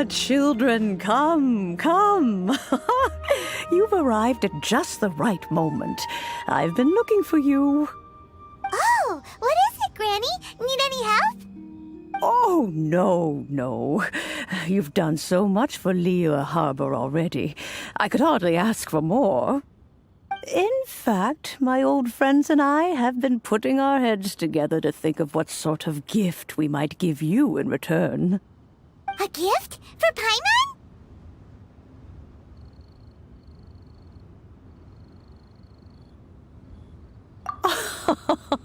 Children, come, come. You've arrived at just the right moment. I've been looking for you. Oh, what is it, Granny? Need any help? Oh, no. You've done so much for Lea Harbor already. I could hardly ask for more. In fact, my old friends and I have been putting our heads together to think of what sort of gift we might give you in return. A gift? For Paimon?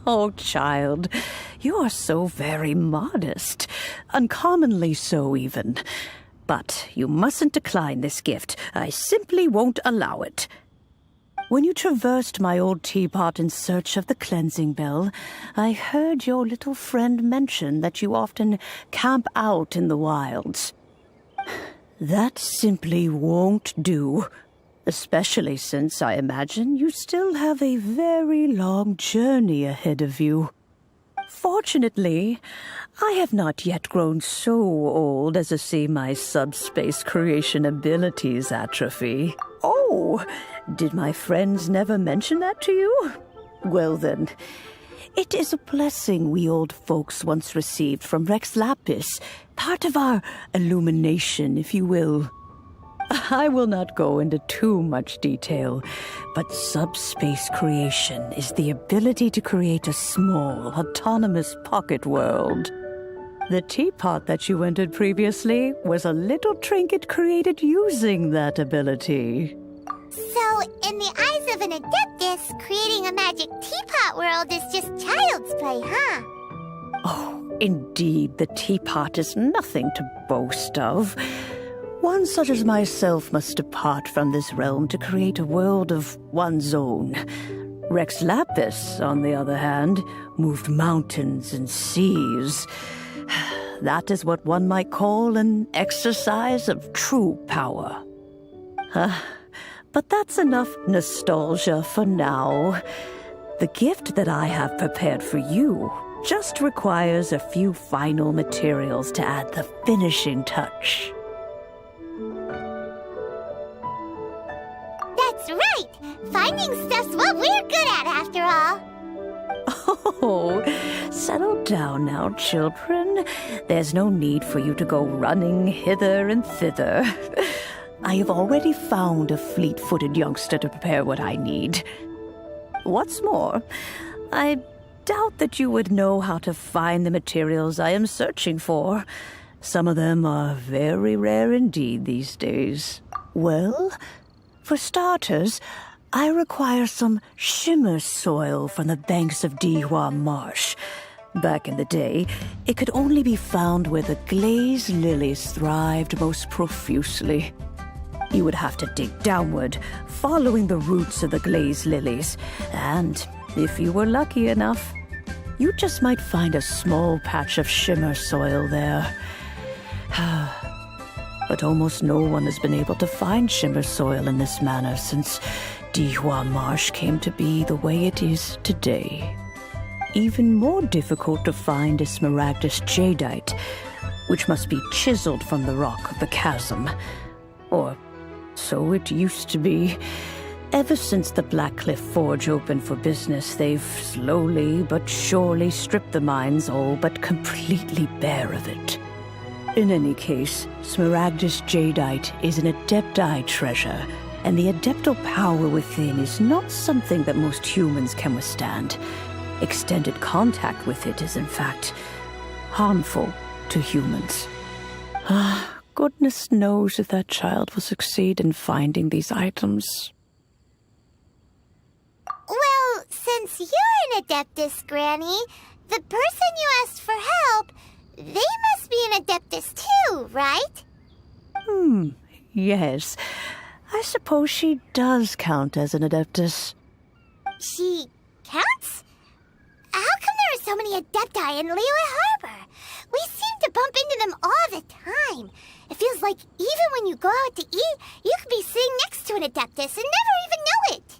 Oh, child, you are so very modest. Uncommonly so, even. But you mustn't decline this gift. I simply won't allow it. When you traversed my old teapot in search of the cleansing bell, I heard your little friend mention that you often camp out in the wilds. That simply won't do, especially since I imagine you still have a very long journey ahead of you. Fortunately, I have not yet grown so old as to see my subspace creation abilities atrophy. Oh, did my friends never mention that to you? Well then, it is a blessing we old folks once received from Rex Lapis, part of our illumination, if you will. I will not go into too much detail, but subspace creation is the ability to create a small, autonomous pocket world. The teapot that you entered previously was a little trinket created using that ability. So, in the eyes of an adeptus, creating a magic teapot world is just child's play, huh? Oh, indeed, the teapot is nothing to boast of. One such as myself must depart from this realm to create a world of one's own. Rex Lapis, on the other hand, moved mountains and seas. That is what one might call an exercise of true power. But that's enough nostalgia for now. The gift that I have prepared for you just requires a few final materials to add the finishing touch. That's right! Finding stuff's what we're good at, after all. Oh, settle down now, children. There's no need for you to go running hither and thither. I have already found a fleet-footed youngster to prepare what I need. What's more, I doubt that you would know how to find the materials I am searching for. Some of them are very rare indeed these days. Well, for starters, I require some shimmer soil from the banks of Dihua Marsh. Back in the day, it could only be found where the glaze lilies thrived most profusely. You would have to dig downward, following the roots of the glaze lilies, and, if you were lucky enough, You just might find a small patch of shimmer soil there. But almost no one has been able to find shimmer soil in this manner since Dihua Marsh came to be the way it is today. Even more difficult to find is Smaragdus jadeite, which must be chiseled from the rock of the chasm. Or so it used to be. Ever since the Blackcliff Forge opened for business, they've slowly but surely stripped the mines all but completely bare of it. In any case, Smaragdus jadeite is an Adepti treasure, and the Adeptal power within is not something that most humans can withstand. Extended contact with it is, in fact, harmful to humans. Goodness knows if that child will succeed in finding these items. Well, since you're an Adeptus, Granny, the person you asked for help, they must be an Adeptus too, right? Yes. I suppose she does count as an Adeptus. She counts? How come there are so many Adepti in Liyue Harbor? We seem to bump into them all the time. It feels like even when you go out to eat, you could be sitting next to an Adeptus and never even know it.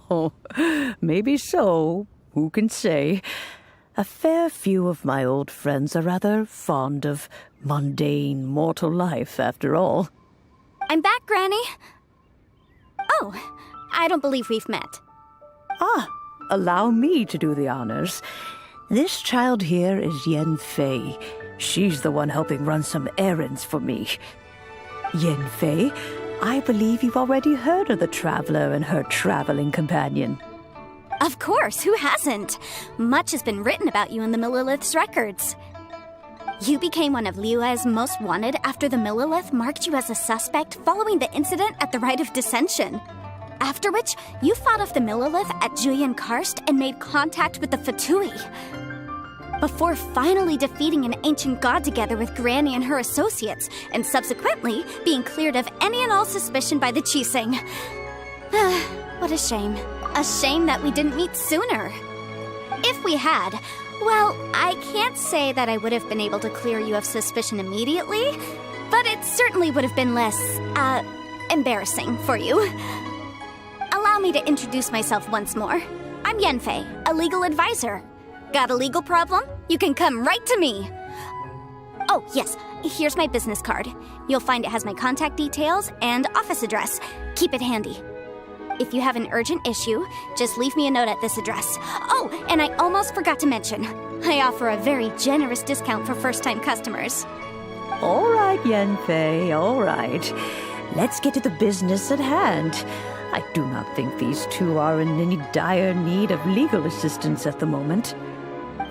Oh, maybe so. Who can say? A fair few of my old friends are rather fond of mundane mortal life, after all. I'm back, Granny. Oh, I don't believe we've met. Allow me to do the honors. This child here is Yen Fei. She's the one helping run some errands for me. Yen Fei, I believe you've already heard of the Traveler and her traveling companion. Of course, who hasn't? Much has been written about you in the Millilith's records. You became one of Liyue's most wanted after the Millilith marked you as a suspect following the incident at the Rite of Dissension. After which, you fought off the Millilith at Julian Karst and made contact with the Fatui. Before finally defeating an ancient god together with Granny and her associates, and subsequently being cleared of any and all suspicion by the Chiseng. What a shame. A shame that we didn't meet sooner. If we had, well, I can't say that I would have been able to clear you of suspicion immediately, but it certainly would have been less, embarrassing for you. Allow me to introduce myself once more. I'm Yenfei, a legal advisor. Got a legal problem? You can come right to me. Oh, yes, here's my business card. You'll find it has my contact details and office address. Keep it handy. If you have an urgent issue, just leave me a note at this address. Oh, and I almost forgot to mention, I offer a very generous discount for first-time customers. All right, Yenfei, all right. Let's get to the business at hand. I do not think these two are in any dire need of legal assistance at the moment.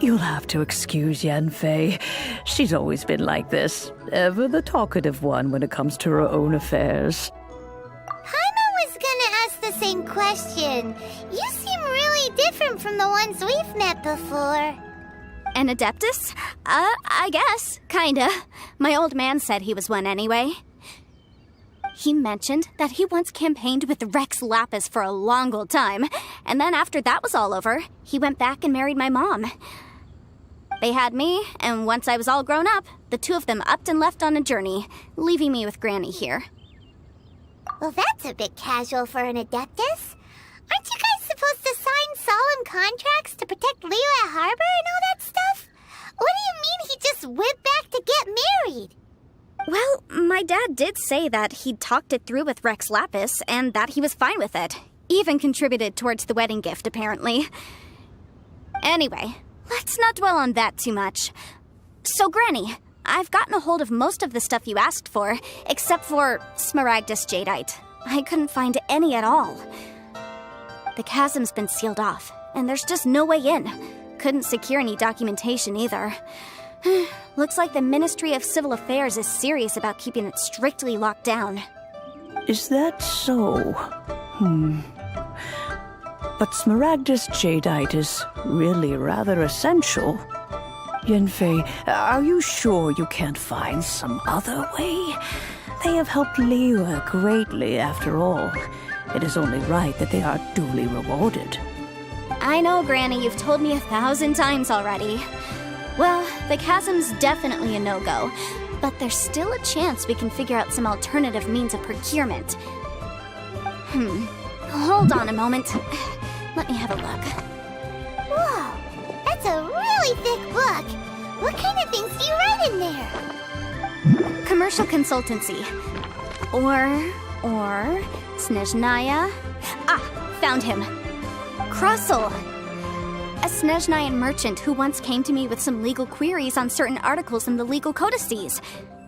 You'll have to excuse Yenfei. She's always been like this, ever the talkative one when it comes to her own affairs. Paimon was gonna ask the same question. You seem really different from the ones we've met before. An Adeptus? I guess. Kinda. My old man said he was one anyway. He mentioned that he once campaigned with Rex Lapis for a long old time, and then after that was all over, he went back and married my mom. They had me, and once I was all grown up, the two of them upped and left on a journey, leaving me with Granny here. Well, that's a bit casual for an Adeptus. Aren't you guys supposed to sign solemn contracts to protect Liyue Harbor and all that stuff? What do you mean he just went back to get married? Well, my dad did say that he'd talked it through with Rex Lapis, and that he was fine with it. Even contributed towards the wedding gift, apparently. Anyway, let's not dwell on that too much. So, Granny, I've gotten a hold of most of the stuff you asked for, except for Smaragdus jadeite. I couldn't find any at all. The chasm's been sealed off, and there's just no way in. Couldn't secure any documentation either. Looks like the Ministry of Civil Affairs is serious about keeping it strictly locked down. Is that so? But Smaragdus jadeite is really rather essential. Yenfei, are you sure you can't find some other way? They have helped Liyue greatly, after all. It is only right that they are duly rewarded. I know, Granny, you've told me 1,000 times already. Well, the chasm's definitely a no-go, but there's still a chance we can figure out some alternative means of procurement. Hold on a moment. Let me have a look. Whoa, that's a really thick book. What kind of things do you write in there? Commercial consultancy. Or... Snezhnaya? Ah, found him. Crossel! A Snezhnayan merchant who once came to me with some legal queries on certain articles in the legal codices.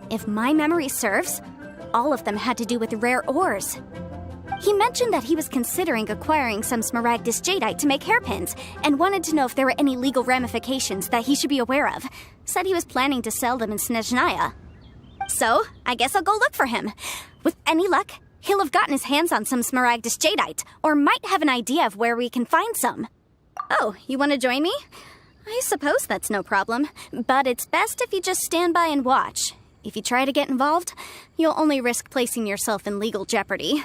If my memory serves, all of them had to do with rare ores. He mentioned that he was considering acquiring some Smaragdus jadeite to make hairpins, and wanted to know if there were any legal ramifications that he should be aware of. Said he was planning to sell them in Snezhnaya. So, I guess I'll go look for him. With any luck, he'll have gotten his hands on some Smaragdus jadeite, or might have an idea of where we can find some. Oh, you want to join me? I suppose that's no problem, but it's best if you just stand by and watch. If you try to get involved, you'll only risk placing yourself in legal jeopardy.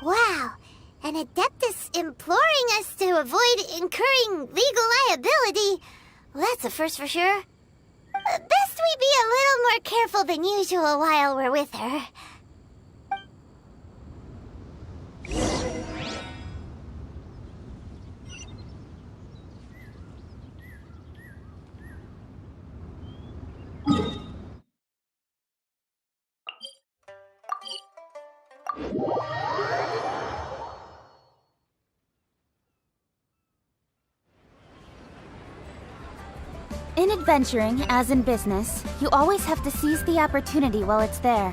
Wow, an Adeptus imploring us to avoid incurring legal liability. Well, that's a first for sure. Best we be a little more careful than usual while we're with her. In adventuring, as in business, you always have to seize the opportunity while it's there.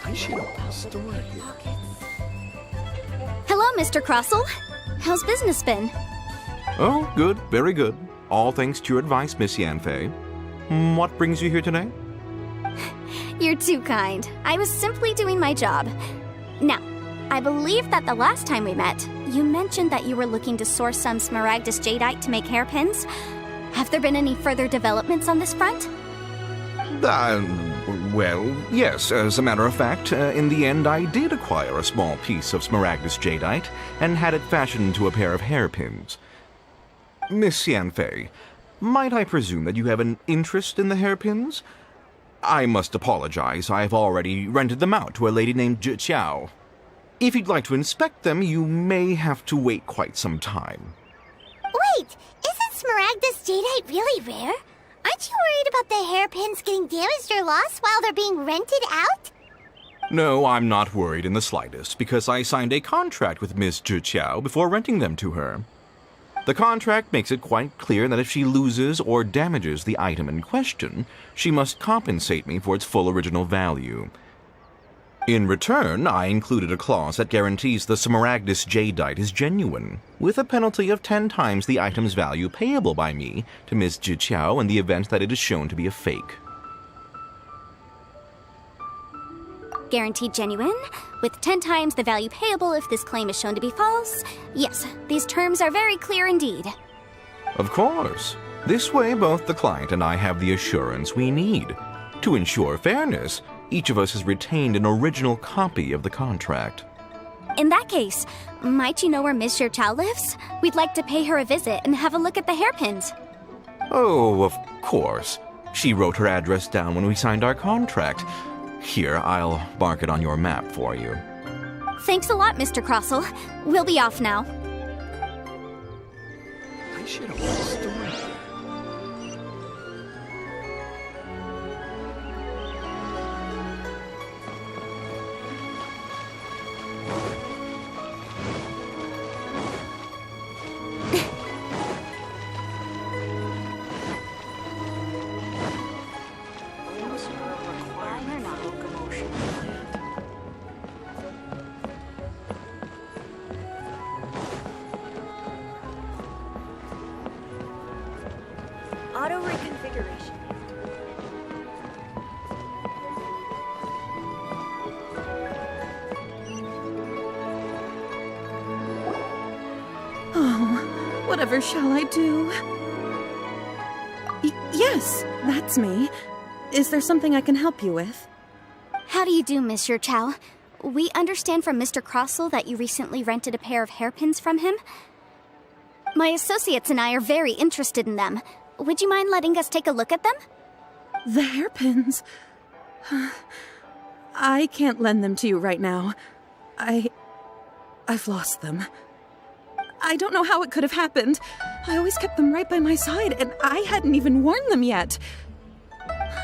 I should open a store here. Hello, Mr. Crossel. How's business been? Oh, good, very good. All thanks to your advice, Miss Yanfei. What brings you here today? You're too kind. I was simply doing my job. Now, I believe that the last time we met, you mentioned that you were looking to source some Smaragdus jadeite to make hairpins. Have there been any further developments on this front? Well, yes. As a matter of fact, in the end, I did acquire a small piece of Smaragdus jadeite and had it fashioned into a pair of hairpins. Miss Yanfei, might I presume that you have an interest in the hairpins? I must apologize. I've already rented them out to a lady named Zhi. If you'd like to inspect them, you may have to wait quite some time. Wait, isn't Smaragdus jadeite really rare? Aren't you worried about the hairpins getting damaged or lost while they're being rented out? No, I'm not worried in the slightest, because I signed a contract with Miss Zhi before renting them to her. The contract makes it quite clear that if she loses or damages the item in question, she must compensate me for its full original value. In return, I included a clause that guarantees the Smaragdus jadeite is genuine, with a penalty of 10 times the item's value payable by me to Miss Zhi in the event that it is shown to be a fake. Guaranteed genuine, with 10 times the value payable if this claim is shown to be false. Yes, these terms are very clear indeed. Of course. This way, both the client and I have the assurance we need. To ensure fairness, each of us has retained an original copy of the contract. In that case, might you know where Miss Zhi lives? We'd like to pay her a visit and have a look at the hairpins. Oh, of course. She wrote her address down when we signed our contract. Here, I'll mark it on your map for you. Thanks a lot, Mr. Crossel. We'll be off now. I should open a store here. Whatever shall I do? Yes, that's me. Is there something I can help you with? How do you do, Monsieur Chow? We understand from Mr. Crossell that you recently rented a pair of hairpins from him. My associates and I are very interested in them. Would you mind letting us take a look at them? The hairpins? I can't lend them to you right now. I've lost them. I don't know how it could have happened. I always kept them right by my side, and I hadn't even worn them yet.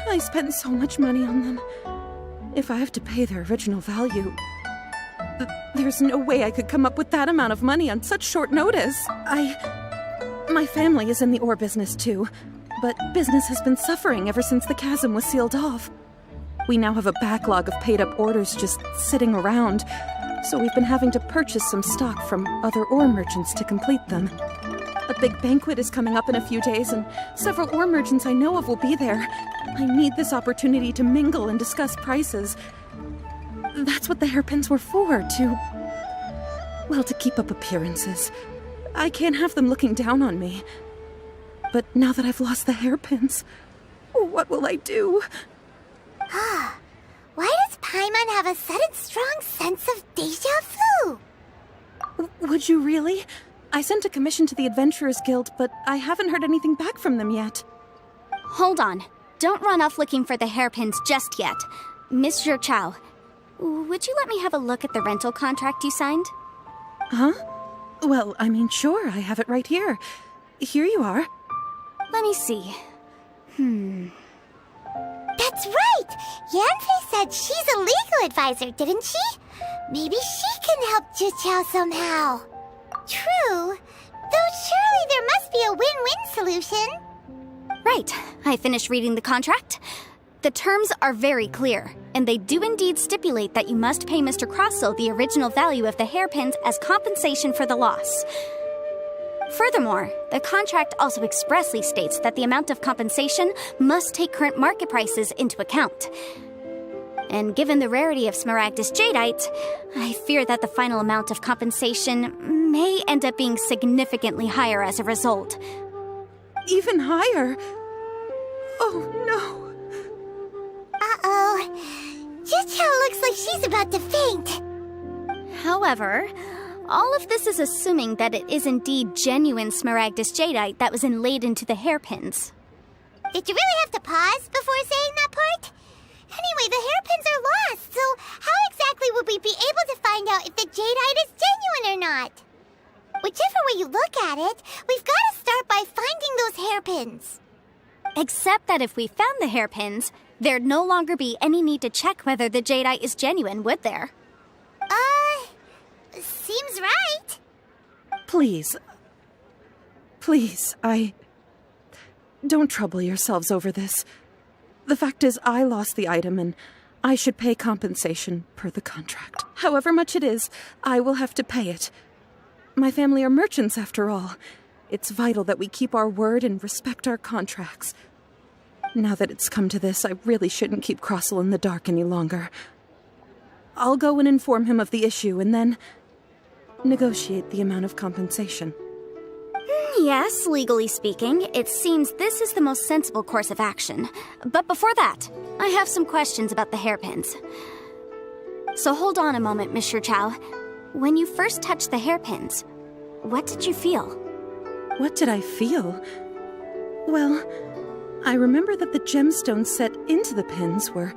I spent so much money on them. If I have to pay their original value, there's no way I could come up with that amount of money on such short notice. My family is in the ore business too, but business has been suffering ever since the chasm was sealed off. We now have a backlog of paid-up orders just sitting around, so we've been having to purchase some stock from other ore merchants to complete them. A big banquet is coming up in a few days, and several ore merchants I know of will be there. I need this opportunity to mingle and discuss prices. That's what the hairpins were for, to keep up appearances. I can't have them looking down on me. But now that I've lost the hairpins, what will I do? Why does Paimon have a sudden strong sense of déjà vu? Would you really? I sent a commission to the Adventurers Guild, but I haven't heard anything back from them yet. Hold on. Don't run off looking for the hairpins just yet. Monsieur Chow, would you let me have a look at the rental contract you signed? Huh? Well, I mean, sure, I have it right here. Here you are. Let me see. That's right! Yanfei said she's a legal advisor, didn't she? Maybe she can help Juqiao somehow. True, though surely there must be a win-win solution. Right. I finished reading the contract. The terms are very clear, and they do indeed stipulate that you must pay Mr. Crossell the original value of the hairpins as compensation for the loss. Furthermore, the contract also expressly states that the amount of compensation must take current market prices into account. And given the rarity of Smaragdus Jadeite, I fear that the final amount of compensation may end up being significantly higher as a result. Even higher? Oh, no. Uh-oh. Juqiao looks like she's about to faint. However, all of this is assuming that it is indeed genuine Smaragdus Jadeite that was inlaid into the hairpins. Did you really have to pause before saying that part? Anyway, the hairpins are lost, so how exactly would we be able to find out if the jadeite is genuine or not? Whichever way you look at it, we've got to start by finding those hairpins. Except that if we found the hairpins, there'd no longer be any need to check whether the jadeite is genuine, would there? Seems right. Please, don't trouble yourselves over this. The fact is, I lost the item, and I should pay compensation per the contract. However much it is, I will have to pay it. My family are merchants, after all. It's vital that we keep our word and respect our contracts. Now that it's come to this, I really shouldn't keep Crossell in the dark any longer. I'll go and inform him of the issue, and then negotiate the amount of compensation. Yes, legally speaking, it seems this is the most sensible course of action. But before that, I have some questions about the hairpins. So hold on a moment, Monsieur Chow. When you first touched the hairpins, what did you feel? What did I feel? Well, I remember that the gemstones set into the pins were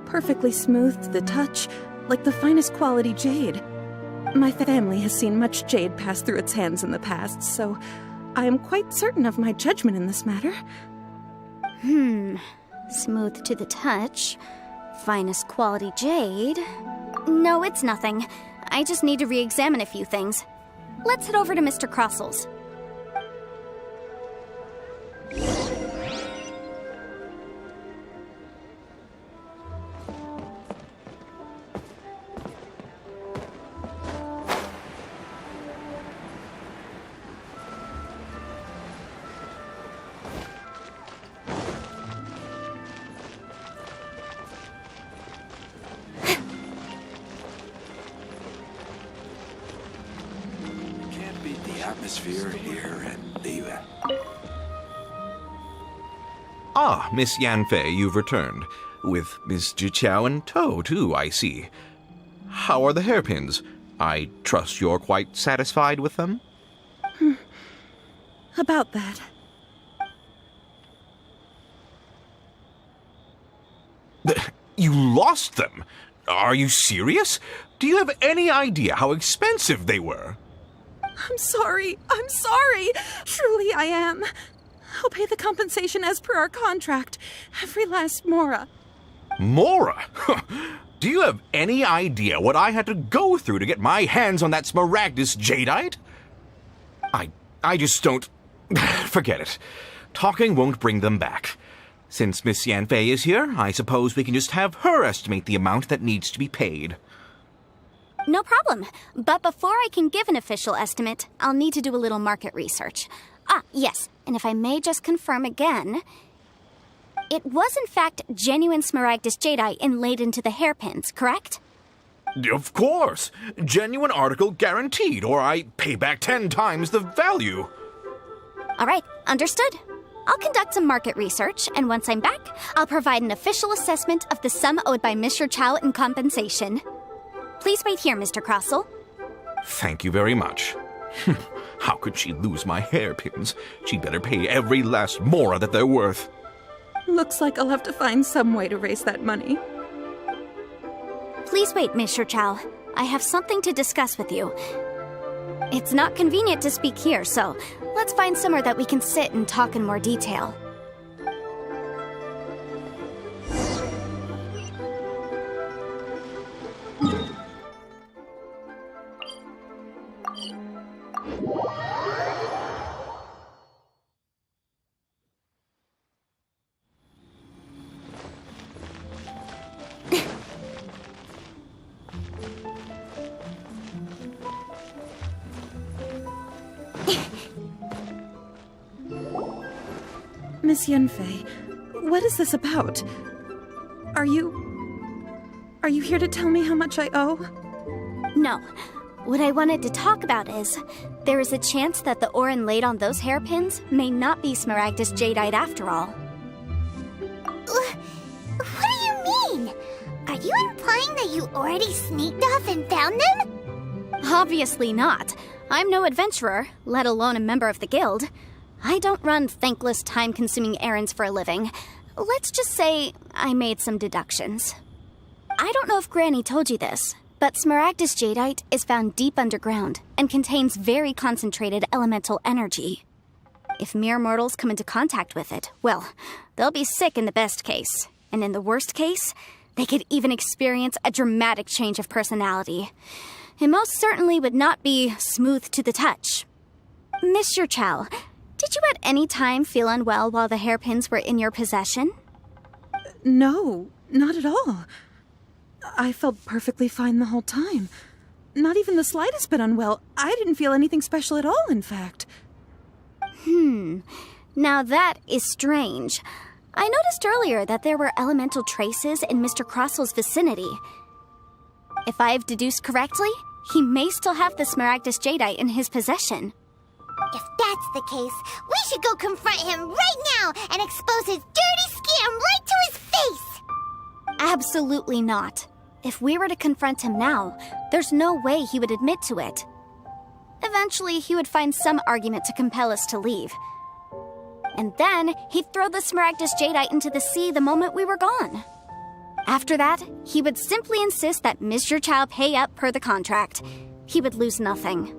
perfectly smooth to the touch, like the finest quality jade. My family has seen much jade pass through its hands in the past, so I am quite certain of my judgment in this matter. Smooth to the touch. Finest quality jade. No, it's nothing. I just need to re-examine a few things. Let's head over to Mr. Crossell's. atmosphere here at Liyue. Ah, Miss Yanfei, you've returned. With Miss Jiqiao in tow, too, I see. How are the hairpins? I trust you're quite satisfied with them? About that. You lost them? Are you serious? Do you have any idea how expensive they were? I'm sorry. I'm sorry. Truly I am. I'll pay the compensation as per our contract. Every last mora. Mora? Do you have any idea what I had to go through to get my hands on that Smaragdus jadeite? I just don't... Forget it. Talking won't bring them back. Since Miss Yanfei is here, I suppose we can just have her estimate the amount that needs to be paid. No problem. But before I can give an official estimate, I'll need to do a little market research. Ah, yes. And if I may just confirm again, it was in fact genuine Smaragdus jadeite inlaid into the hairpins, correct? Of course. Genuine article guaranteed, or I pay back 10 times the value. All right, understood. I'll conduct some market research, and once I'm back, I'll provide an official assessment of the sum owed by Mr. Chow in compensation. Please wait here, Mr. Crossell. Thank you very much. How could she lose my hairpins? She'd better pay every last mora that they're worth. Looks like I'll have to find some way to raise that money. Please wait, Mr. Chow. I have something to discuss with you. It's not convenient to speak here, so let's find somewhere that we can sit and talk in more detail. Miss Yanfei, what is this about? Are you here to tell me how much I owe? No. What I wanted to talk about is, there is a chance that the ore inlaid on those hairpins may not be Smaragdus jadeite after all. What do you mean? Are you implying that you already sneaked off and found them? Obviously not. I'm no adventurer, let alone a member of the guild. I don't run thankless, time-consuming errands for a living. Let's just say I made some deductions. I don't know if Granny told you this, but Smaragdus jadeite is found deep underground and contains very concentrated elemental energy. If mere mortals come into contact with it, well, they'll be sick in the best case. And in the worst case, they could even experience a dramatic change of personality. It most certainly would not be smooth to the touch. Mr. Chow, did you at any time feel unwell while the hairpins were in your possession? No, not at all. I felt perfectly fine the whole time. Not even the slightest bit unwell. I didn't feel anything special at all, in fact. Now that is strange. I noticed earlier that there were elemental traces in Mr. Crossell's vicinity. If I've deduced correctly, he may still have the Smaragdus jadeite in his possession. If that's the case, we should go confront him right now and expose his dirty scam right to his face! Absolutely not. If we were to confront him now, there's no way he would admit to it. Eventually, he would find some argument to compel us to leave. And then, he'd throw the Smaragdus jadeite into the sea the moment we were gone. After that, he would simply insist that Mr. Chow pay up per the contract. He would lose nothing.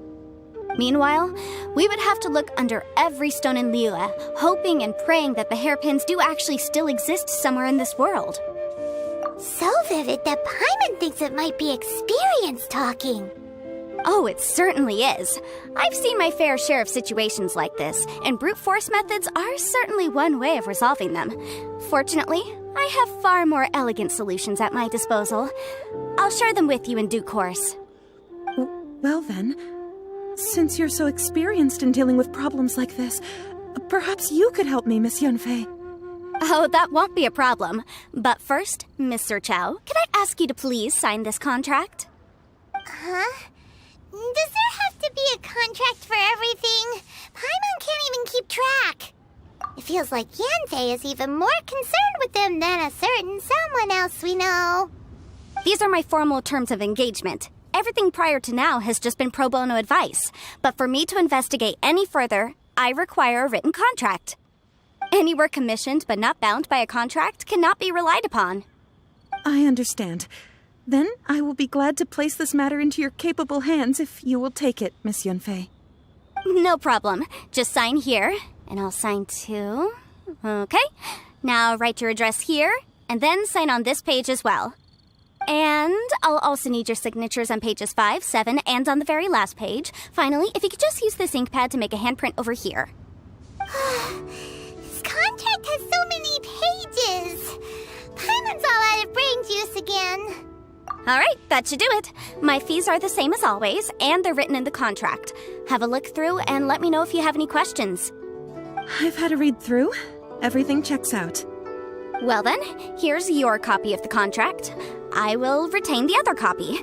Meanwhile, we would have to look under every stone in Liyue, hoping and praying that the hairpins do actually still exist somewhere in this world. So vivid that Paimon thinks it might be experience talking. Oh, it certainly is. I've seen my fair share of situations like this, and brute force methods are certainly one way of resolving them. Fortunately, I have far more elegant solutions at my disposal. I'll share them with you in due course. Well then, since you're so experienced in dealing with problems like this, perhaps you could help me, Miss Yanfei. Oh, that won't be a problem. But first, Mr. Chow, could I ask you to please sign this contract? Huh? Does there have to be a contract for everything? Paimon can't even keep track. It feels like Yanfei is even more concerned with them than a certain someone else we know. These are my formal terms of engagement. Everything prior to now has just been pro bono advice. But for me to investigate any further, I require a written contract. Any work commissioned but not bound by a contract cannot be relied upon. I understand. Then I will be glad to place this matter into your capable hands if you will take it, Miss Yunfei. No problem. Just sign here, and I'll sign too. Okay. Now write your address here, and then sign on this page as well. And I'll also need your signatures on pages 5, 7, and on the very last page. Finally, if you could just use this ink pad to make a handprint over here. This contract has so many pages. Paimon's all out of brain juice again. All right, that should do it. My fees are the same as always, and they're written in the contract. Have a look through and let me know if you have any questions. I've had a read through. Everything checks out. Well then, here's your copy of the contract. I will retain the other copy.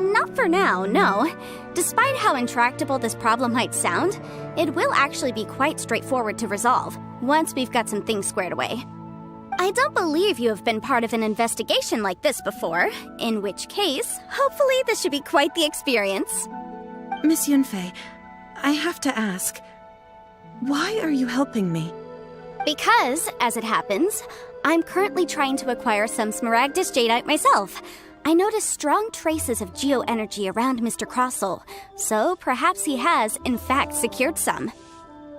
Not for now, no. Despite how intractable this problem might sound, it will actually be quite straightforward to resolve once we've got some things squared away. I don't believe you have been part of an investigation like this before, in which case, hopefully this should be quite the experience. Miss Yunfei, I have to ask, why are you helping me? Because, as it happens, I'm currently trying to acquire some Smaragdus Jadeite myself. I noticed strong traces of geoenergy around Mr. Crossel, so perhaps he has, in fact, secured some.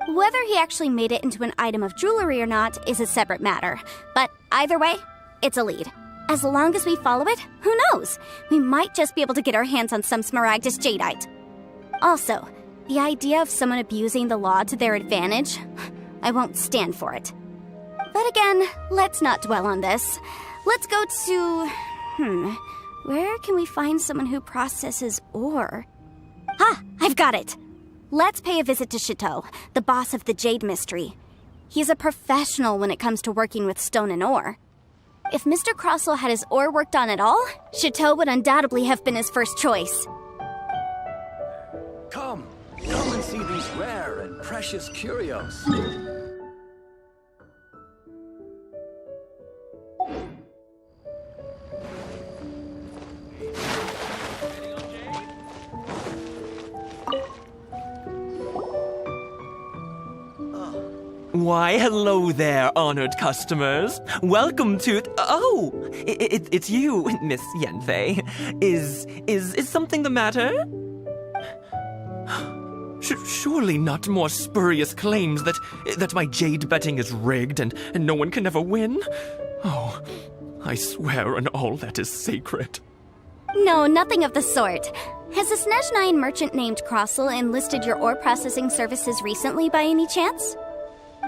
Whether he actually made it into an item of jewelry or not is a separate matter, but either way, it's a lead. As long as we follow it, who knows? We might just be able to get our hands on some Smaragdus Jadeite. Also, the idea of someone abusing the law to their advantage, I won't stand for it. But again, let's not dwell on this. Let's go to... where can we find someone who processes ore? Ah, I've got it! Let's pay a visit to Chateau, the boss of the Jade Mystery. He's a professional when it comes to working with stone and ore. If Mr. Crossel had his ore worked on at all, Chateau would undoubtedly have been his first choice. Come and see these rare and precious curios. Why, hello there, honored customers. Welcome to... it's you, Miss Yanfei. Is something the matter? Surely not more spurious claims that my jade betting is rigged and no one can ever win? Oh, I swear on all that is sacred. No, nothing of the sort. Has a Snezhnine merchant named Crossel enlisted your ore processing services recently by any chance?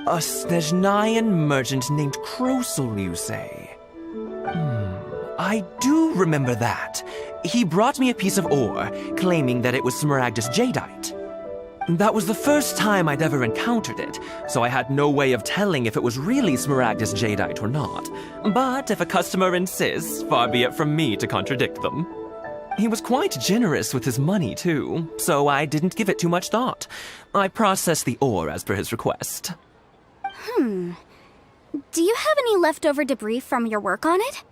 A Snezhnine merchant named Crossel, you say? I do remember that. He brought me a piece of ore, claiming that it was Smaragdus Jadeite. That was the first time I'd ever encountered it, so I had no way of telling if it was really Smaragdus Jadeite or not. But if a customer insists, far be it from me to contradict them. He was quite generous with his money, too, so I didn't give it too much thought. I processed the ore as per his request. Do you have any leftover debris from your work on it?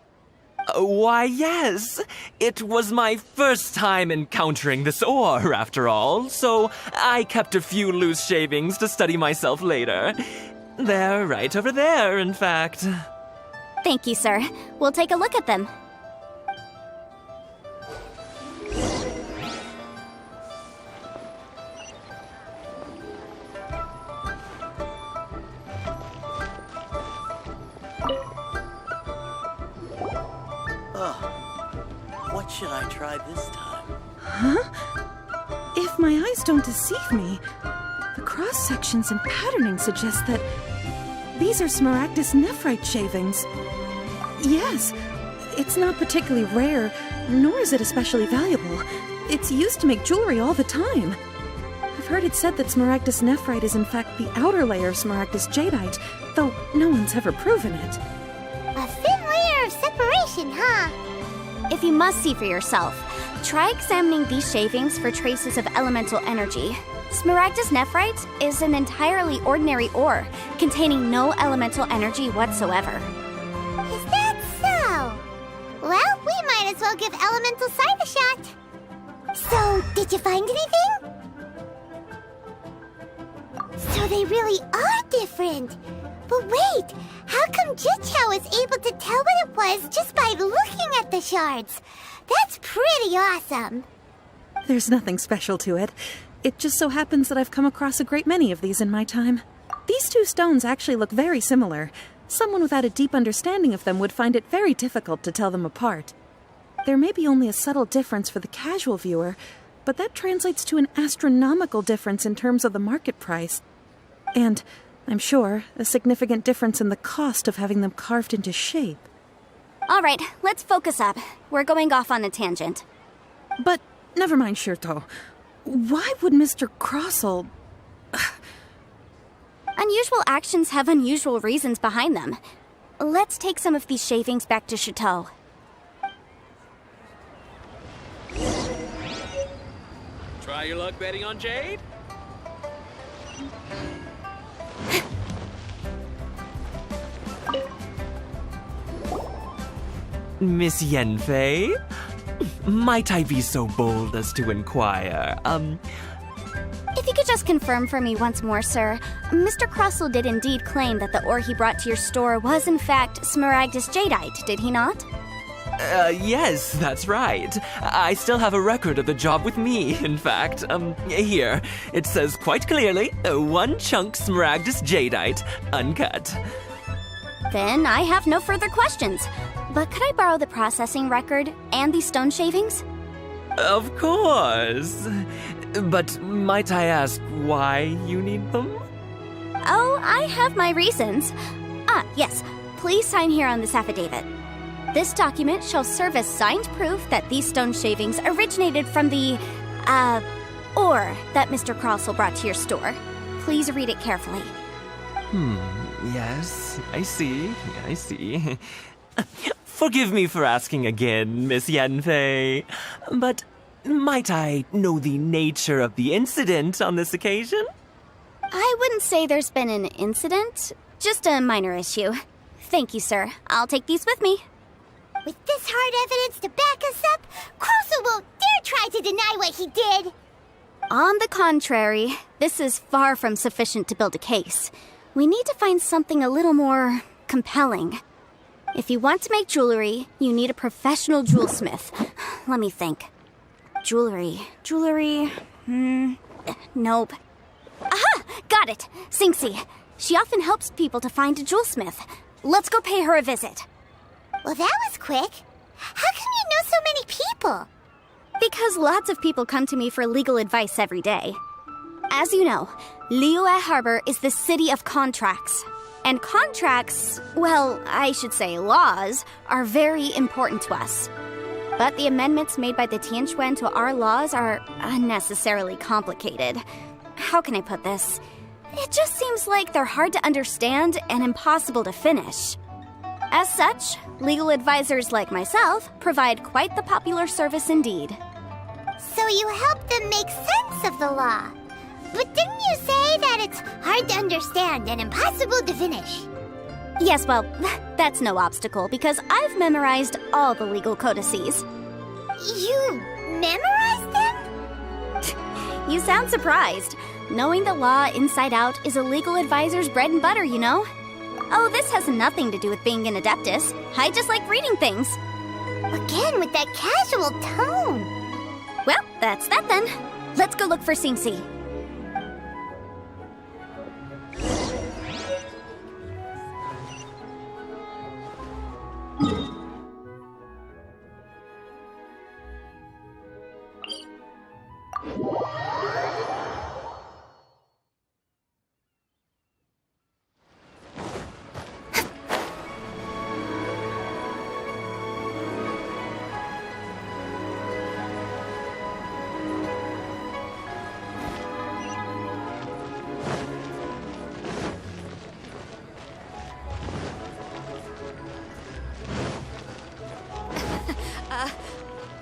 Why, yes. It was my first time encountering this ore, after all, so I kept a few loose shavings to study myself later. They're right over there, in fact. Thank you, sir. We'll take a look at them. What should I try this time? If my eyes don't deceive me, the cross-sections and patterning suggest that these are Smaragdus nephrite shavings. Yes, it's not particularly rare, nor is it especially valuable. It's used to make jewelry all the time. I've heard it said that Smaragdus nephrite is in fact the outer layer of Smaragdus Jadeite, though no one's ever proven it. A thin layer of separation, huh? If you must see for yourself, Try examining these shavings for traces of elemental energy. Smaragdus nephrite is an entirely ordinary ore, containing no elemental energy whatsoever. Is that so? Well, we might as well give Elemental Sight a shot. So, did you find anything? So they really are different. But wait, how come Jichao was able to tell what it was just by looking at the shards? That's pretty awesome. There's nothing special to it. It just so happens that I've come across a great many of these in my time. These two stones actually look very similar. Someone without a deep understanding of them would find it very difficult to tell them apart. There may be only a subtle difference for the casual viewer, but that translates to an astronomical difference in terms of the market price. And, I'm sure, a significant difference in the cost of having them carved into shape. All right, let's focus up. We're going off on a tangent. But, never mind, Shirto. Why would Mr. Crossell... Unusual actions have unusual reasons behind them. Let's take some of these shavings back to Chateau. Try your luck betting on Jade? Miss Yanfei? Might I be so bold as to inquire, If you could just confirm for me once more, sir. Mr. Crossell did indeed claim that the ore he brought to your store was in fact Smaragdus Jadeite, did he not? Yes, that's right. I still have a record of the job with me, in fact. Here. It says quite clearly, 1 chunk Smaragdus Jadeite, uncut. Then I have no further questions. But could I borrow the processing record and these stone shavings? Of course. But might I ask why you need them? Oh, I have my reasons. Yes. Please sign here on this affidavit. This document shall serve as signed proof that these stone shavings originated from the, ore that Mr. Crossell brought to your store. Please read it carefully. Yes, I see. Forgive me for asking again, Miss Yanfei, but might I know the nature of the incident on this occasion? I wouldn't say there's been an incident, just a minor issue. Thank you, sir. I'll take these with me. With this hard evidence to back us up, Crossell won't dare try to deny what he did. On the contrary, this is far from sufficient to build a case. We need to find something a little more compelling. If you want to make jewelry, you need a professional jewelsmith. Let me think. Jewelry. Nope. Aha! Got it! Singxi. She often helps people to find a jewelsmith. Let's go pay her a visit. Well, that was quick. How come you know so many people? Because lots of people come to me for legal advice every day. As you know, Liyue Harbor is the city of contracts. And contracts, well, I should say laws, are very important to us. But the amendments made by the Tianquan to our laws are unnecessarily complicated. How can I put this? It just seems like they're hard to understand and impossible to finish. As such, legal advisors like myself provide quite the popular service indeed. So you help them make sense of the law. But didn't you say that it's hard to understand and impossible to finish? Yes, well, that's no obstacle because I've memorized all the legal codices. You memorized them? You sound surprised. Knowing the law inside out is a legal advisor's bread and butter, you know? Oh, this has nothing to do with being an adeptus. I just like reading things. Again, with that casual tone. Well, that's that then. Let's go look for Singxi.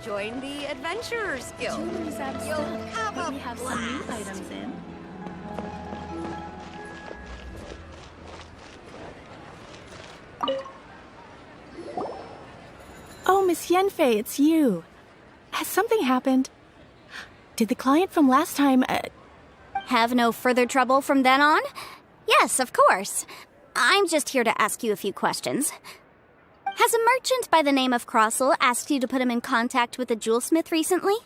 Join the Adventurers Guild. You'll have a blast. Oh, Miss Yenfei, it's you. Has something happened? Did the client from last time, Have no further trouble from then on? Yes, of course. I'm just here to ask you a few questions. Has a merchant by the name of Crossel asked you to put him in contact with a jewelsmith recently?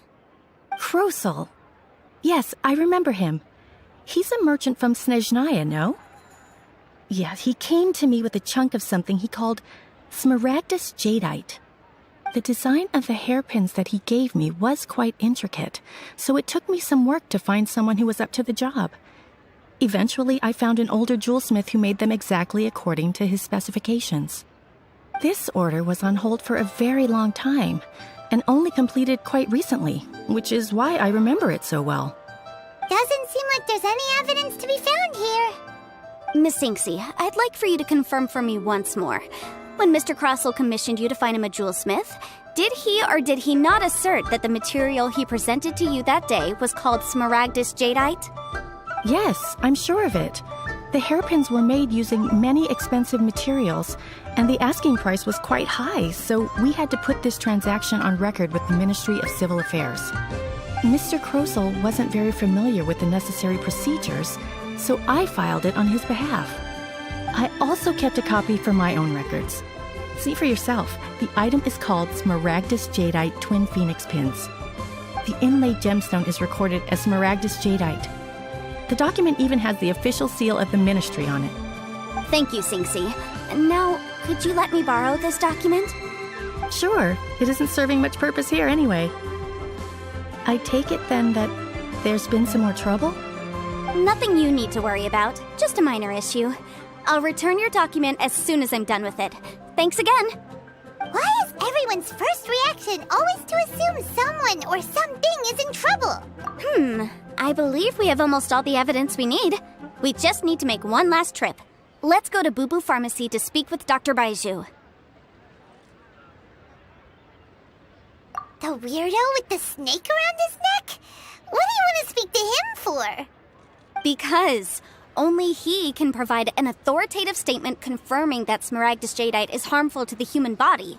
Krosel? Yes, I remember him. He's a merchant from Snezhnaya, no? Yeah, he came to me with a chunk of something he called Smaragdus Jadeite. The design of the hairpins that he gave me was quite intricate, so it took me some work to find someone who was up to the job. Eventually, I found an older jewelsmith who made them exactly according to his specifications. This order was on hold for a very long time, and only completed quite recently, which is why I remember it so well. Doesn't seem like there's any evidence to be found here. Miss Sinksy, I'd like for you to confirm for me once more. When Mr. Crossel commissioned you to find him a jewelsmith, did he or did he not assert that the material he presented to you that day was called Smaragdus Jadeite? Yes, I'm sure of it. The hairpins were made using many expensive materials, and the asking price was quite high, so we had to put this transaction on record with the Ministry of Civil Affairs. Mr. Krosel wasn't very familiar with the necessary procedures, so I filed it on his behalf. I also kept a copy for my own records. See for yourself, the item is called Smaragdus Jadeite Twin Phoenix Pins. The inlaid gemstone is recorded as Smaragdus Jadeite. The document even has the official seal of the ministry on it. Thank you, Sinksy. Now, could you let me borrow this document? Sure, it isn't serving much purpose here anyway. I take it then that there's been some more trouble? Nothing you need to worry about, just a minor issue. I'll return your document as soon as I'm done with it. Thanks again! Why is everyone's first reaction always to assume someone or something is in trouble? I believe we have almost all the evidence we need. We just need to make one last trip. Let's go to Boo Boo Pharmacy to speak with Dr. Baiju. The weirdo with the snake around his neck? What do you want to speak to him for? Because only he can provide an authoritative statement confirming that Smaragdus Jadeite is harmful to the human body.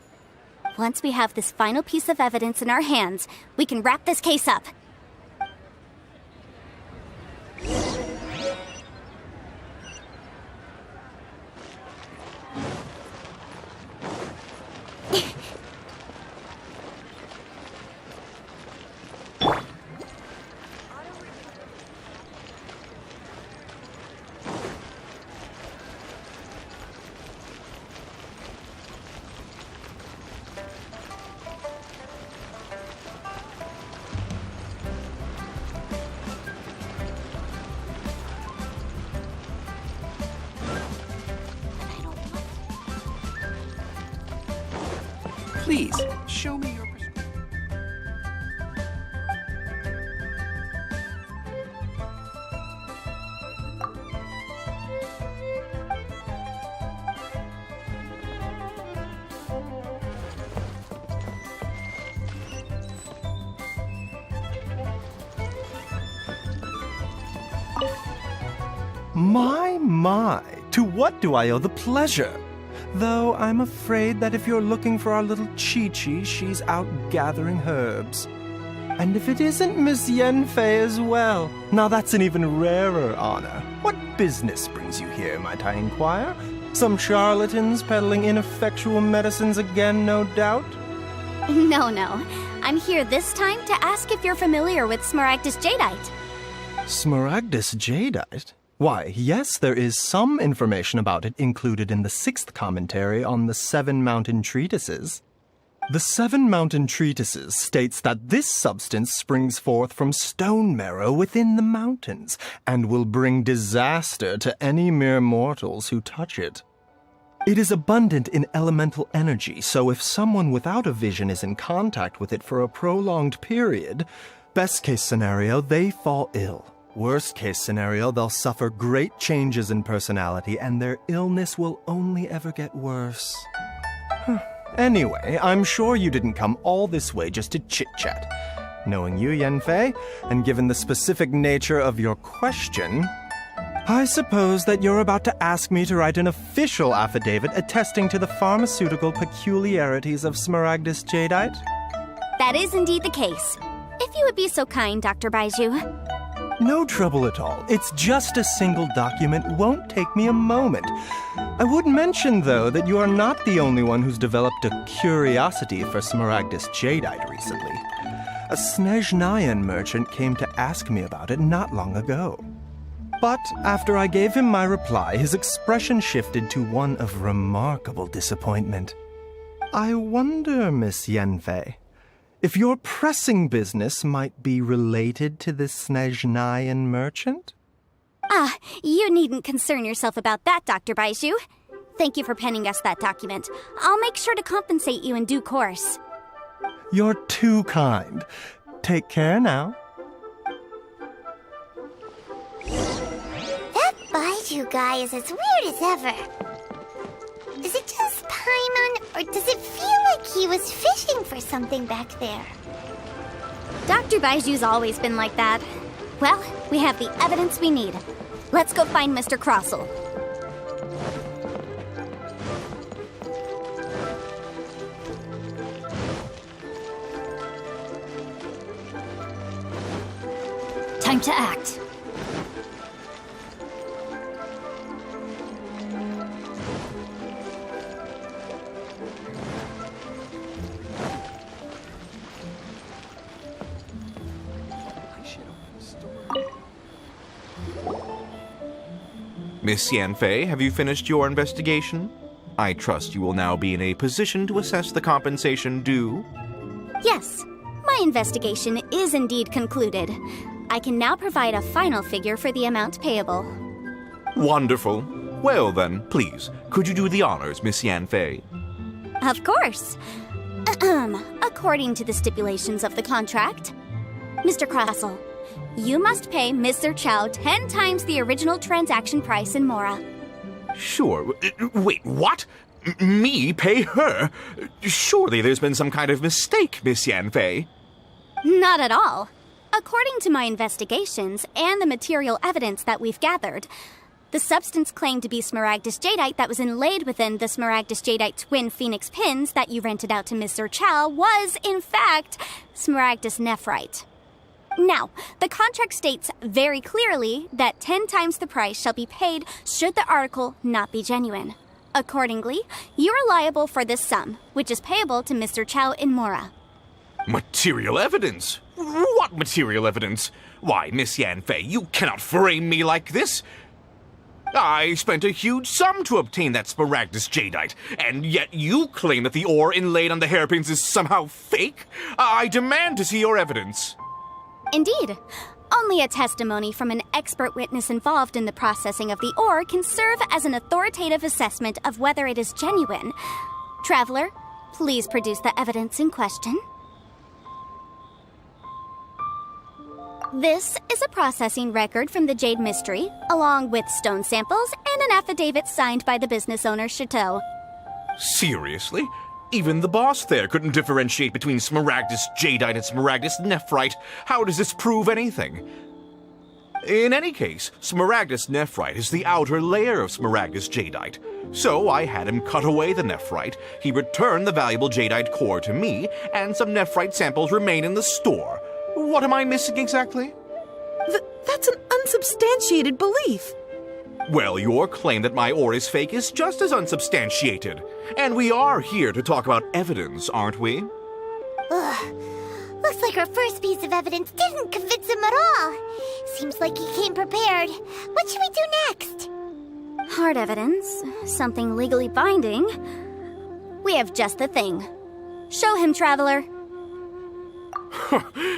Once we have this final piece of evidence in our hands, we can wrap this case up. Please, show me your... My, to what do I owe the pleasure? Though I'm afraid that if you're looking for our little Chi-Chi, she's out gathering herbs. And if it isn't Miss Yenfei as well, now that's an even rarer honor. What business brings you here, might I inquire? Some charlatans peddling ineffectual medicines again, no doubt? No. I'm here this time to ask if you're familiar with Smaragdus Jadeite. Smaragdus Jadeite? Why, yes, there is some information about it included in the 6th commentary on the 7 Mountain Treatises. The 7 Mountain Treatises states that this substance springs forth from stone marrow within the mountains, and will bring disaster to any mere mortals who touch it. It is abundant in elemental energy, so if someone without a vision is in contact with it for a prolonged period, best case scenario, they fall ill. Worst case scenario, they'll suffer great changes in personality, and their illness will only ever get worse. Anyway, I'm sure you didn't come all this way just to chit-chat. Knowing you, Yanfei, and given the specific nature of your question, I suppose that you're about to ask me to write an official affidavit attesting to the pharmaceutical peculiarities of Smaragdus jadeite? That is indeed the case. If you would be so kind, Dr. Baiju. No trouble at all. It's just a single document. Won't take me a moment. I would mention, though, that you are not the only one who's developed a curiosity for Smaragdus jadeite recently. A Snezhnayan merchant came to ask me about it not long ago. But after I gave him my reply, his expression shifted to one of remarkable disappointment. I wonder, Miss Yanfei, if your pressing business might be related to this Snezhnayan merchant? Ah, you needn't concern yourself about that, Dr. Baiju. Thank you for penning us that document. I'll make sure to compensate you in due course. You're too kind. Take care now. That Baiju guy is as weird as ever. Is it just Paimon, or does it feel like he was fishing for something back there? Dr. Baiju's always been like that. Well, we have the evidence we need. Let's go find Mr. Crossell. Time to act. Miss Yanfei, have you finished your investigation? I trust you will now be in a position to assess the compensation due. Yes, my investigation is indeed concluded. I can now provide a final figure for the amount payable. Wonderful. Well then, please, could you do the honors, Miss Yanfei? Of course. According to the stipulations of the contract, Mr. Crossell, you must pay Mr. Chow 10 times the original transaction price in Mora. Sure. Wait, what? Me pay her? Surely there's been some kind of mistake, Miss Yanfei. Not at all. According to my investigations and the material evidence that we've gathered, the substance claimed to be Smaragdus jadeite that was inlaid within the Smaragdus jadeite twin phoenix pins that you rented out to Mr. Chow was, in fact, Smaragdus nephrite. Now, the contract states very clearly that 10 times the price shall be paid should the article not be genuine. Accordingly, you are liable for this sum, which is payable to Mr. Chow in Mora. Material evidence? What material evidence? Why, Miss Yanfei, you cannot frame me like this. I spent a huge sum to obtain that Smaragdus jadeite, and yet you claim that the ore inlaid on the hairpins is somehow fake? I demand to see your evidence. Indeed. Only a testimony from an expert witness involved in the processing of the ore can serve as an authoritative assessment of whether it is genuine. Traveler, please produce the evidence in question. This is a processing record from the Jade Mystery, along with stone samples and an affidavit signed by the business owner, Chateau. Seriously? Even the boss there couldn't differentiate between Smaragdus jadeite and Smaragdus nephrite. How does this prove anything? In any case, Smaragdus nephrite is the outer layer of Smaragdus jadeite. So I had him cut away the nephrite, he returned the valuable jadeite core to me, and some nephrite samples remain in the store. What am I missing exactly? That's an unsubstantiated belief. Well, your claim that my ore is fake is just as unsubstantiated. And we are here to talk about evidence, aren't we? Ugh. Looks like our first piece of evidence didn't convince him at all. Seems like he came prepared. What should we do next? Hard evidence, something legally binding. We have just the thing. Show him, Traveler.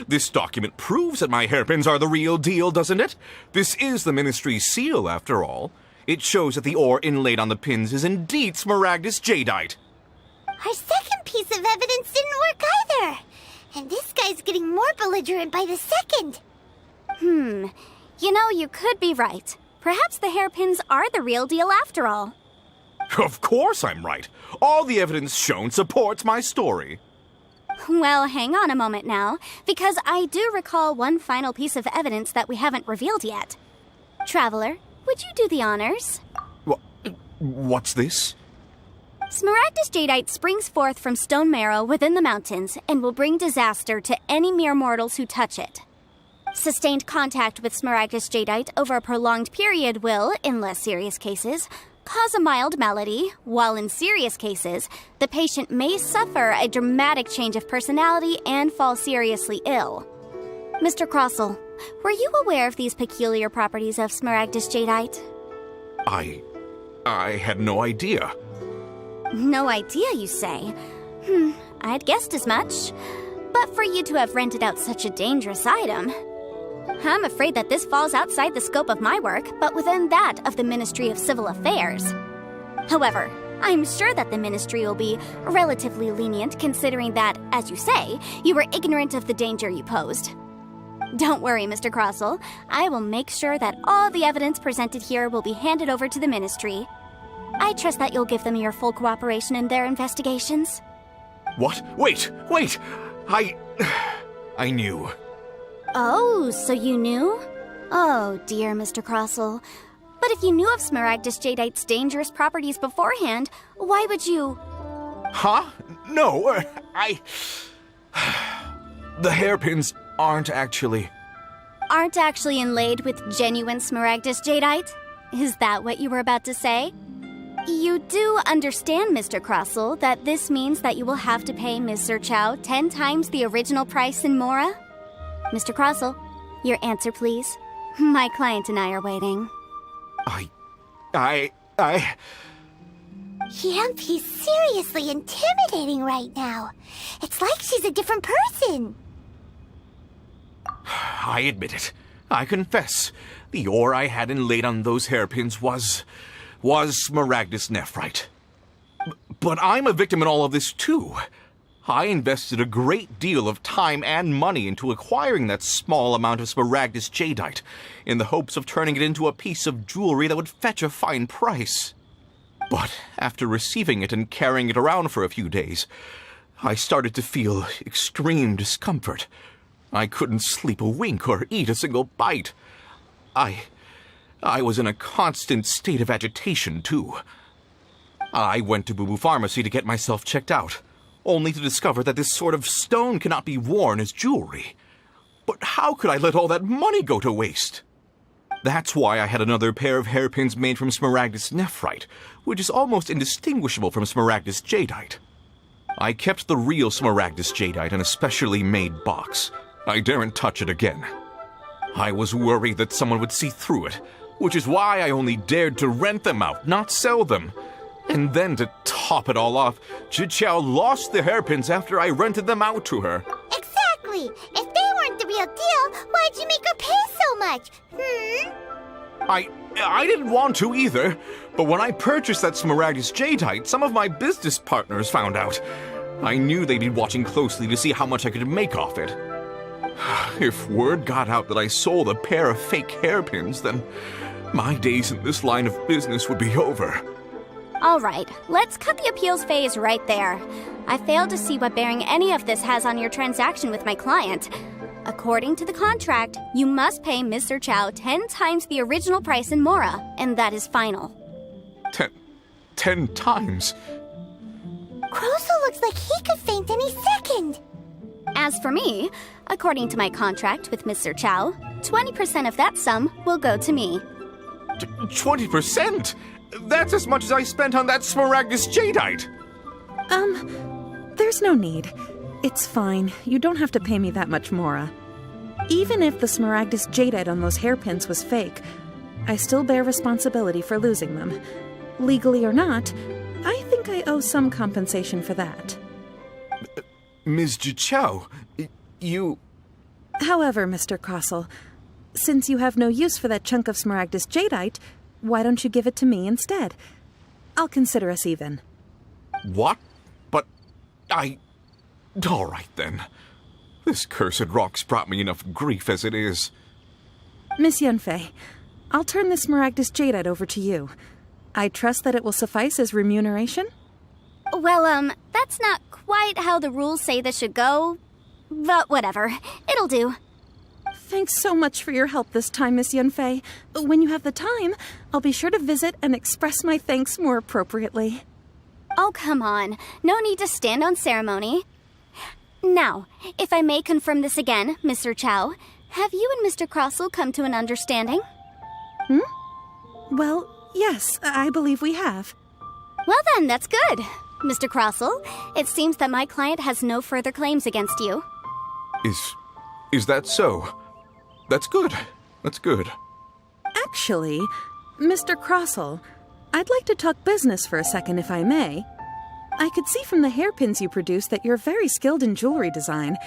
This document proves that my hairpins are the real deal, doesn't it? This is the Ministry's seal, after all. It shows that the ore inlaid on the pins is indeed Smaragdus jadeite. Our second piece of evidence didn't work either. And this guy's getting more belligerent by the second. You know, you could be right. Perhaps the hairpins are the real deal after all. Of course I'm right. All the evidence shown supports my story. Well, hang on a moment now, because I do recall one final piece of evidence that we haven't revealed yet. Traveler, would you do the honors? What's this? Smaragdus jadeite springs forth from stone marrow within the mountains and will bring disaster to any mere mortals who touch it. Sustained contact with Smaragdus jadeite over a prolonged period will, in less serious cases, cause a mild malady, while in serious cases, the patient may suffer a dramatic change of personality and fall seriously ill. Mr. Crossell, were you aware of these peculiar properties of Smaragdus jadeite? I had no idea. No idea, you say? I'd guessed as much. But for you to have rented out such a dangerous item, I'm afraid that this falls outside the scope of my work, but within that of the Ministry of Civil Affairs. However, I'm sure that the Ministry will be relatively lenient considering that, as you say, you were ignorant of the danger you posed. Don't worry, Mr. Crossell. I will make sure that all the evidence presented here will be handed over to the Ministry. I trust that you'll give them your full cooperation in their investigations. What? Wait! I knew. Oh, so you knew? Oh, dear Mr. Crossell. But if you knew of Smaragdus jadeite's dangerous properties beforehand, why would you... Huh? No, The hairpins aren't actually inlaid with genuine Smaragdus jadeite? Is that what you were about to say? You do understand, Mr. Crossell, that this means that you will have to pay Ms. Zerchow 10 times the original price in Mora? Mr. Crossell, your answer, please. My client and I are waiting. He's seriously intimidating right now. It's like she's a different person. I admit it. I confess. The ore I had inlaid on those hairpins was Smaragdus nephrite. But I'm a victim in all of this, too. I invested a great deal of time and money into acquiring that small amount of Smaragdus jadeite, in the hopes of turning it into a piece of jewelry that would fetch a fine price. But after receiving it and carrying it around for a few days, I started to feel extreme discomfort. I couldn't sleep a wink or eat a single bite. I was in a constant state of agitation, too. I went to Boo Boo Pharmacy to get myself checked out, only to discover that this sort of stone cannot be worn as jewelry. But how could I let all that money go to waste? That's why I had another pair of hairpins made from Smaragdus nephrite, which is almost indistinguishable from Smaragdus jadeite. I kept the real Smaragdus jadeite in a specially made box. I daren't touch it again. I was worried that someone would see through it, which is why I only dared to rent them out, not sell them. And then to top it all off, Zhiqiao lost the hairpins after I rented them out to her. Exactly! If they weren't the real deal, why'd you make her pay so much? I didn't want to either, but when I purchased that Smaragdus jadeite, some of my business partners found out. I knew they'd be watching closely to see how much I could make off it. If word got out that I sold a pair of fake hairpins, then my days in this line of business would be over. All right, let's cut the appeals phase right there. I failed to see what bearing any of this has on your transaction with my client. According to the contract, you must pay Ms. Zerchow 10 times the original price in Mora, and that is final. 10 times? Crossell looks like he could faint any second. As for me, according to my contract with Ms. Zerchow, 20% of that sum will go to me. 20%? That's as much as I spent on that Smaragdus jadeite. There's no need. It's fine. You don't have to pay me that much, Mora. Even if the Smaragdus jadeite on those hairpins was fake, I still bear responsibility for losing them. Legally or not, I think I owe some compensation for that. Ms. Zhiqiao, you... However, Mr. Crossell, since you have no use for that chunk of Smaragdus jadeite, why don't you give it to me instead? I'll consider us even. What? But all right, then. This cursed rock's brought me enough grief as it is. Miss Yunfei, I'll turn the Smaragdus jadeite over to you. I trust that it will suffice as remuneration? Well, that's not quite how the rules say this should go. But whatever. It'll do. Thanks so much for your help this time, Miss Yunfei. When you have the time, I'll be sure to visit and express my thanks more appropriately. Oh, come on. No need to stand on ceremony. Now, if I may confirm this again, Mr. Chow, have you and Mr. Crossell come to an understanding? Well, yes, I believe we have. Well then, that's good. Mr. Crossell, it seems that my client has no further claims against you. Is that so? That's good. That's good. Actually, Mr. Crossell, I'd like to talk business for a second, if I may. I could see from the hairpins you produce that you're very skilled in jewelry design.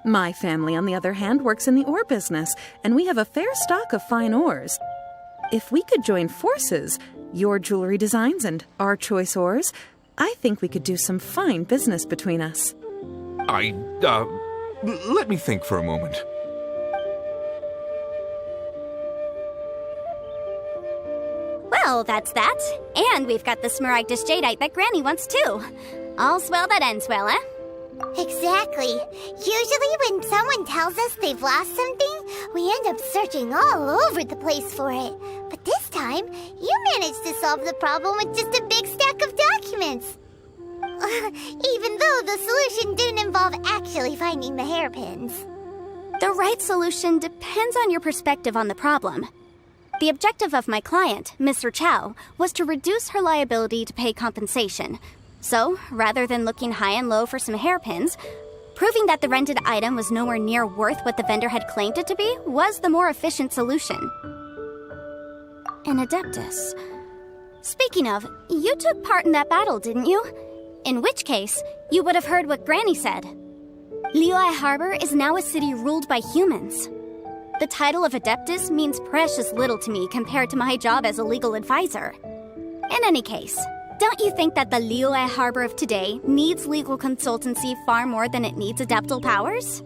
My family, on the other hand, works in the ore business, and we have a fair stock of fine ores. If we could join forces, your jewelry designs and our choice ores, I think we could do some fine business between us. Let me think for a moment. Well, that's that. And we've got the Smaragdus Jadeite that Granny wants too. All's well that ends well, eh? Exactly. Usually when someone tells us they've lost something, we end up searching all over the place for it. But this time, you managed to solve the problem with just a big stack of documents. Even though the solution didn't involve actually finding the hairpins. The right solution depends on your perspective on the problem. The objective of my client, Mr. Chow, was to reduce her liability to pay compensation. So, rather than looking high and low for some hairpins, proving that the rented item was nowhere near worth what the vendor had claimed it to be was the more efficient solution. An Adeptus. Speaking of, you took part in that battle, didn't you? In which case, you would have heard what Granny said. Liyue Harbor is now a city ruled by humans. The title of Adeptus means precious little to me compared to my job as a legal advisor. In any case, don't you think that the Liyue Harbor of today needs legal consultancy far more than it needs adeptal powers?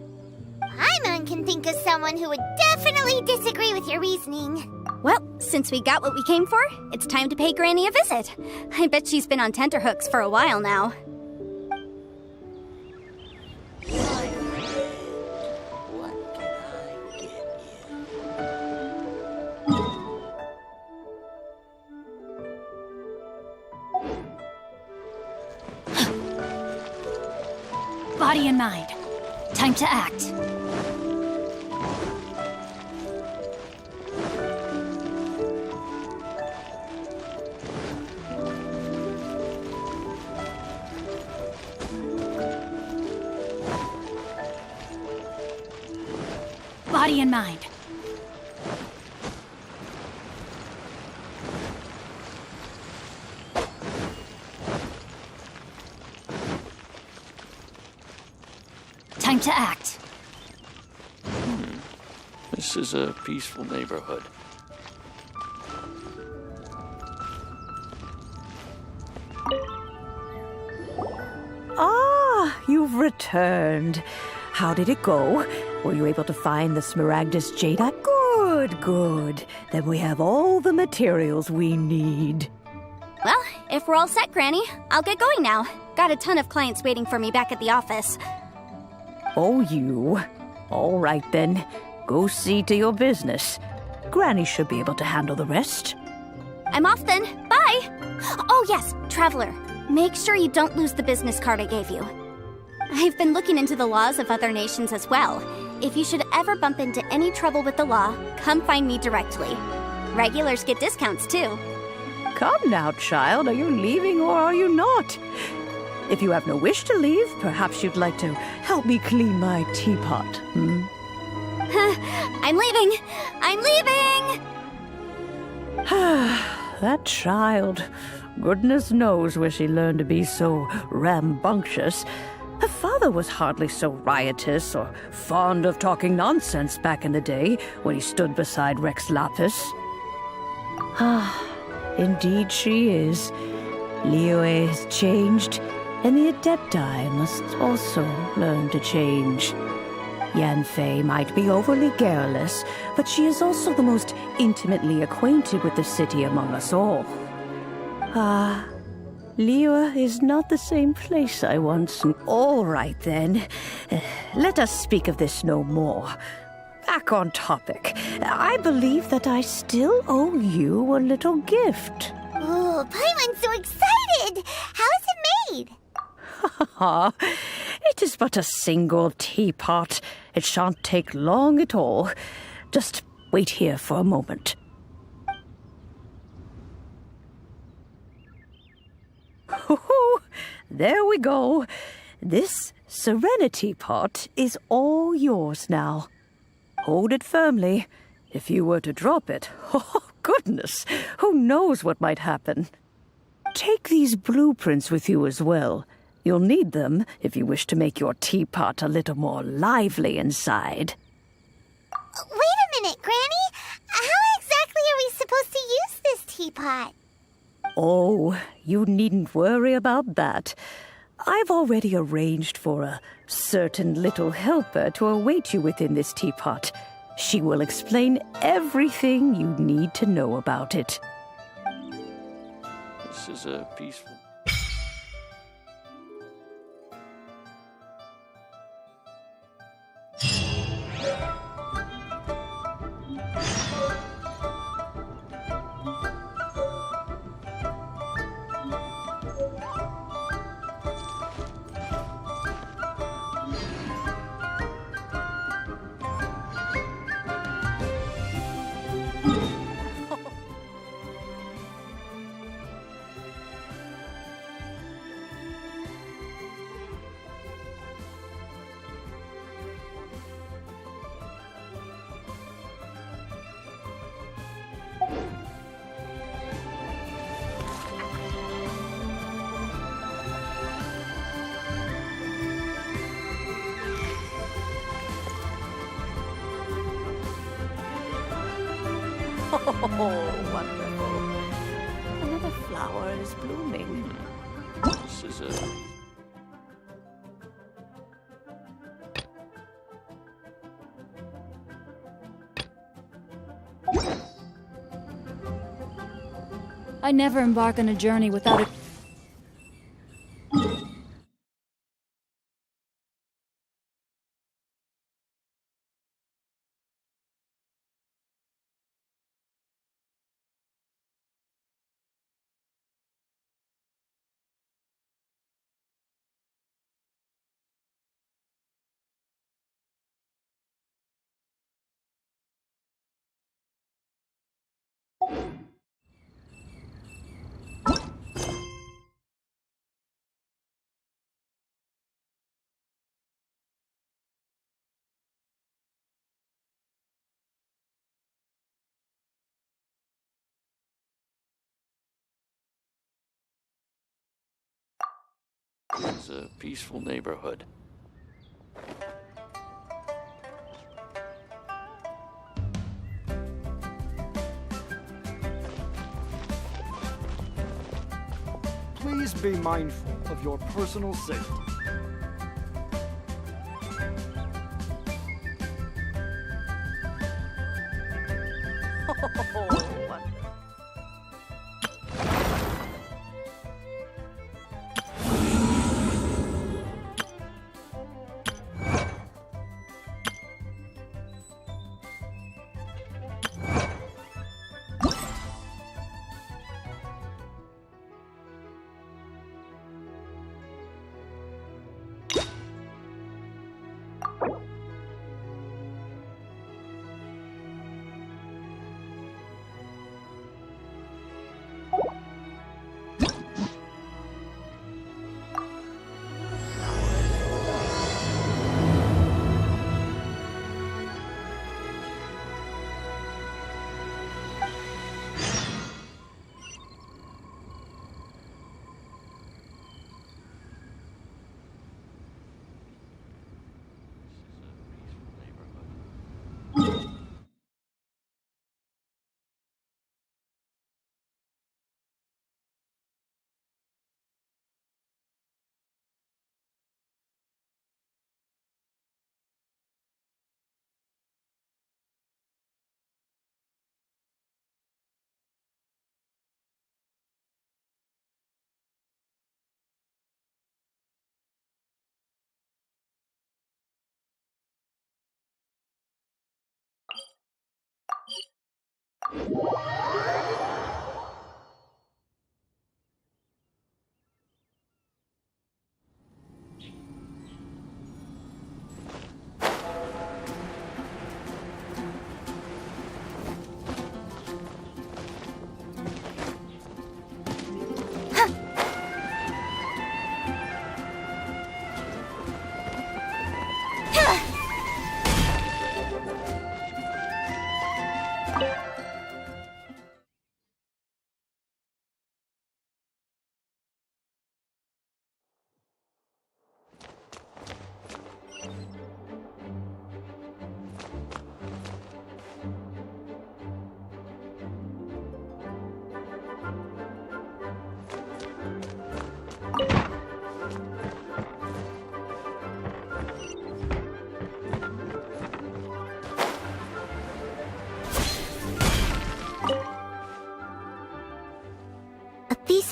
Paimon can think of someone who would definitely disagree with your reasoning. Well, since we got what we came for, it's time to pay Granny a visit. I bet she's been on tenterhooks for a while now. What can I get you? Body and mind. Time to act. Body and mind. Time to act. This is a peaceful neighborhood. Ah, you've returned. How did it go? Were you able to find the Smaragdus Jadeite? Good, good. Then we have all the materials we need. Well, if we're all set, Granny, I'll get going now. Got a ton of clients waiting for me back at the office. Oh, you. All right, then. Go see to your business. Granny should be able to handle the rest. I'm off then. Bye! Oh, yes, Traveler. Make sure you don't lose the business card I gave you. I've been looking into the laws of other nations as well. If you should ever bump into any trouble with the law, come find me directly. Regulars get discounts, too. Come now, child. Are you leaving or are you not? If you have no wish to leave, perhaps you'd like to help me clean my teapot, hmm? I'm leaving! I'm leaving! That child. Goodness knows where she learned to be so rambunctious. Her father was hardly so riotous or fond of talking nonsense back in the day when he stood beside Rex Lapis. Ah, indeed she is. Liyue has changed, and the Adepti must also learn to change. Yanfei might be overly garrulous, but she is also the most intimately acquainted with the city among us all. Liyue is not the same place I once knew. All right, then. Let us speak of this no more. Back on topic. I believe that I still owe you a little gift. Oh, Paimon's so excited! How is it made? It is but a single teapot. It shan't take long at all. Just wait here for a moment. There we go. This serenity pot is all yours now. Hold it firmly. If you were to drop it, oh goodness, who knows what might happen. Take these blueprints with you as well. You'll need them if you wish to make your teapot a little more lively inside. Wait a minute, Granny. How exactly are we supposed to use this teapot? Oh, you needn't worry about that. I've already arranged for a certain little helper to await you within this teapot. She will explain everything you need to know about it. This is a peaceful. Oh, wonderful. Another flower is blooming. This is a. I never embark on a journey without a... It's a peaceful neighborhood. Please be mindful of your personal safety.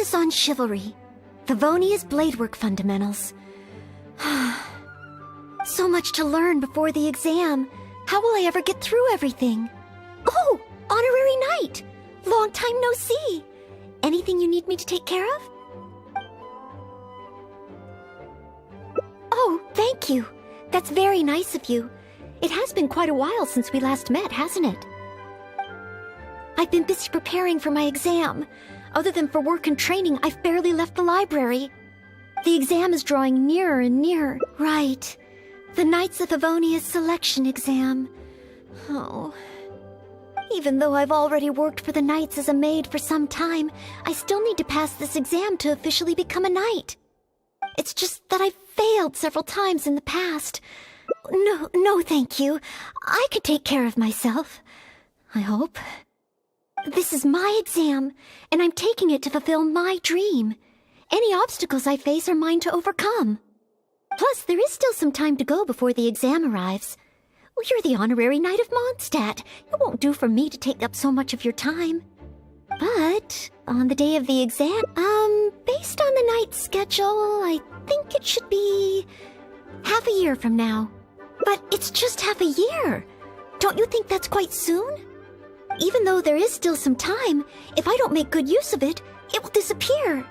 focus on chivalry. Favonia's bladework fundamentals. So much to learn before the exam. How will I ever get through everything? Oh, honorary knight! Long time no see. Anything you need me to take care of? Oh, thank you. That's very nice of you. It has been quite a while since we last met, hasn't it? I've been busy preparing for my exam. Other than for work and training, I've barely left the library. The exam is drawing nearer and nearer. Right. The Knights of Favonia's selection exam. Oh. Even though I've already worked for the Knights as a maid for some time, I still need to pass this exam to officially become a knight. It's just that I've failed several times in the past. No, thank you. I could take care of myself. I hope. This is my exam, and I'm taking it to fulfill my dream. Any obstacles I face are mine to overcome. Plus, there is still some time to go before the exam arrives. Well, you're the honorary knight of Mondstadt. It won't do for me to take up so much of your time. But on the day of the exam, based on the knight's schedule, I think it should be half a year from now. But it's just half a year. Don't you think that's quite soon? Even though there is still some time, if I don't make good use of it, it will disappear.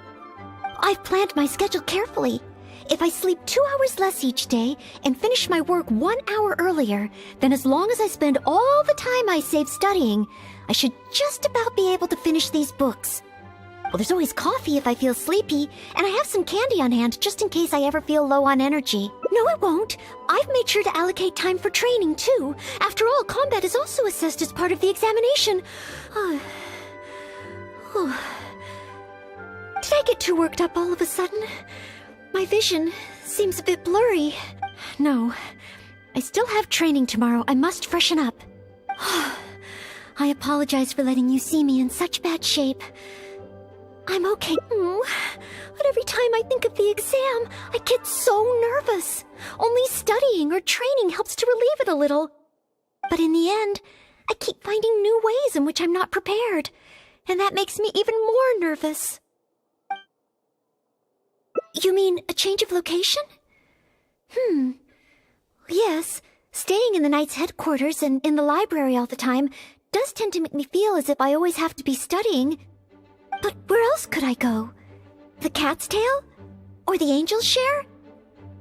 I've planned my schedule carefully. If I sleep 2 hours less each day and finish my work 1 hour earlier, then as long as I spend all the time I save studying, I should just about be able to finish these books. Well, there's always coffee if I feel sleepy, and I have some candy on hand just in case I ever feel low on energy. No, it won't. I've made sure to allocate time for training, too. After all, combat is also assessed as part of the examination. Did I get too worked up all of a sudden? My vision seems a bit blurry. No, I still have training tomorrow. I must freshen up. I apologize for letting you see me in such bad shape. I'm okay. But every time I think of the exam, I get so nervous. Only studying or training helps to relieve it a little. But in the end, I keep finding new ways in which I'm not prepared. And that makes me even more nervous. You mean a change of location? Yes, staying in the Knight's headquarters and in the library all the time does tend to make me feel as if I always have to be studying. But where else could I go? The Cat's Tail? Or the Angel's Share?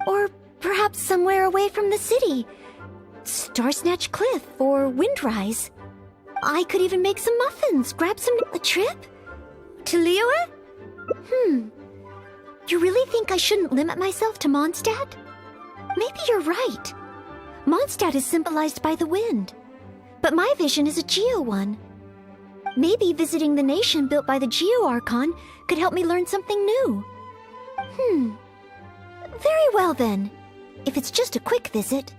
Or perhaps somewhere away from the city? Starsnatch Cliff or Windrise? I could even make some muffins, grab some... A trip? To Liyue? You really think I shouldn't limit myself to Mondstadt? Maybe you're right. Mondstadt is symbolized by the wind. But my vision is a Geo one. Maybe visiting the nation built by the Geo Archon could help me learn something new. Very well then. If it's just a quick visit.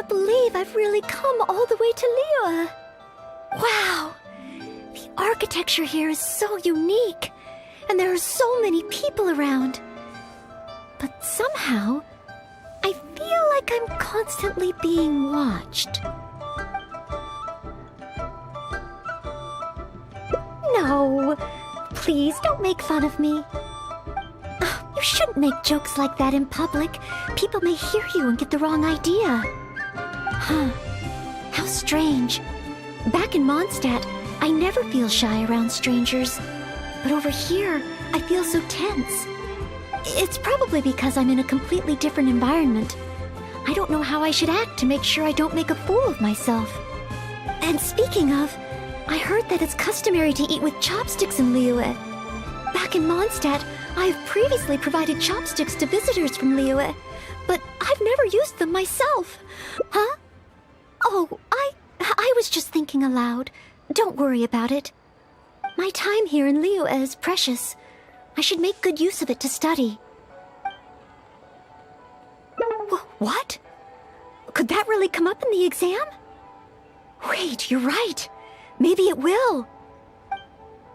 can't believe I've really come all the way to Liyue. Wow! The architecture here is so unique, and there are so many people around. But somehow, I feel like I'm constantly being watched. No, please don't make fun of me. You shouldn't make jokes like that in public. People may hear you and get the wrong idea. Huh. How strange. Back in Mondstadt, I never feel shy around strangers. But over here, I feel so tense. It's probably because I'm in a completely different environment. I don't know how I should act to make sure I don't make a fool of myself. And speaking of, I heard that it's customary to eat with chopsticks in Liyue. Back in Mondstadt, I have previously provided chopsticks to visitors from Liyue, but I've never used them myself. Huh? Oh, I was just thinking aloud. Don't worry about it. My time here in Liyue is precious. I should make good use of it to study. What? Could that really come up in the exam? Wait, you're right. Maybe it will.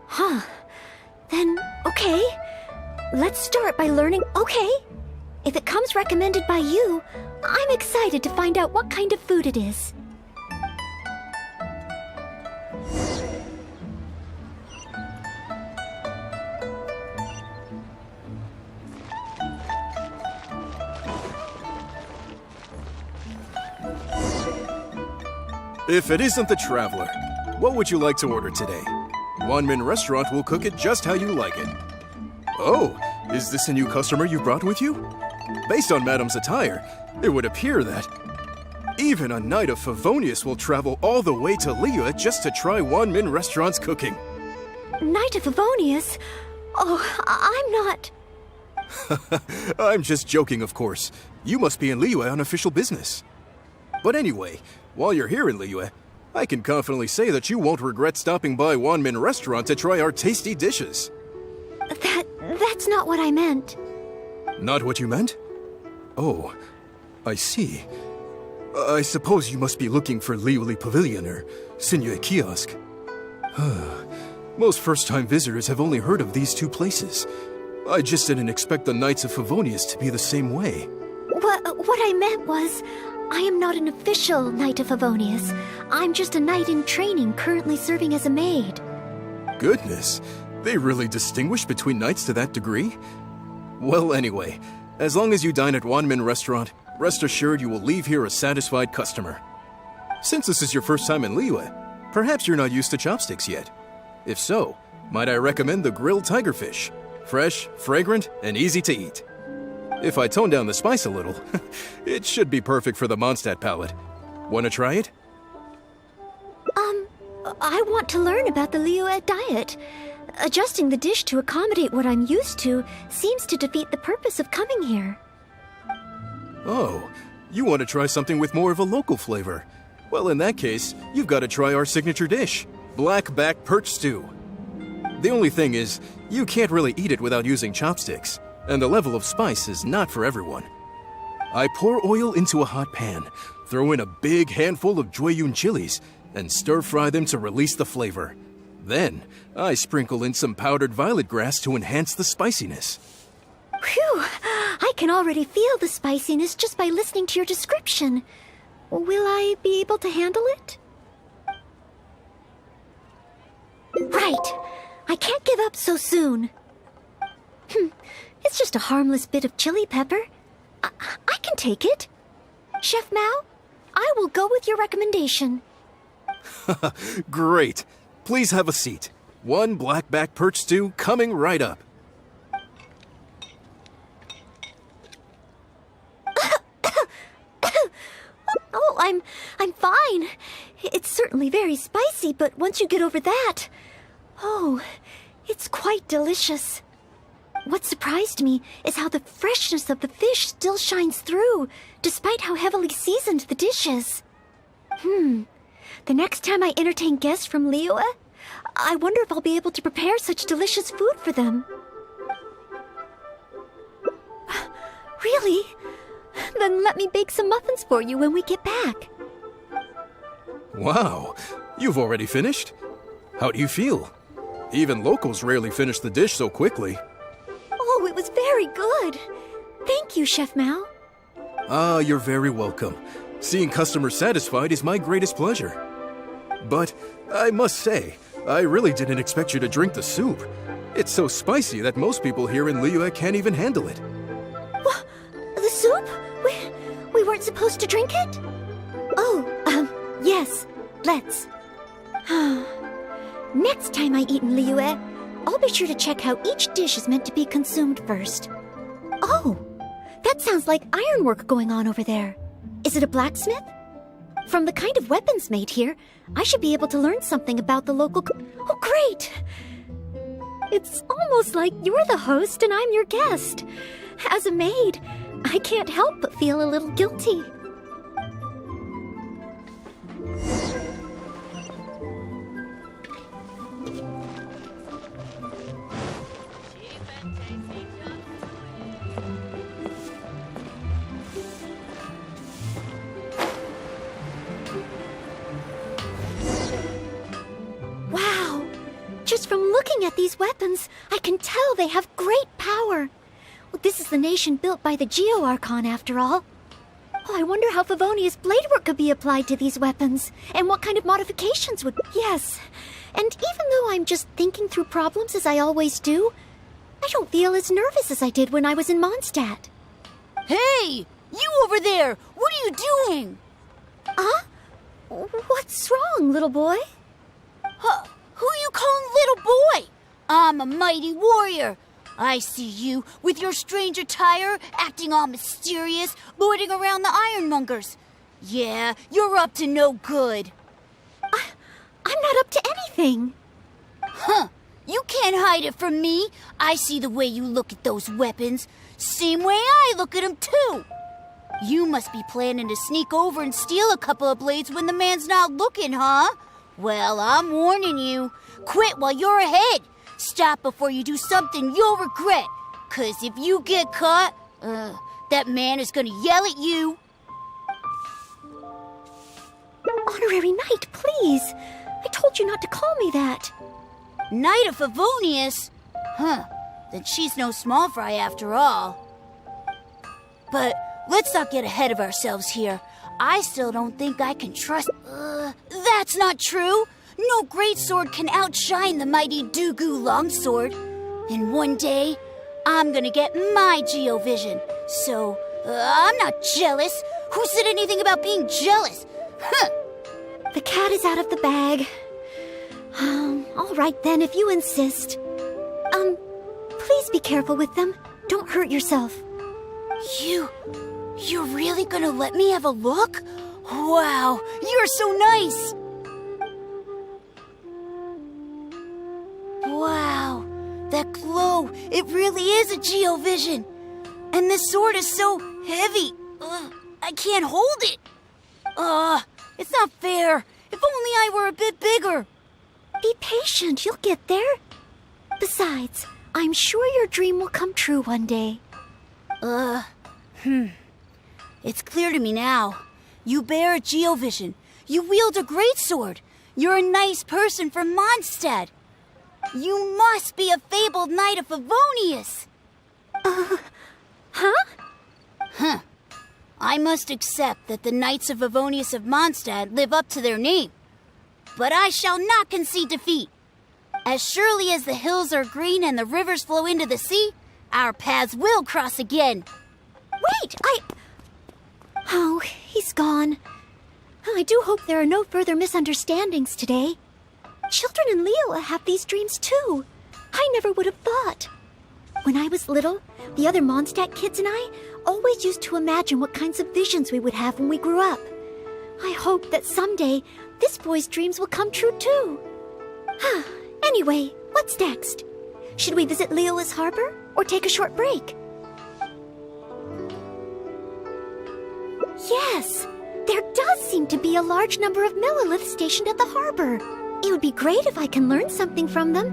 Huh. Then, okay. Let's start by learning. Okay. If it comes recommended by you, I'm excited to find out what kind of food it is. If it isn't the Traveler, what would you like to order today? Wanmin Restaurant will cook it just how you like it. Oh, is this a new customer you brought with you? Based on Madam's attire, it would appear that even a Knight of Favonius will travel all the way to Liyue just to try Wanmin Restaurant's cooking. Knight of Favonius? Oh, I'm not... I'm just joking, of course. You must be in Liyue on official business. But anyway, while you're here in Liyue, I can confidently say that you won't regret stopping by Wanmin Restaurant to try our tasty dishes. That's not what I meant. Not what you meant? Oh, I see. I suppose you must be looking for Liyue Pavilion or Sinue Kiosk. Most first-time visitors have only heard of these two places. I just didn't expect the Knights of Favonius to be the same way. What I meant was, I am not an official Knight of Favonius. I'm just a knight in training currently serving as a maid. Goodness, they really distinguish between knights to that degree? Well, anyway, as long as you dine at Wanmin Restaurant, rest assured you will leave here a satisfied customer. Since this is your first time in Liyue, perhaps you're not used to chopsticks yet. If so, might I recommend the grilled tigerfish? Fresh, fragrant, and easy to eat. If I tone down the spice a little, it should be perfect for the Mondstadt palate. Wanna try it? I want to learn about the Liyue diet. Adjusting the dish to accommodate what I'm used to seems to defeat the purpose of coming here. Oh, you want to try something with more of a local flavor? Well, in that case, you've got to try our signature dish, black-back perch stew. The only thing is, you can't really eat it without using chopsticks, and the level of spice is not for everyone. I pour oil into a hot pan, throw in a big handful of Jueyun chilies, and stir-fry them to release the flavor. Then, I sprinkle in some powdered violet grass to enhance the spiciness. Phew! I can already feel the spiciness just by listening to your description. Will I be able to handle it? Right! I can't give up so soon. It's just a harmless bit of chili pepper. I can take it. Chef Mao, I will go with your recommendation. Great. Please have a seat. One black-back perch stew coming right up. Oh, I'm fine. It's certainly very spicy, but once you get over that... Oh, it's quite delicious. What surprised me is how the freshness of the fish still shines through, despite how heavily seasoned the dish is. The next time I entertain guests from Liyue, I wonder if I'll be able to prepare such delicious food for them. Really? Then let me bake some muffins for you when we get back. Wow, you've already finished? How do you feel? Even locals rarely finish the dish so quickly. Oh, it was very good. Thank you, Chef Mao. Ah, you're very welcome. Seeing customers satisfied is my greatest pleasure. But I must say, I really didn't expect you to drink the soup. It's so spicy that most people here in Liyue can't even handle it. What? The soup? We weren't supposed to drink it? Oh, yes. Let's. Next time I eat in Liyue, I'll be sure to check how each dish is meant to be consumed first. Oh, that sounds like ironwork going on over there. Is it a blacksmith? From the kind of weapons made here, I should be able to learn something about the local... Oh, great! It's almost like you're the host and I'm your guest. As a maid, I can't help but feel a little guilty. Wow! Just from looking at these weapons, I can tell they have great power. Well, this is the nation built by the Geo Archon, after all. Oh, I wonder how Favonia's blade work could be applied to these weapons, and what kind of modifications would... Yes, and even though I'm just thinking through problems as I always do, I don't feel as nervous as I did when I was in Mondstadt. Hey! You over there! What are you doing? Huh? What's wrong, little boy? Who you calling little boy? I'm a mighty warrior. I see you with your strange attire, acting all mysterious, lording around the ironmongers. Yeah, you're up to no good. I'm not up to anything. Huh. You can't hide it from me. I see the way you look at those weapons. Same way I look at them, too. You must be planning to sneak over and steal a couple of blades when the man's not looking, huh? Well, I'm warning you. Quit while you're ahead. Stop before you do something you'll regret. 'Cause if you get caught, that man is gonna yell at you. Honorary Knight, please. I told you not to call me that. Knight of Favonius? Huh. Then she's no small fry after all. But let's not get ahead of ourselves here. I still don't think I can trust... that's not true! No greatsword can outshine the mighty Dugu longsword. And one day, I'm gonna get my Geovision. So, I'm not jealous. Who said anything about being jealous? Huh! The cat is out of the bag. All right then, if you insist. Please be careful with them. Don't hurt yourself. You're really gonna let me have a look? Wow, you're so nice! Wow, that glow, it really is a Geovision. And this sword is so heavy. I can't hold it. It's not fair. If only I were a bit bigger. Be patient, you'll get there. Besides, I'm sure your dream will come true one day. It's clear to me now. You bear a Geovision. You wield a greatsword. You're a nice person from Mondstadt. You must be a fabled Knight of Favonius. Huh? Huh. I must accept that the Knights of Favonius of Mondstadt live up to their name. But I shall not concede defeat. As surely as the hills are green and the rivers flow into the sea, our paths will cross again. Wait, Oh, he's gone. I do hope there are no further misunderstandings today. Children in Liyue have these dreams too. I never would have thought. When I was little, the other Mondstadt kids and I always used to imagine what kinds of visions we would have when we grew up. I hope that someday this boy's dreams will come true too. Anyway, what's next? Should we visit Liyue's harbor or take a short break? Yes, there does seem to be a large number of Milliliths stationed at the harbor. It would be great if I can learn something from them.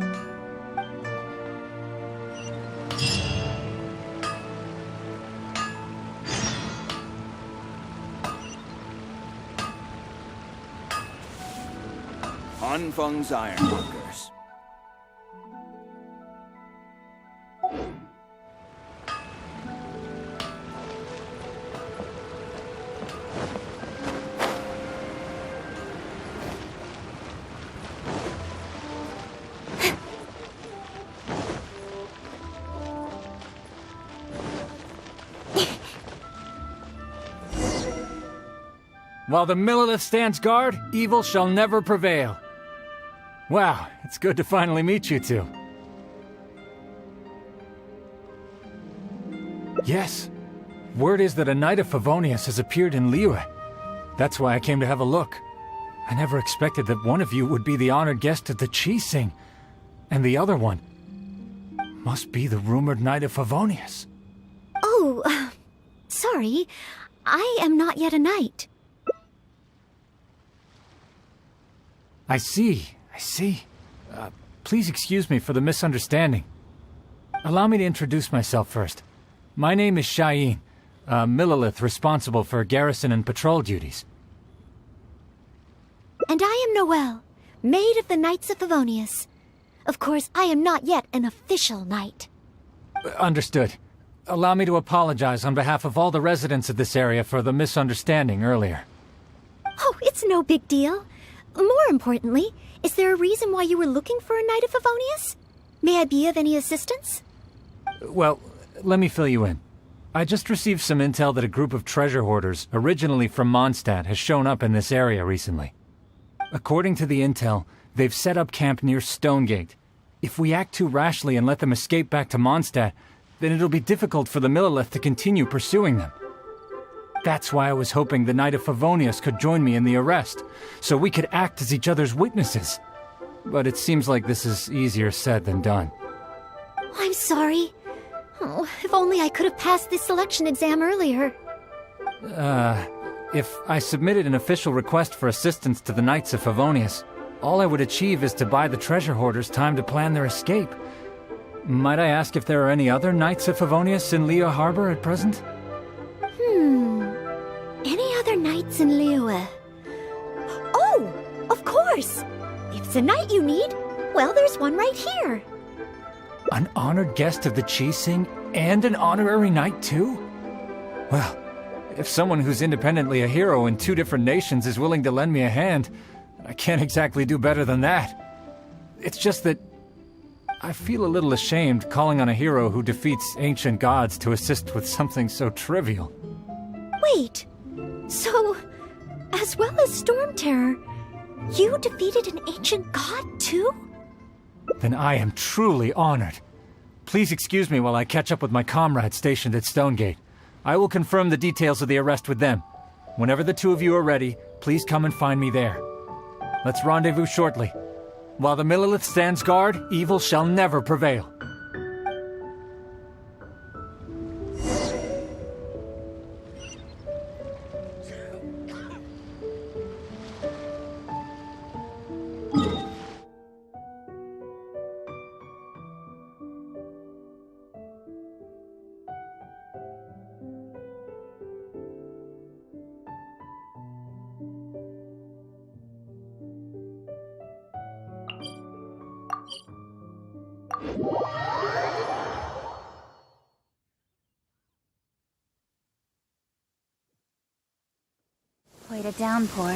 Hanfeng's Ironworkers. While the Millilith stands guard, evil shall never prevail. Wow, it's good to finally meet you two. Yes, word is that a Knight of Favonius has appeared in Liyue. That's why I came to have a look. I never expected that one of you would be the honored guest at the Qi-Sing, and the other one must be the rumored Knight of Favonius. Oh, sorry. I am not yet a knight. I see. Please excuse me for the misunderstanding. Allow me to introduce myself first. My name is Shayin, a Millilith responsible for garrison and patrol duties. And I am Noelle, maid of the Knights of Favonius. Of course, I am not yet an official knight. Understood. Allow me to apologize on behalf of all the residents of this area for the misunderstanding earlier. Oh, it's no big deal. More importantly, is there a reason why you were looking for a Knight of Favonius? May I be of any assistance? Well, let me fill you in. I just received some intel that a group of treasure hoarders, originally from Mondstadt, has shown up in this area recently. According to the intel, they've set up camp near Stonegate. If we act too rashly and let them escape back to Mondstadt, then it'll be difficult for the Millilith to continue pursuing them. That's why I was hoping the Knight of Favonius could join me in the arrest, so we could act as each other's witnesses. But it seems like this is easier said than done. I'm sorry. Oh, if only I could have passed this selection exam earlier. If I submitted an official request for assistance to the Knights of Favonius, all I would achieve is to buy the treasure hoarders time to plan their escape. Might I ask if there are any other Knights of Favonius in Liyue Harbor at present? Any other knights in Liyue? Oh, of course! If it's a knight you need, well, there's one right here. An honored guest of the Qi-Sing and an honorary knight too? Well, if someone who's independently a hero in two different nations is willing to lend me a hand, I can't exactly do better than that. It's just that I feel a little ashamed calling on a hero who defeats ancient gods to assist with something so trivial. Wait, so, as well as Storm Terror, you defeated an ancient god too? Then I am truly honored. Please excuse me while I catch up with my comrades stationed at Stonegate. I will confirm the details of the arrest with them. Whenever the two of you are ready, please come and find me there. Let's rendezvous shortly. While the Millilith stands guard, evil shall never prevail. Quite a downpour.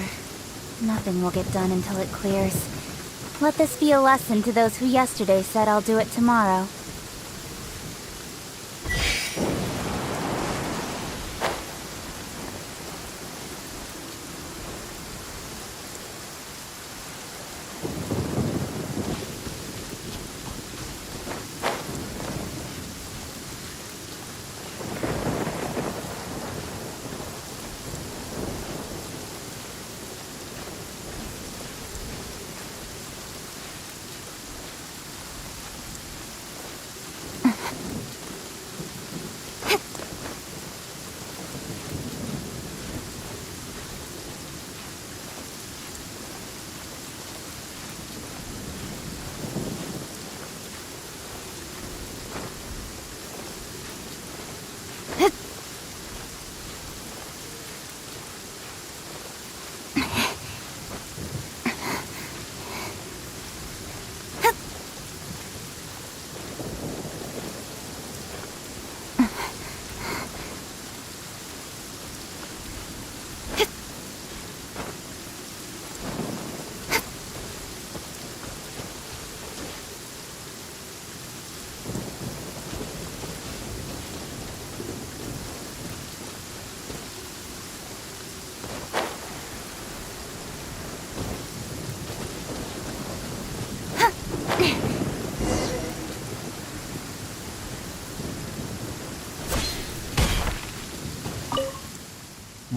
Nothing will get done until it clears. Let this be a lesson to those who yesterday said I'll do it tomorrow.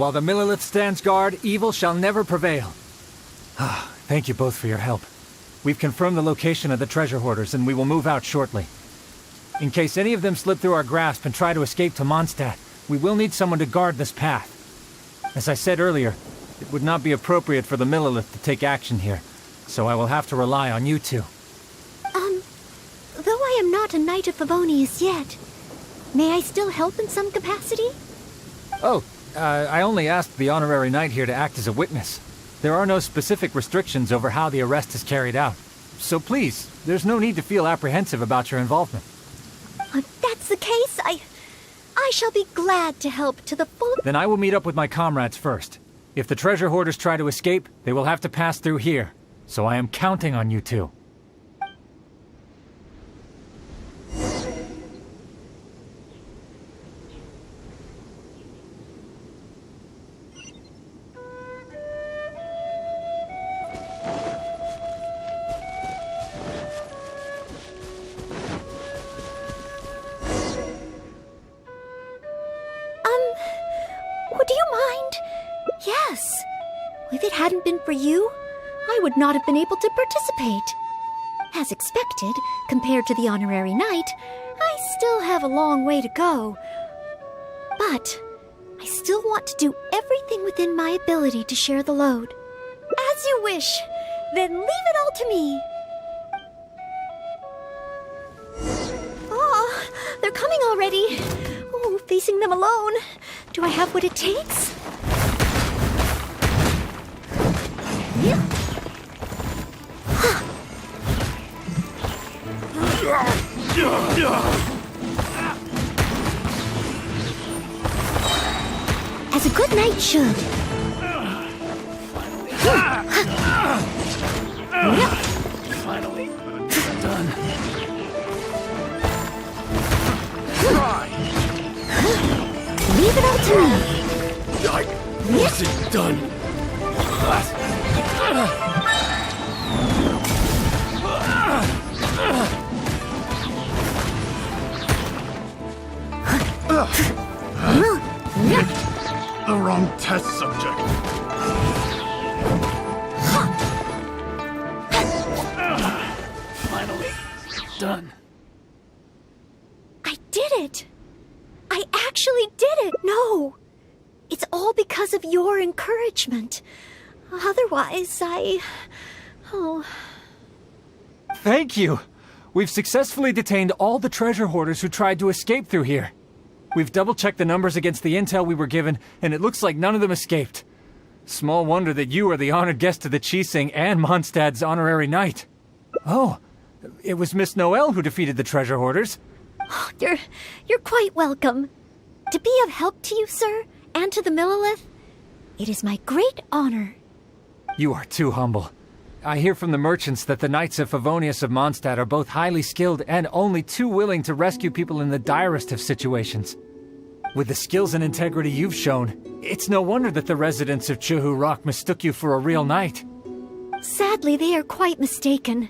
While the Millilith stands guard, evil shall never prevail. Thank you both for your help. We've confirmed the location of the treasure hoarders, and we will move out shortly. In case any of them slip through our grasp and try to escape to Mondstadt, we will need someone to guard this path. As I said earlier, it would not be appropriate for the Millilith to take action here, so I will have to rely on you two. Though I am not a Knight of Favonius yet, may I still help in some capacity? Oh, I only asked the honorary knight here to act as a witness. There are no specific restrictions over how the arrest is carried out. So please, there's no need to feel apprehensive about your involvement. If that's the case, I shall be glad to help to the full... Then I will meet up with my comrades first. If the treasure hoarders try to escape, they will have to pass through here. So I am counting on you two. Do you mind? Yes. If it hadn't been for you, I would not have been able to participate. As expected, compared to the honorary knight, I still have a long way to go. But I still want to do everything within my ability to share the load. As you wish. Then leave it all to me. Oh, they're coming already. Oh, facing them alone. Do I have what it takes? As a good knight should. Finally, done. Leave it all to me. I wasn't done. The wrong test subject. Finally, done. I did it. I actually did it. No. It's all because of your encouragement. Otherwise, Oh. Thank you! We've successfully detained all the treasure hoarders who tried to escape through here. We've double-checked the numbers against the intel we were given, and it looks like none of them escaped. Small wonder that you are the honored guest of the Qixing and Mondstadt's honorary knight. Oh, it was Miss Noelle who defeated the treasure hoarders. Oh, you're quite welcome. To be of help to you, sir, and to the Millilith, it is my great honor. You are too humble. I hear from the merchants that the Knights of Favonius of Mondstadt are both highly skilled and only too willing to rescue people in the direst of situations. With the skills and integrity you've shown, it's no wonder that the residents of Chuhu Rock mistook you for a real knight. Sadly, they are quite mistaken.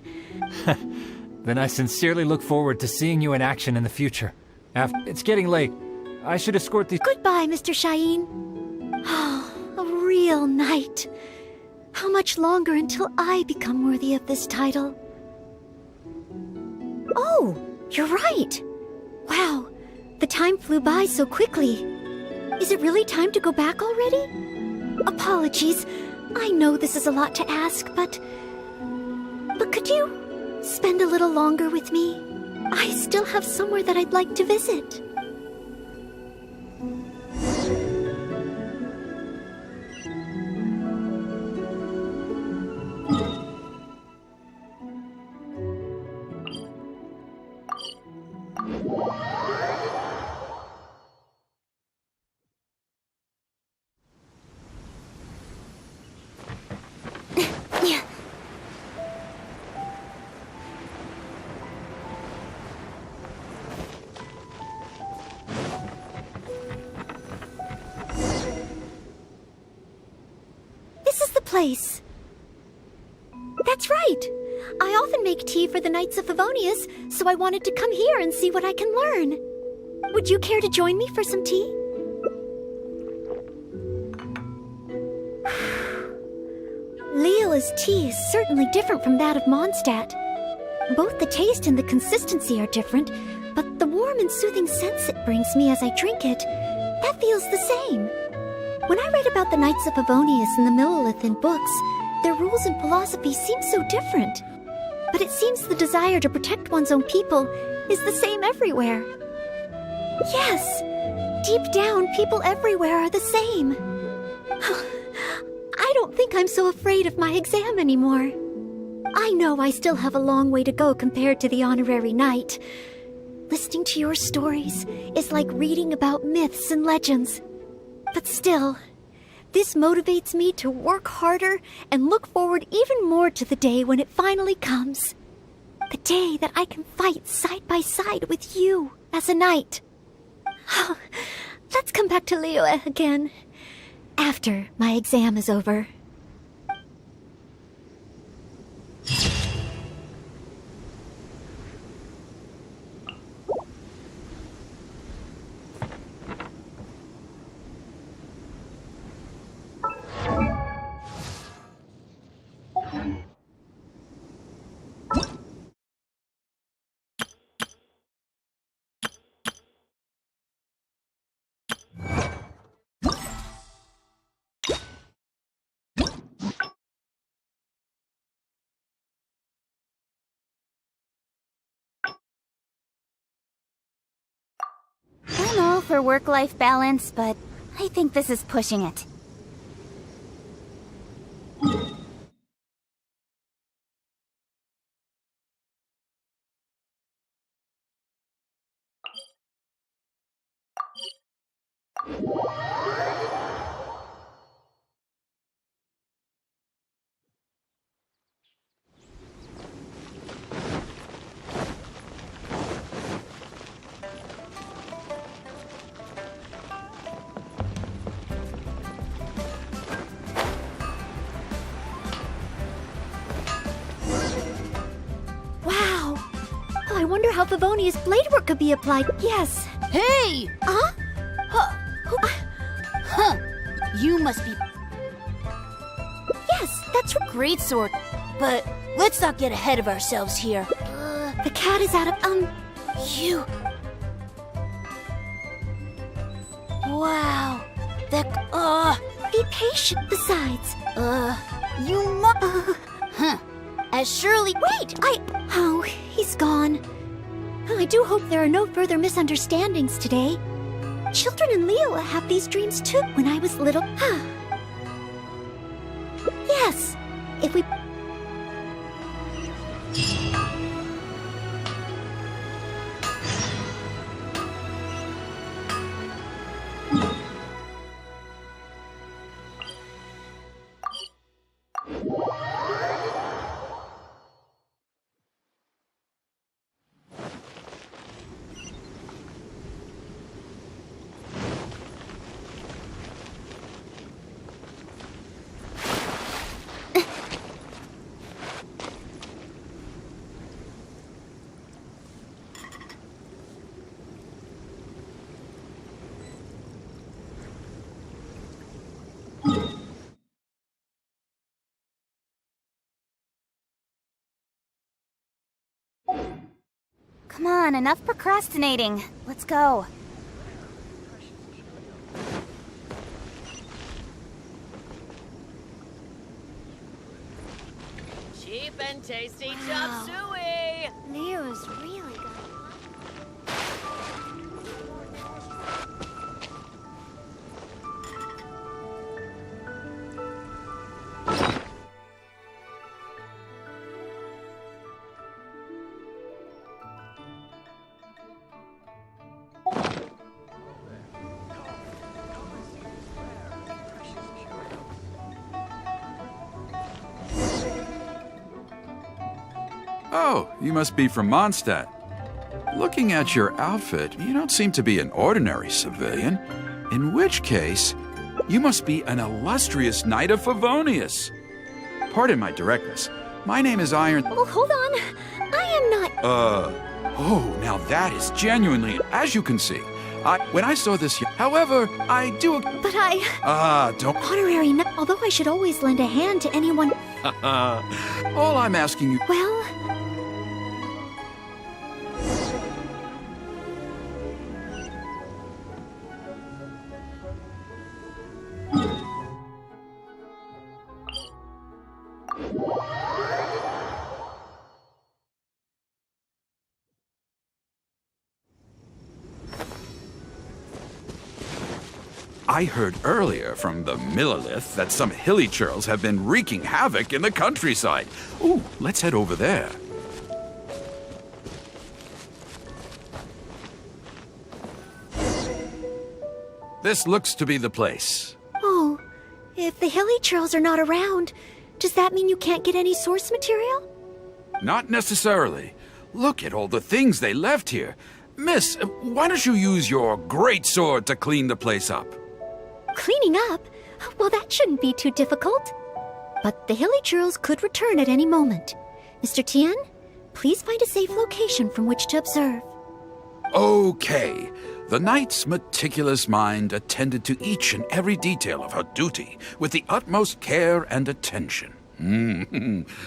Then I sincerely look forward to seeing you in action in the future. It's getting late. I should escort these— Goodbye, Mr. Shaheen. Oh, a real knight. How much longer until I become worthy of this title? Oh, you're right. Wow, the time flew by so quickly. Is it really time to go back already? Apologies. I know this is a lot to ask, but could you spend a little longer with me? I still have somewhere that I'd like to visit. Place. That's right. I often make tea for the Knights of Favonius, so I wanted to come here and see what I can learn. Would you care to join me for some tea? Lilua's tea is certainly different from that of Mondstadt. Both the taste and the consistency are different, but the warm and soothing sense it brings me as I drink it, that feels the same. When I read about the Knights of Favonius and the Millelith in books, their rules and philosophy seem so different. But it seems the desire to protect one's own people is the same everywhere. Yes, deep down, people everywhere are the same. I don't think I'm so afraid of my exam anymore. I know I still have a long way to go compared to the honorary knight. Listening to your stories is like reading about myths and legends. But still, this motivates me to work harder and look forward even more to the day when it finally comes. The day that I can fight side by side with you as a knight. Let's come back to Liyue again, after my exam is over. I'm all for work-life balance, but I think this is pushing it. I wonder how Favonia's blade work could be applied. Yes. Hey! Huh? Huh. You must be... Yes, that's right. Great sword. But let's not get ahead of ourselves here. The cat is out of... You... Wow. That... Be patient, besides. You Huh. As surely... Wait! Oh, he's gone. I do hope there are no further misunderstandings today. Children in Liyue have these dreams too. When I was little... Yes, if we... Come on, enough procrastinating. Let's go. Cheap and tasty chop suey! Liyue's really good. Oh, you must be from Mondstadt. Looking at your outfit, you don't seem to be an ordinary civilian. In which case, you must be an illustrious Knight of Favonius. Pardon my directness. My name is Iron... Oh, hold on. I am not... Oh, now that is genuinely... As you can see, when I saw this... However, I do... But I... don't... Honorary... Although I should always lend a hand to anyone... All I'm asking you... Well... I heard earlier from the Millilith that some hilly churls have been wreaking havoc in the countryside. Ooh, let's head over there. This looks to be the place. Oh, if the hilly churls are not around, does that mean you can't get any source material? Not necessarily. Look at all the things they left here. Miss, why don't you use your great sword to clean the place up? Cleaning up? Well, that shouldn't be too difficult. But the hilly churls could return at any moment. Mr. Tian, please find a safe location from which to observe. Okay. The knight's meticulous mind attended to each and every detail of her duty with the utmost care and attention.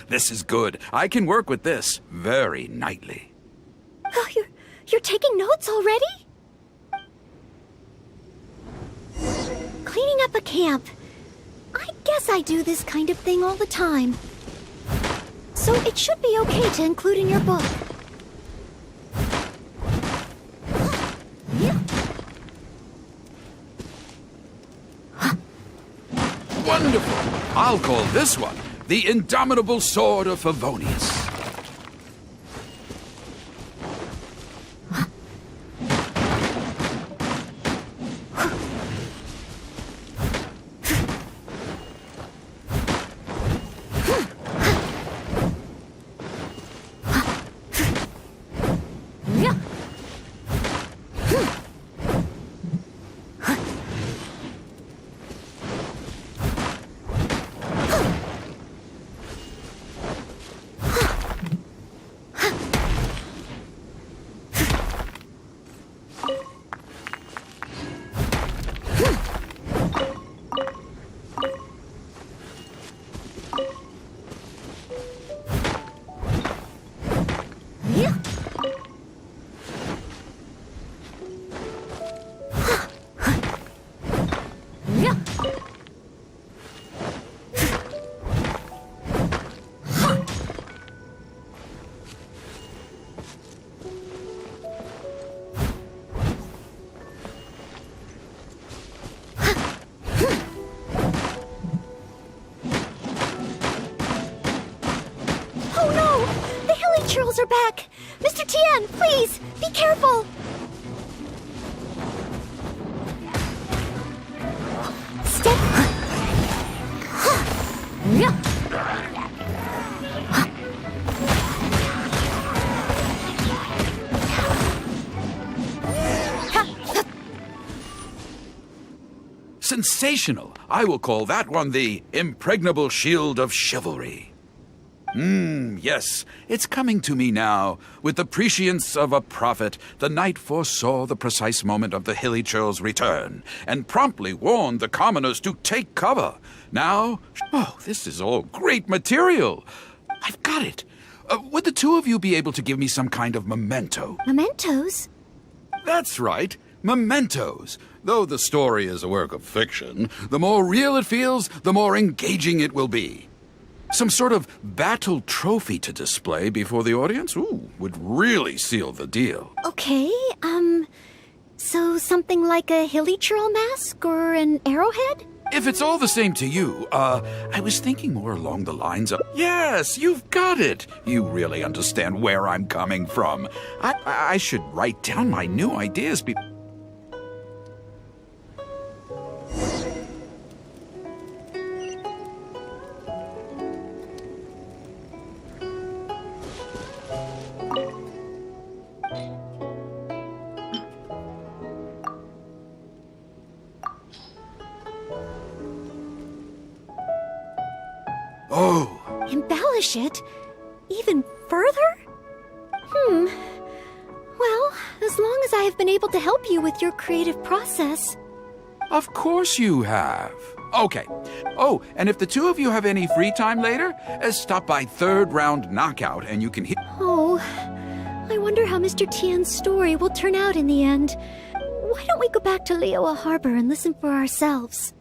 This is good. I can work with this very knightly. Oh, you're taking notes already? Cleaning up a camp. I guess I do this kind of thing all the time. So it should be okay to include in your book. Wonderful! I'll call this one the Indomitable Sword of Favonius. Churls are back! Mr. Tian, please, be careful! Step... Sensational! I will call that one the Impregnable Shield of Chivalry. Yes, it's coming to me now. With the prescience of a prophet, the knight foresaw the precise moment of the hilly churl's return, and promptly warned the commoners to take cover. Now, this is all great material. I've got it. Would the two of you be able to give me some kind of memento? Mementos? That's right, mementos. Though the story is a work of fiction, the more real it feels, the more engaging it will be. Some sort of battle trophy to display before the audience? Ooh, would really seal the deal. Okay, so something like a hilly churl mask or an arrowhead? If it's all the same to you, I was thinking more along the lines of... Yes, you've got it! You really understand where I'm coming from. I should write down my new ideas Oh! Embellish it? Even further? Well, as long as I have been able to help you with your creative process. Of course you have. Okay. Oh, and if the two of you have any free time later, stop by Third Round Knockout and you can hit. Oh, I wonder how Mr. Tian's story will turn out in the end. Why don't we go back to Liyue Harbor and listen for ourselves?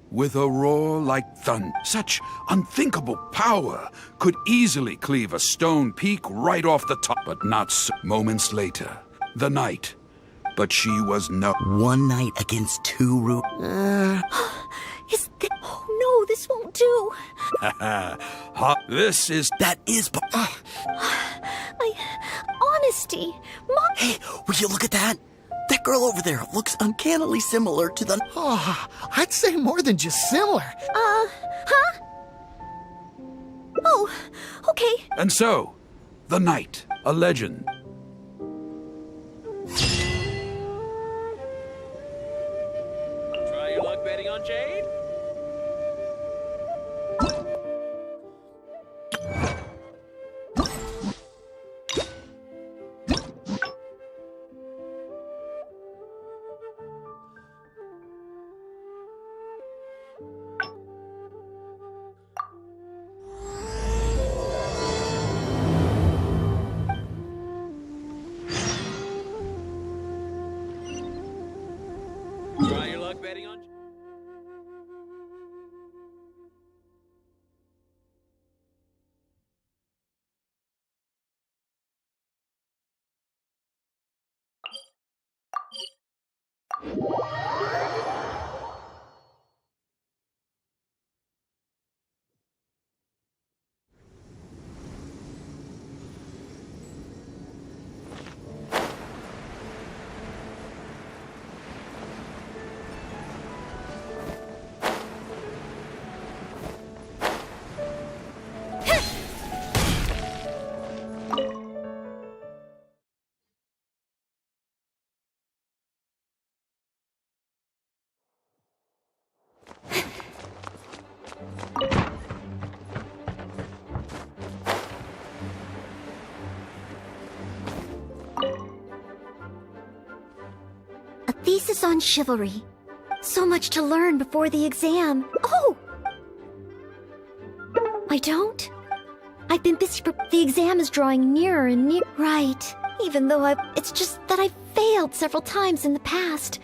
With a roar like thunder, such unthinkable power could easily cleave a stone peak right off the top, but not so. Moments later, the knight. But she was no. One knight against two Oh no, this won't do. This is. That is. Honesty. Mom. Hey, will you look at that? That girl over there looks uncannily similar to the... Oh, I'd say more than just similar. Huh? Oh, okay. And so, the knight, a legend. Try your luck betting on Jade? Try your luck betting on... A thesis on chivalry. So much to learn before the exam. Oh! I don't? I've been busy the exam is drawing nearer and nearer. Right. Even though it's just that I've failed several times in the past.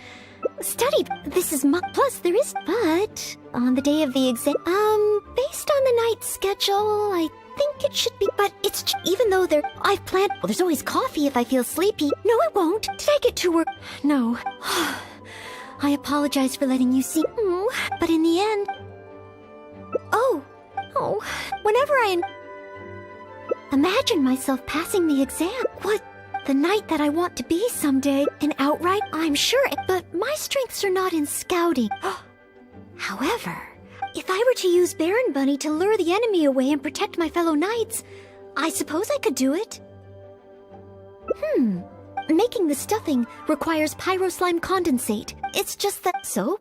Studied. This is plus there is, but on the day of the exam, based on the night schedule, I think it should be, but it's, even though I've planned, well, there's always coffee if I feel sleepy. No, I won't. Did I get to work? No. I apologize for letting you see, but in the end, whenever I imagine myself passing the exam, the knight that I want to be someday, and outright, I'm sure, but my strengths are not in scouting. However, if I were to use Baron Bunny to lure the enemy away and protect my fellow knights, I suppose I could do it. Making the stuffing requires pyro slime condensate. It's just that... So?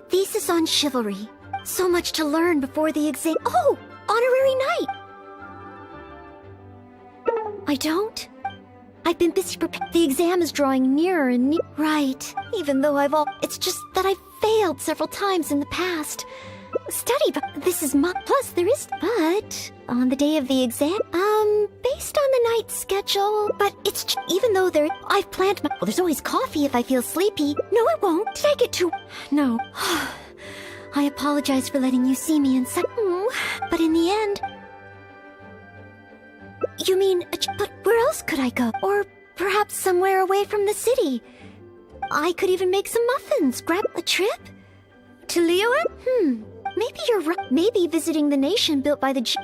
Thesis on chivalry. So much to learn before the exam. Oh! Honorary knight! I don't? I've been busy the exam is drawing nearer and nearer. Right. Even though it's just that I've failed several times in the past. study, but this is plus there is, but on the day of the exam, based on the night schedule, but it's, even though I've planned well, there's always coffee if I feel sleepy. No, it won't. Did I get too, no. I apologize for letting you see me in such, but in the end, you mean, but where else could I go? Or perhaps somewhere away from the city. I could even make some muffins, grab a trip to Liyue? Maybe you're right. Maybe visiting the nation built by the Gusha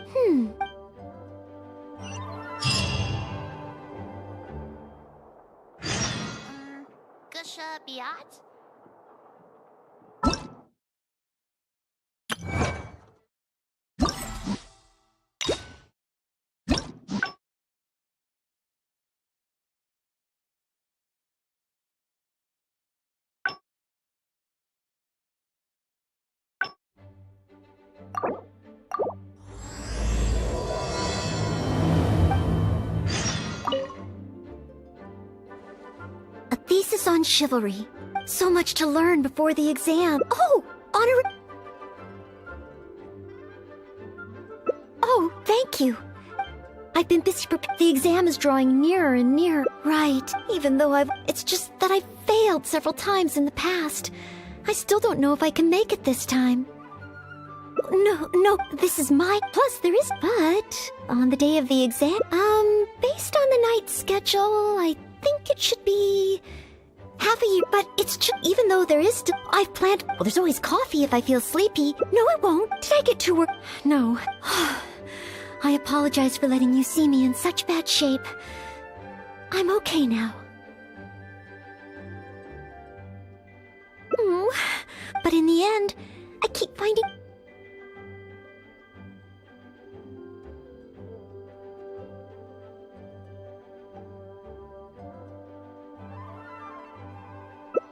Biat? A thesis on chivalry. So much to learn before the exam. Oh, Oh, thank you. I've been busy the exam is drawing nearer and nearer. Right, even though it's just that I've failed several times in the past. I still don't know if I can make it this time. No, this is plus there is, but on the day of the exam, based on the night schedule, I think it should be half a year, but it's even though there is I've planned, well, there's always coffee if I feel sleepy. No, it won't. Did I get too work? No. I apologize for letting you see me in such bad shape. I'm okay now. But in the end, I keep finding...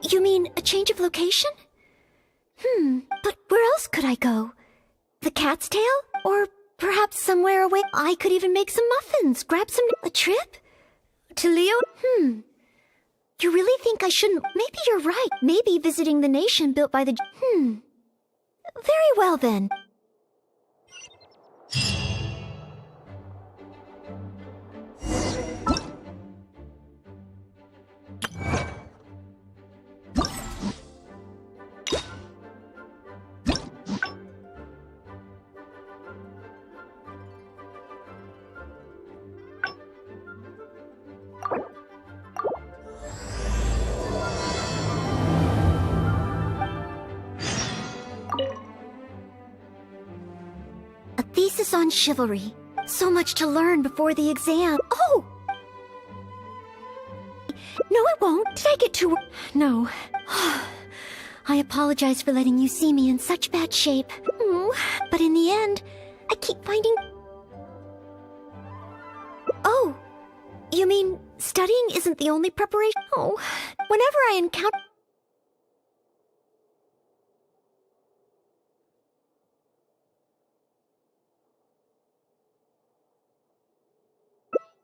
You mean a change of location? But where else could I go? The Cat's Tail? Or perhaps somewhere away? I could even make some muffins, grab a trip? To Liyue? You really think I shouldn't? Maybe you're right. Maybe visiting the nation built by the... Very well then. A thesis on chivalry. So much to learn before the exam. Oh! No, it won't. Did I get too... No. I apologize for letting you see me in such bad shape. But in the end, I keep finding... Oh! You mean studying isn't the only preparation? Oh, whenever I encounter...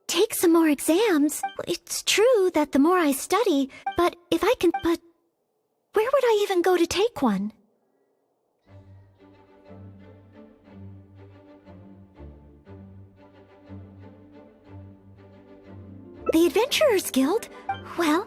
Take some more exams. It's true that the more I study, but if I can... But where would I even go to take one? The Adventurers Guild? Well...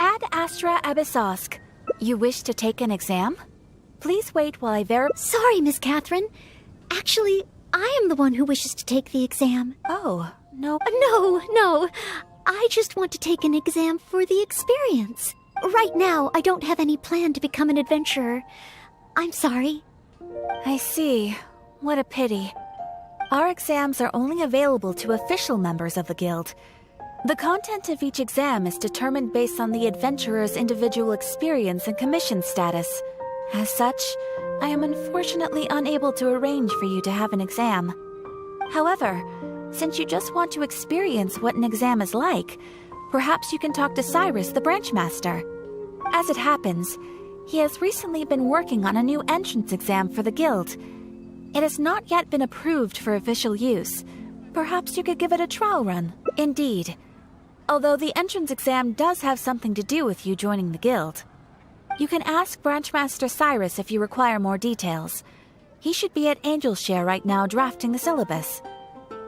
Ad Astra Abyssosk. You wish to take an exam? Please wait while I Sorry, Miss Catherine. Actually, I am the one who wishes to take the exam. Oh, no. No. I just want to take an exam for the experience. Right now, I don't have any plan to become an adventurer. I'm sorry. I see. What a pity. Our exams are only available to official members of the guild. The content of each exam is determined based on the adventurer's individual experience and commission status. As such, I am unfortunately unable to arrange for you to have an exam. However, since you just want to experience what an exam is like, perhaps you can talk to Cyrus, the branch master. As it happens, he has recently been working on a new entrance exam for the guild. It has not yet been approved for official use. Perhaps you could give it a trial run. Indeed. Although the entrance exam does have something to do with you joining the guild. You can ask Branchmaster Cyrus if you require more details. He should be at Angel's Share right now drafting the syllabus.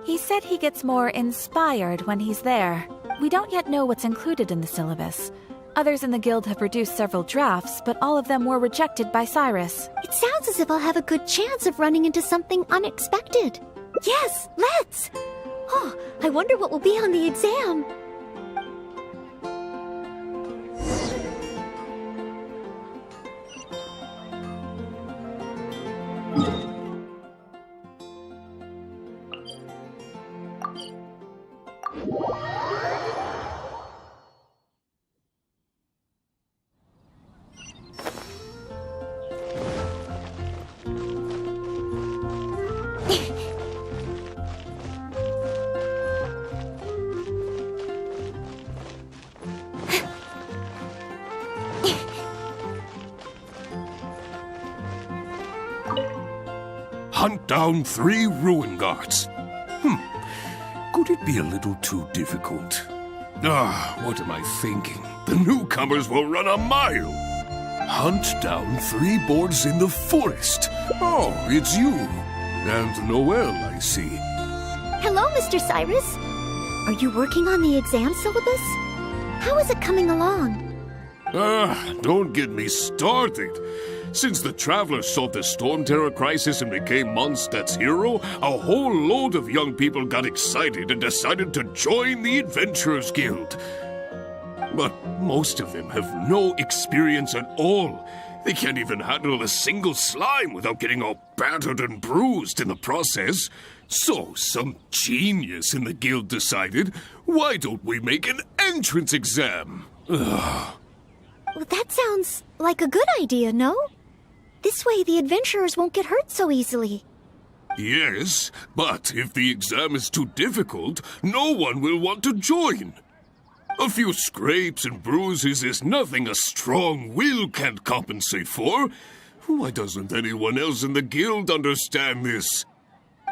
He said he gets more inspired when he's there. We don't yet know what's included in the syllabus. Others in the guild have produced several drafts, but all of them were rejected by Cyrus. It sounds as if I'll have a good chance of running into something unexpected. Yes, let's! Oh, I wonder what will be on the exam. Hunt down 3 ruin guards. Could it be a little too difficult? What am I thinking? The newcomers will run a mile. Hunt down 3 boards in the forest. Oh, it's you. And Noel, I see. Hello, Mr. Cyrus. Are you working on the exam syllabus? How is it coming along? Don't get me started. Since the Travelers solved the Storm Terror crisis and became Mondstadt's hero, a whole load of young people got excited and decided to join the Adventurers Guild. But most of them have no experience at all. They can't even handle a single slime without getting all battered and bruised in the process. So some genius in the guild decided, why don't we make an entrance exam? Well, that sounds like a good idea, no? This way the adventurers won't get hurt so easily. Yes, but if the exam is too difficult, no one will want to join. A few scrapes and bruises is nothing a strong will can't compensate for. Why doesn't anyone else in the guild understand this?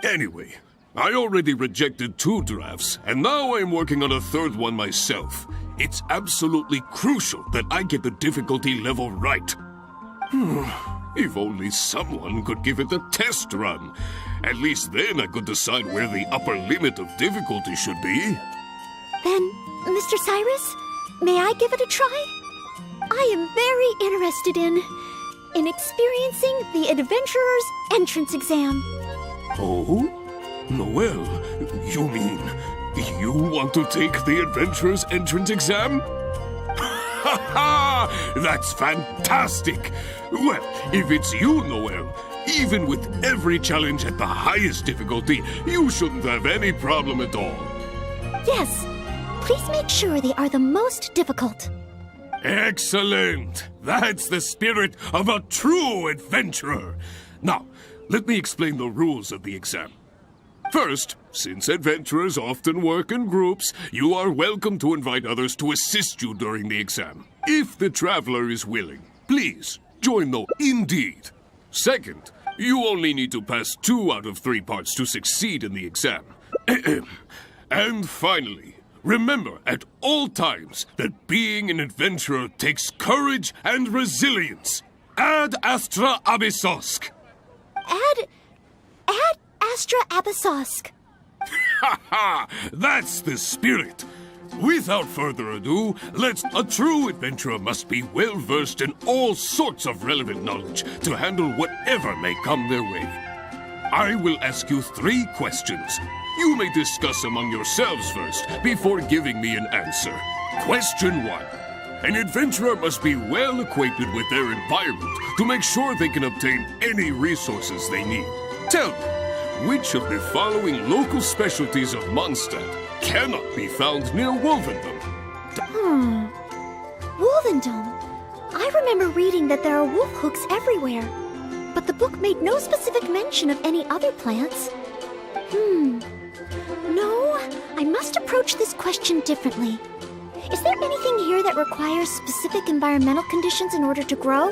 Anyway, I already rejected 2 drafts, and now I'm working on a 3rd one myself. It's absolutely crucial that I get the difficulty level right. If only someone could give it a test run. At least then I could decide where the upper limit of difficulty should be. Then, Mr. Cyrus, may I give it a try? I am very interested in experiencing the Adventurer's entrance exam. Oh? Noel, you mean you want to take the Adventurer's entrance exam? Ha ha! That's fantastic! Well, if it's you, Noel, even with every challenge at the highest difficulty, you shouldn't have any problem at all. Yes. Please make sure they are the most difficult. Excellent! That's the spirit of a true adventurer. Now, let me explain the rules of the exam. First, since adventurers often work in groups, you are welcome to invite others to assist you during the exam. If the traveler is willing, please join them. Indeed. Second, you only need to pass 2 out of 3 parts to succeed in the exam. And finally, remember at all times that being an adventurer takes courage and resilience. Ad Astra Abyssosk. Ad Astra Abyssosk. Ha ha! That's the spirit. Without further ado, a true adventurer must be well versed in all sorts of relevant knowledge to handle whatever may come their way. I will ask you 3 questions. You may discuss among yourselves first before giving me an answer. Question 1. An adventurer must be well acquainted with their environment to make sure they can obtain any resources they need. Tell me, which of the following local specialties of Mondstadt cannot be found near Wolvendom? Wolvendom. I remember reading that there are wolf hooks everywhere, but the book made no specific mention of any other plants. No, I must approach this question differently. Is there anything here that requires specific environmental conditions in order to grow?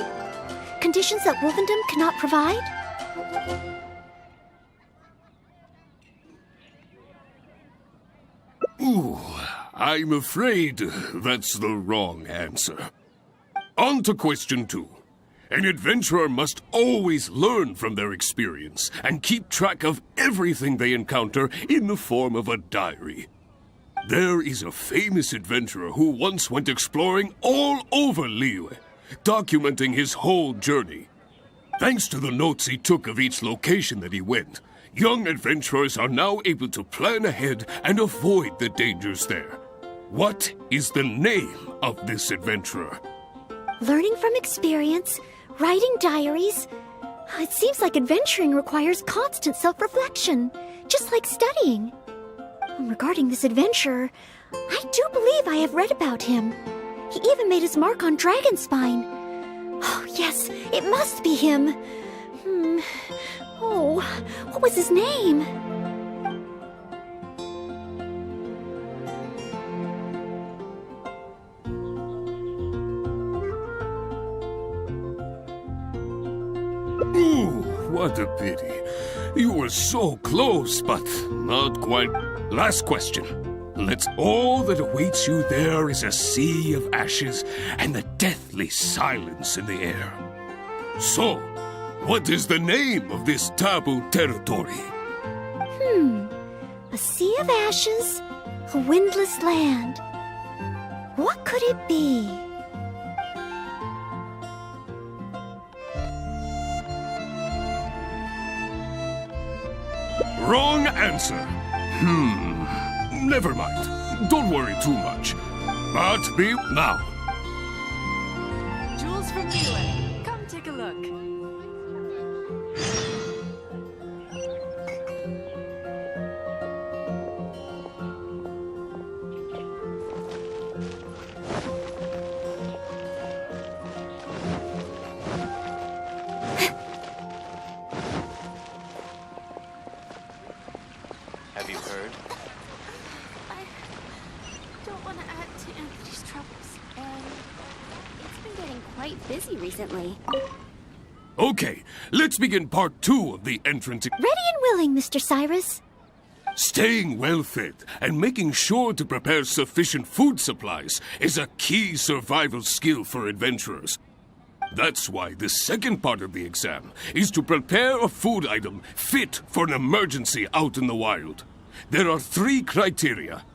Conditions that Wolvendom cannot provide? Ooh, I'm afraid that's the wrong answer. On to question 2. An adventurer must always learn from their experience and keep track of everything they encounter in the form of a diary. There is a famous adventurer who once went exploring all over Liyue, documenting his whole journey. Thanks to the notes he took of each location that he went, young adventurers are now able to plan ahead and avoid the dangers there. What is the name of this adventurer? Learning from experience, writing diaries. It seems like adventuring requires constant self-reflection, just like studying. Regarding this adventurer, I do believe I have read about him. He even made his mark on Dragonspine. Oh, yes, it must be him. Oh, what was his name? Ooh, what a pity. You were so close, but not quite. Last question. All that awaits you there is a sea of ashes and the deathly silence in the air. So, what is the name of this taboo territory? A sea of ashes, a windless land. What could it be? Wrong answer. Never mind. Don't worry too much. But be now. Jewels from Liyue. Come take a look. Have you heard? I don't want to add to Anthony's troubles, and it's been getting quite busy recently. Okay, let's begin part 2 of the entrance. Ready and willing, Mr. Cyrus. Staying well fed and making sure to prepare sufficient food supplies is a key survival skill for adventurers. That's why the second part of the exam is to prepare a food item fit for an emergency out in the wild. There are 3 criteria.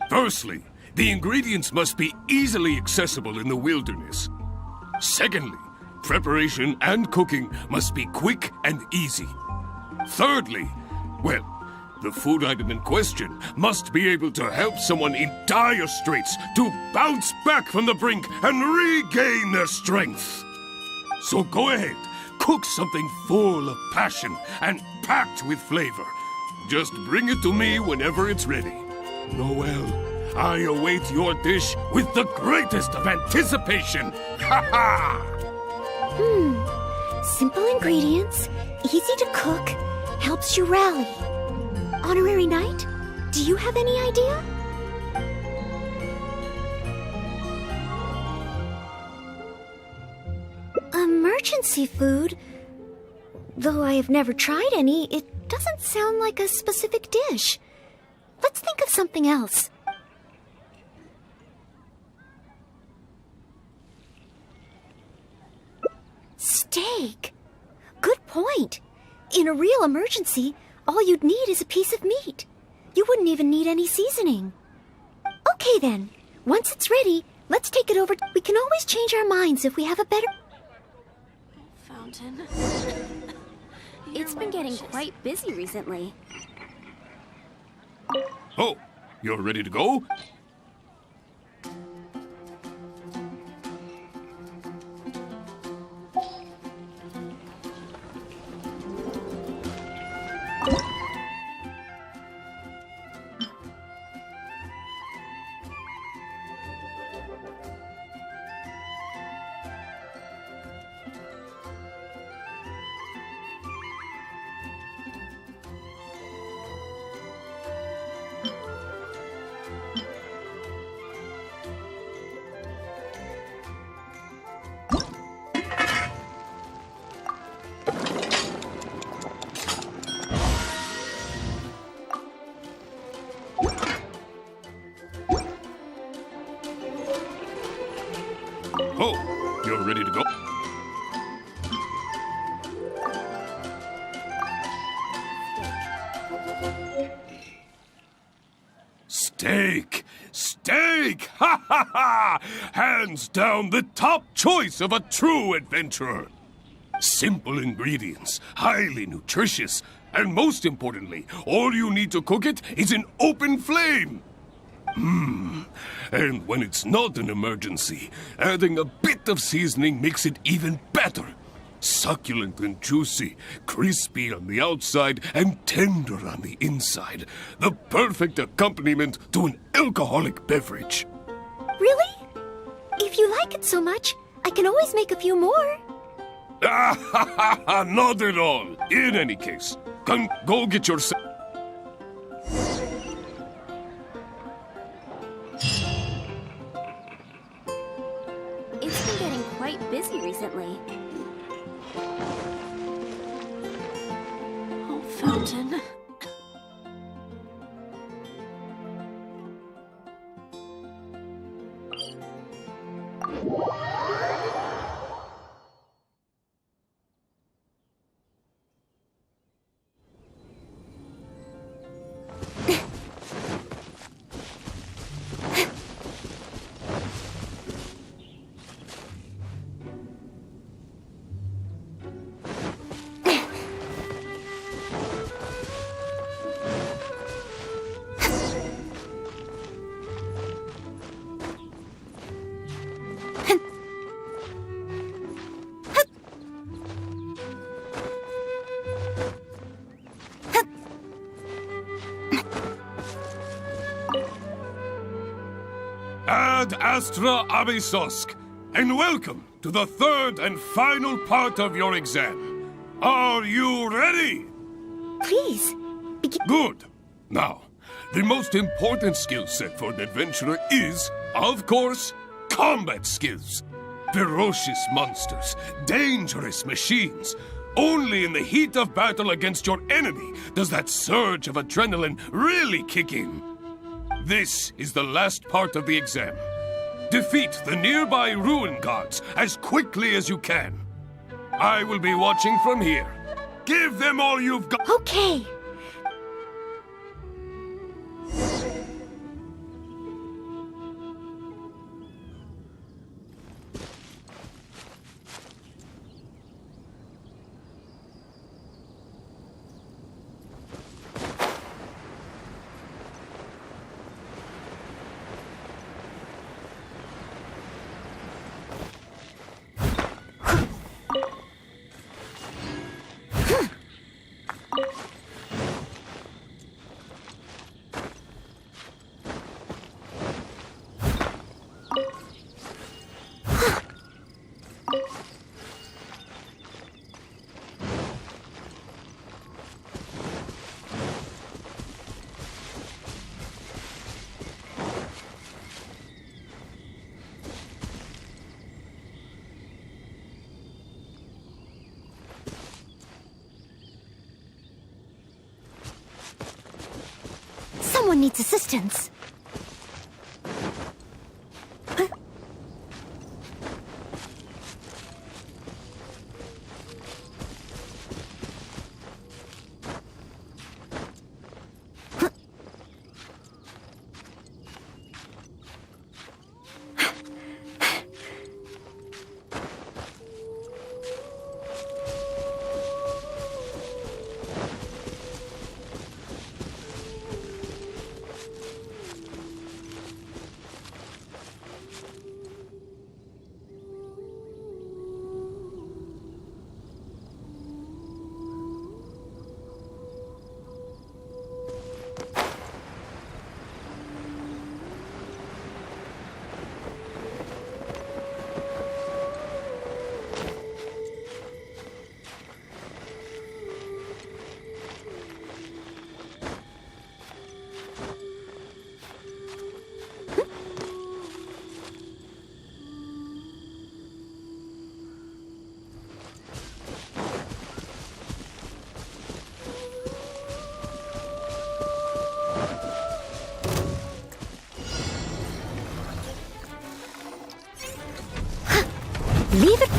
Firstly, the ingredients must be easily accessible in the wilderness. Secondly, preparation and cooking must be quick and easy. Thirdly, the food item in question must be able to help someone in dire straits to bounce back from the brink and regain their strength. So go ahead, cook something full of passion and packed with flavor. Just bring it to me whenever it's ready. Noel, I await your dish with the greatest of anticipation. Ha ha! Simple ingredients, easy to cook, helps you rally. Honorary Knight, do you have any idea? Emergency food? Though I have never tried any, it doesn't sound like a specific dish. Let's think of something else. Steak. Good point. In a real emergency, all you'd need is a piece of meat. You wouldn't even need any seasoning. Okay, Okay then. Once it's ready, let's take it over. We can always change our minds if we have a better... Fountain. It's been getting quite busy recently. Oh, you're ready to go? Oh, you're ready to go? Steak! Steak! Ha ha ha! Hands down the top choice of a true adventurer. Simple ingredients, highly nutritious, and most importantly, all you need to cook it is an open flame. And when it's not an emergency, adding a bit of seasoning makes it even better. Succulent and juicy, crispy on the outside and tender on the inside. The perfect accompaniment to an alcoholic beverage. Really? If you like it so much, I can always make a few more. Not at all. In any case, go get yourself... It's been getting quite busy recently. Oh, Fountain. Ad Astra Abysosk, and welcome to the third and final part of your exam. Are you ready? Please, begin. Good. Now, the most important skill set for an adventurer is, of course, combat skills. Ferocious monsters, dangerous machines. Only in the heat of battle against your enemy does that surge of adrenaline really kick in. This is the last part of the exam. Defeat the nearby ruin gods as quickly as you can. I will be watching from here. Give them all you've got. Okay. Someone needs assistance. Leave it.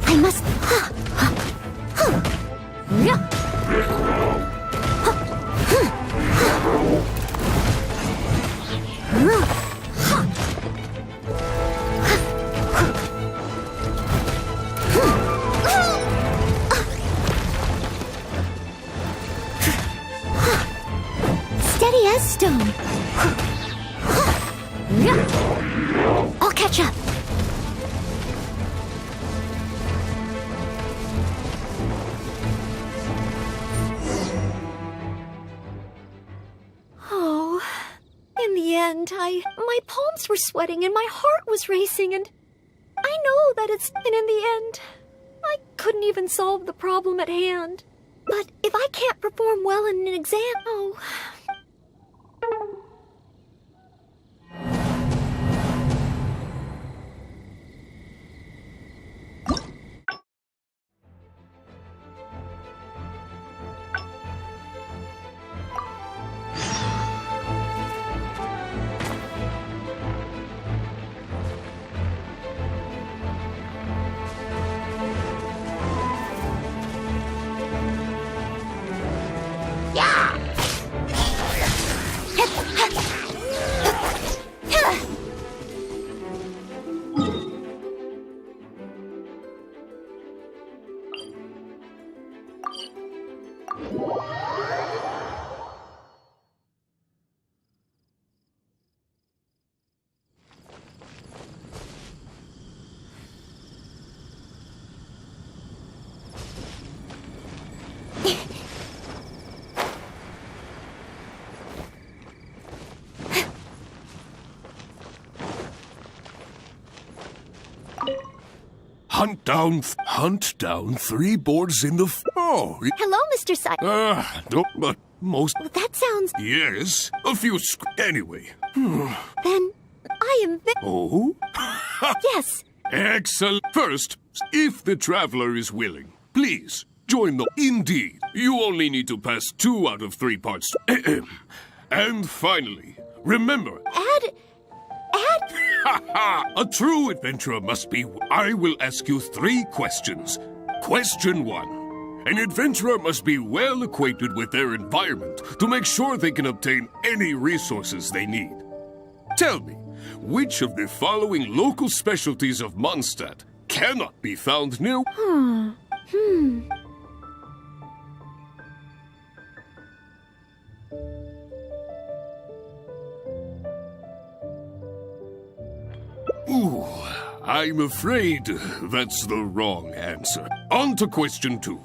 I must. Steady as stone. I'll catch up. Oh, in the end, my palms were sweating and my heart was racing, and I know that and in the end, I couldn't even solve the problem at hand. But if I can't perform well in an exam, oh. Hunt down 3 boards in the oh. Hello, Mr. No, but most. That sounds. Yes, a few. Anyway. Then I am. Oh. Yes. Excellent. First, if the traveler is willing, please join the. Indeed, you only need to pass 2 out of 3 parts. And finally, remember. Add. A true adventurer must be. I will ask you 3 questions. Question 1. An adventurer must be well acquainted with their environment to make sure they can obtain any resources they need. Tell me, which of the following local specialties of Mondstadt cannot be found near? Ooh, I'm afraid that's the wrong answer. On to question 2.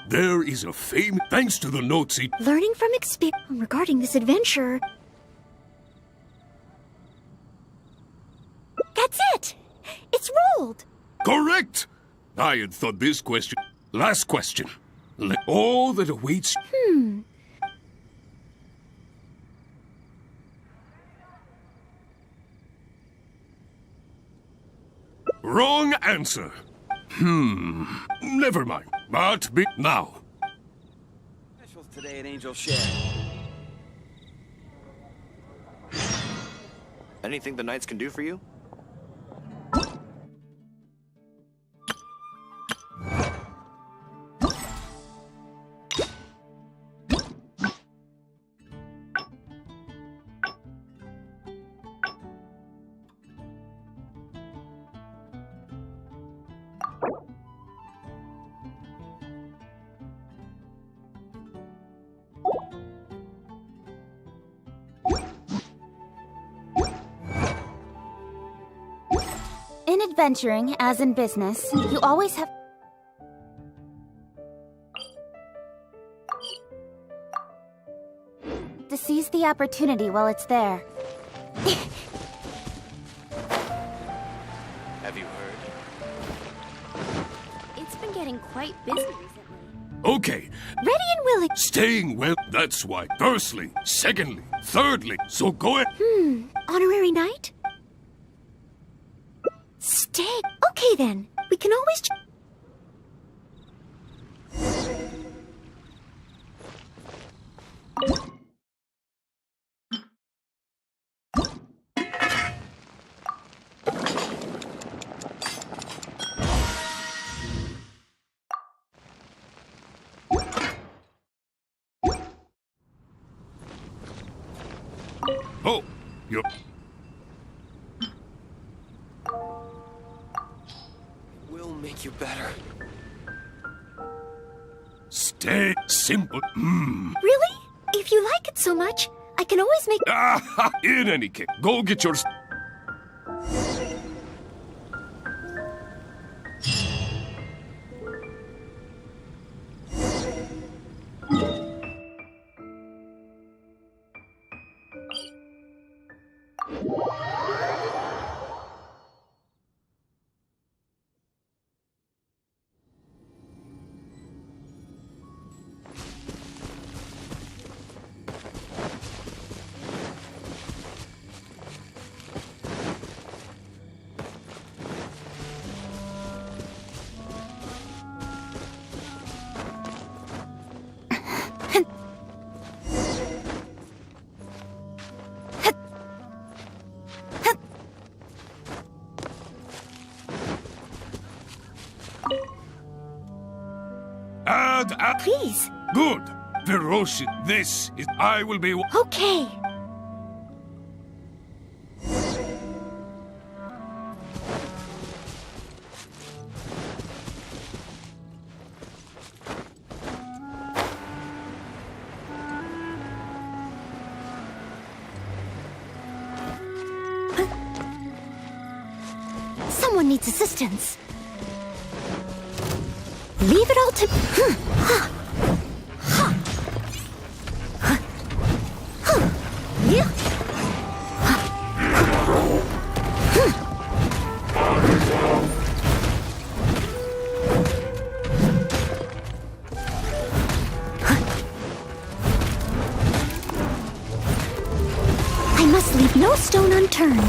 There is a famous, thanks to the notes he... Learning from experience regarding this adventure. That's it! It's rolled! Correct! I had thought this question... Last question. All that awaits... Wrong answer. Never mind. But now. Specials today at Angel Shed. Anything the Knights can do for you? In adventuring, as in business, you always have... to seize the opportunity while it's there. Have you heard? It's been getting quite busy recently. Okay, Ready and willing. staying well, that's why. Firstly, secondly, thirdly, so go ahead. Honorary knight? Stay. Okay then. We can always... Oh, you're... We'll make you better. Stay simple. Really? If you like it so much, I can always make... In any case, go get your... Please. Good. Ferocious. This is... I will be... Okay. Someone needs assistance. Leave it all to... I must leave no stone unturned.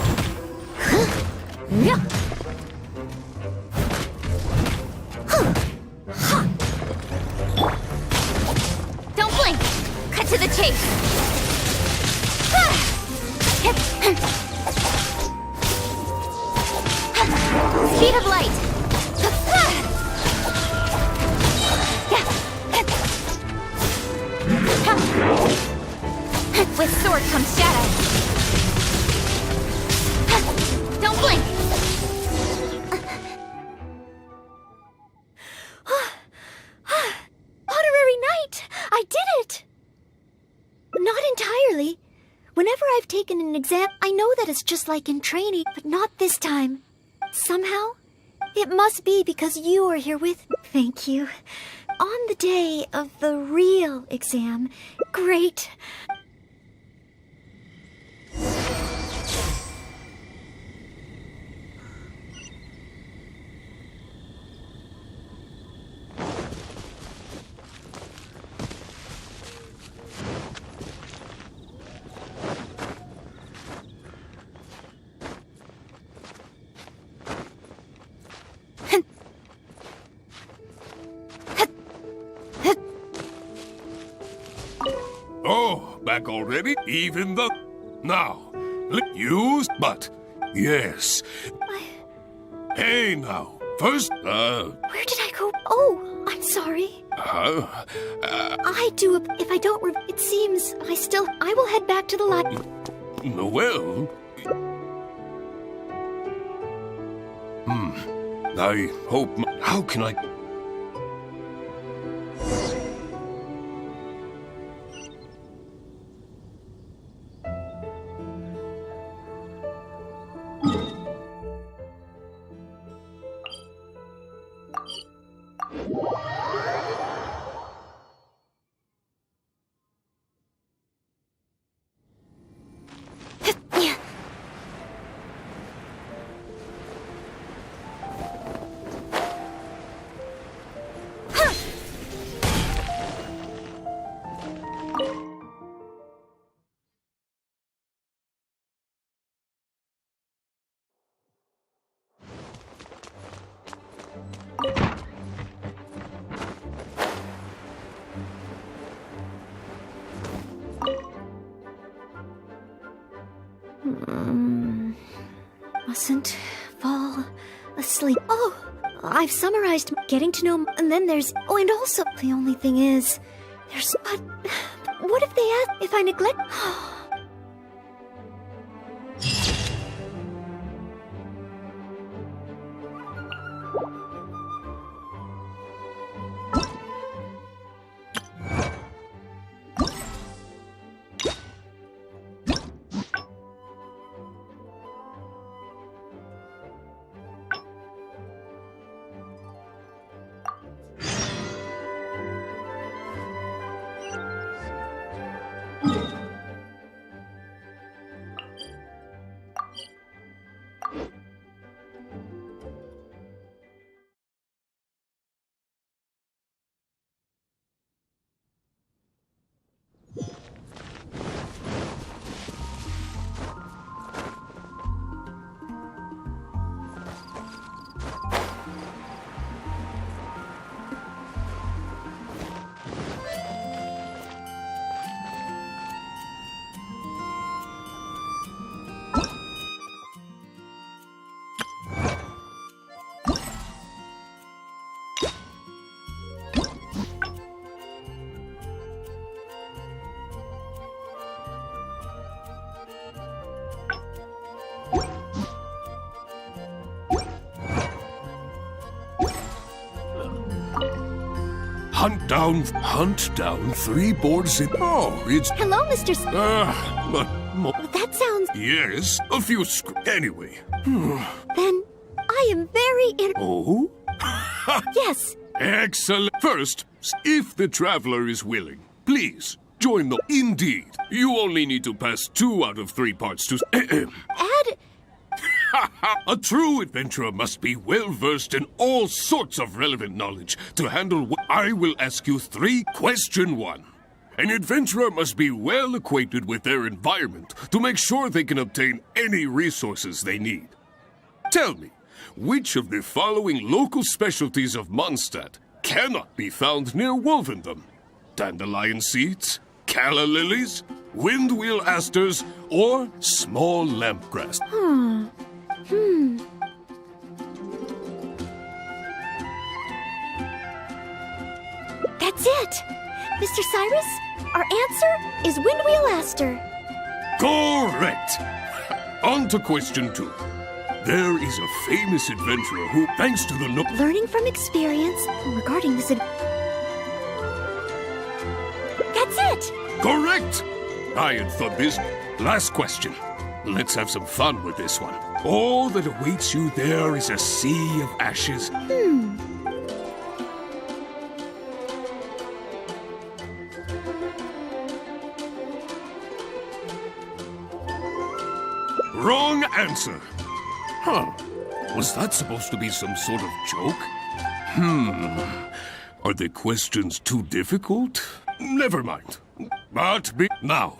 Don't blink! Cut to the chase! Speed of light! With sword comes shadow! Don't blink! Honorary knight! I did it! Not entirely. Whenever I've taken an exam, I know that it's just like in training, but not this time. Somehow, it must be because you are here with me. Thank you. On the day of the real exam. Great. Oh, back already? Even the... Now, use... But, yes. Hey, now. First, Where did I go? Oh, I'm sorry. I do... If I don't... It seems I will head back to the light. Well... I hope... How can I... mustn't fall asleep. Oh, I've summarized getting to know, and then there's, oh, and also, the only thing is, there's, but what if they ask if I neglect? Hunt down 3 boards in... Oh, it's... Hello, Mr. but... That sounds... Yes, a few Anyway. Then, I am very Oh? Yes. Excellent. First, if the traveler is willing, please, join the... Indeed. You only need to pass 2 out of 3 parts to... Add... A true adventurer must be well-versed in all sorts of relevant knowledge to handle what I will ask you 3. Question 1. An adventurer must be well acquainted with their environment to make sure they can obtain any resources they need. Tell me, which of the following local specialties of Mondstadt cannot be found near Wolvendom? Dandelion seeds, calla lilies, windwheel asters, or small lampgrass? That's it! Mr. Cyrus, our answer is Windwheel Aster. Correct! On to question 2. There is a famous adventurer who, thanks to the Learning from experience regarding this That's it! Correct! I had thought this. Last question. Let's have some fun with this one. All that awaits you there is a sea of ashes. Wrong answer. Huh. Was that supposed to be some sort of joke? Are the questions too difficult? Never mind. But now.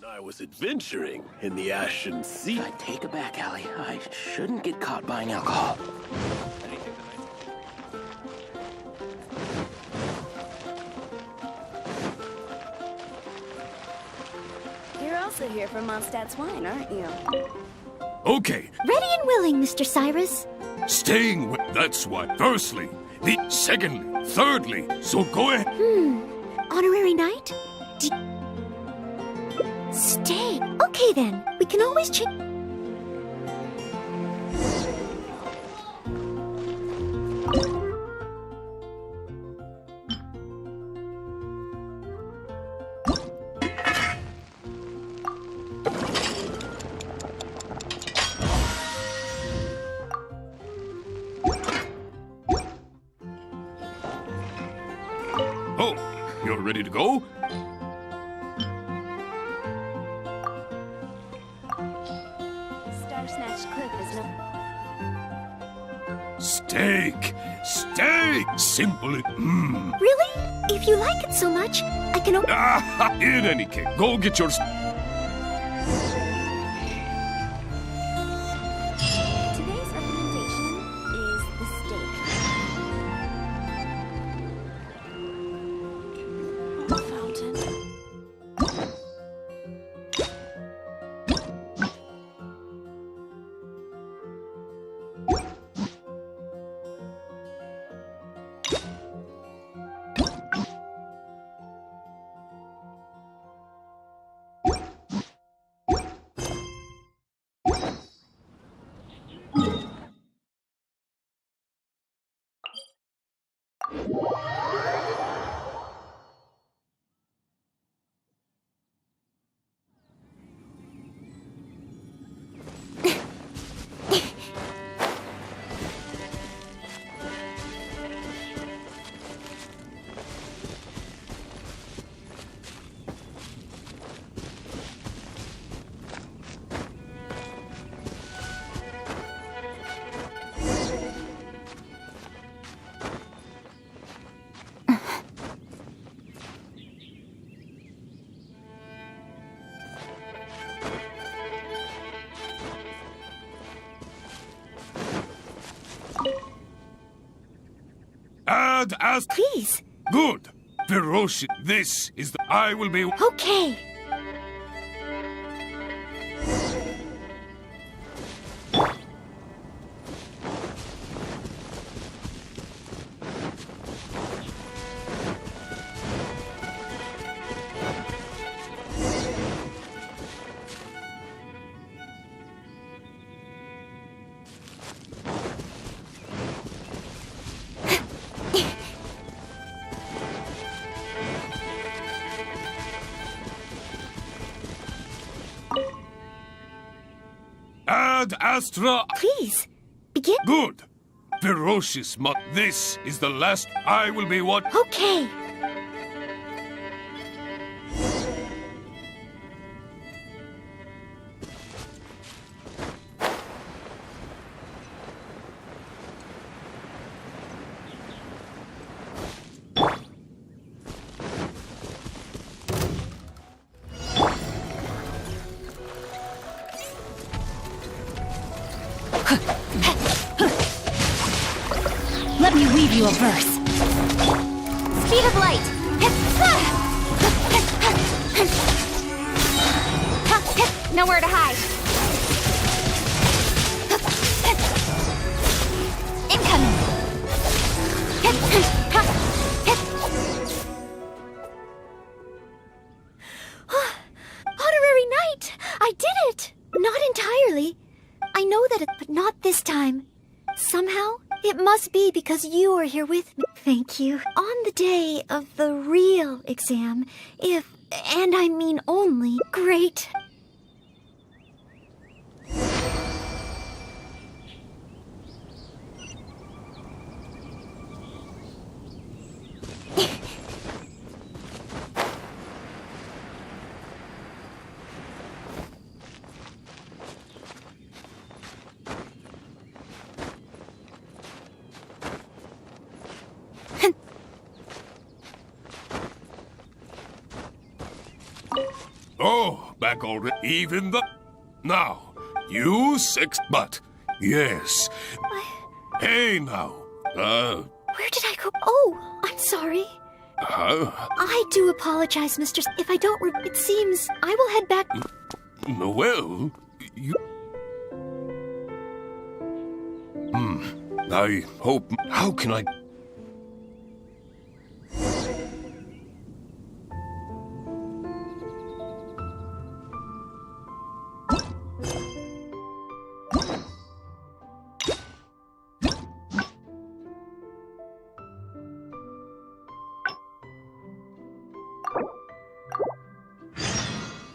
I was adventuring in the Ashen Sea. I take it back, Allie. I shouldn't get caught buying alcohol. You're also here for Mondstadt's wine, aren't you? Okay. Ready and willing, Mr. Cyrus. Staying with... That's why. Firstly. Secondly. Thirdly. So go ahead. Honorary knight? Stay. Okay then. We can always change. Oh, you're ready to go? Star Snatch Cliff is no... Steak! Stay simple. Really? If you like it so much, I can In any case, go get your... Today's recommendation is the steak. Fountain. Please. Good. Ferocious. This is the... I will be... Okay. Ad Astra. Please, begin. Good. Ferocious. This is the last. I will be what? Okay. Let me weave you a verse. Speed of light. Nowhere to hide. Incoming. Honorary Knight! I did it! Not entirely. I know that but not this time. Somehow, it must be because you are here with me. Thank you. On the day of the real exam, if, and I mean only, great. Oh, back already. Even the... Now, you six... But, yes. Hey, now. Where did I go? Oh, I'm sorry. I do apologize, Mr. If I don't... It seems I will head back... Well, you... I hope... How can I...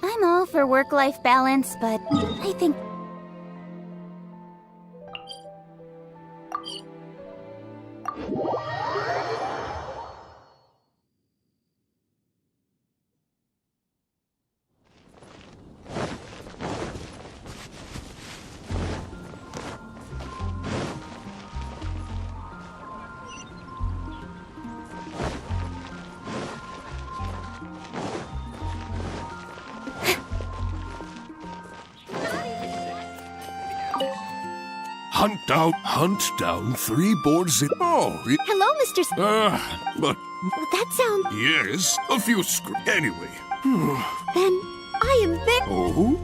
I'm all for work-life balance, but I think... Hunt down 3 boards in... Oh, Hello, Mr. but... That sounds... Yes, a few Anyway. Then I am there. Oh?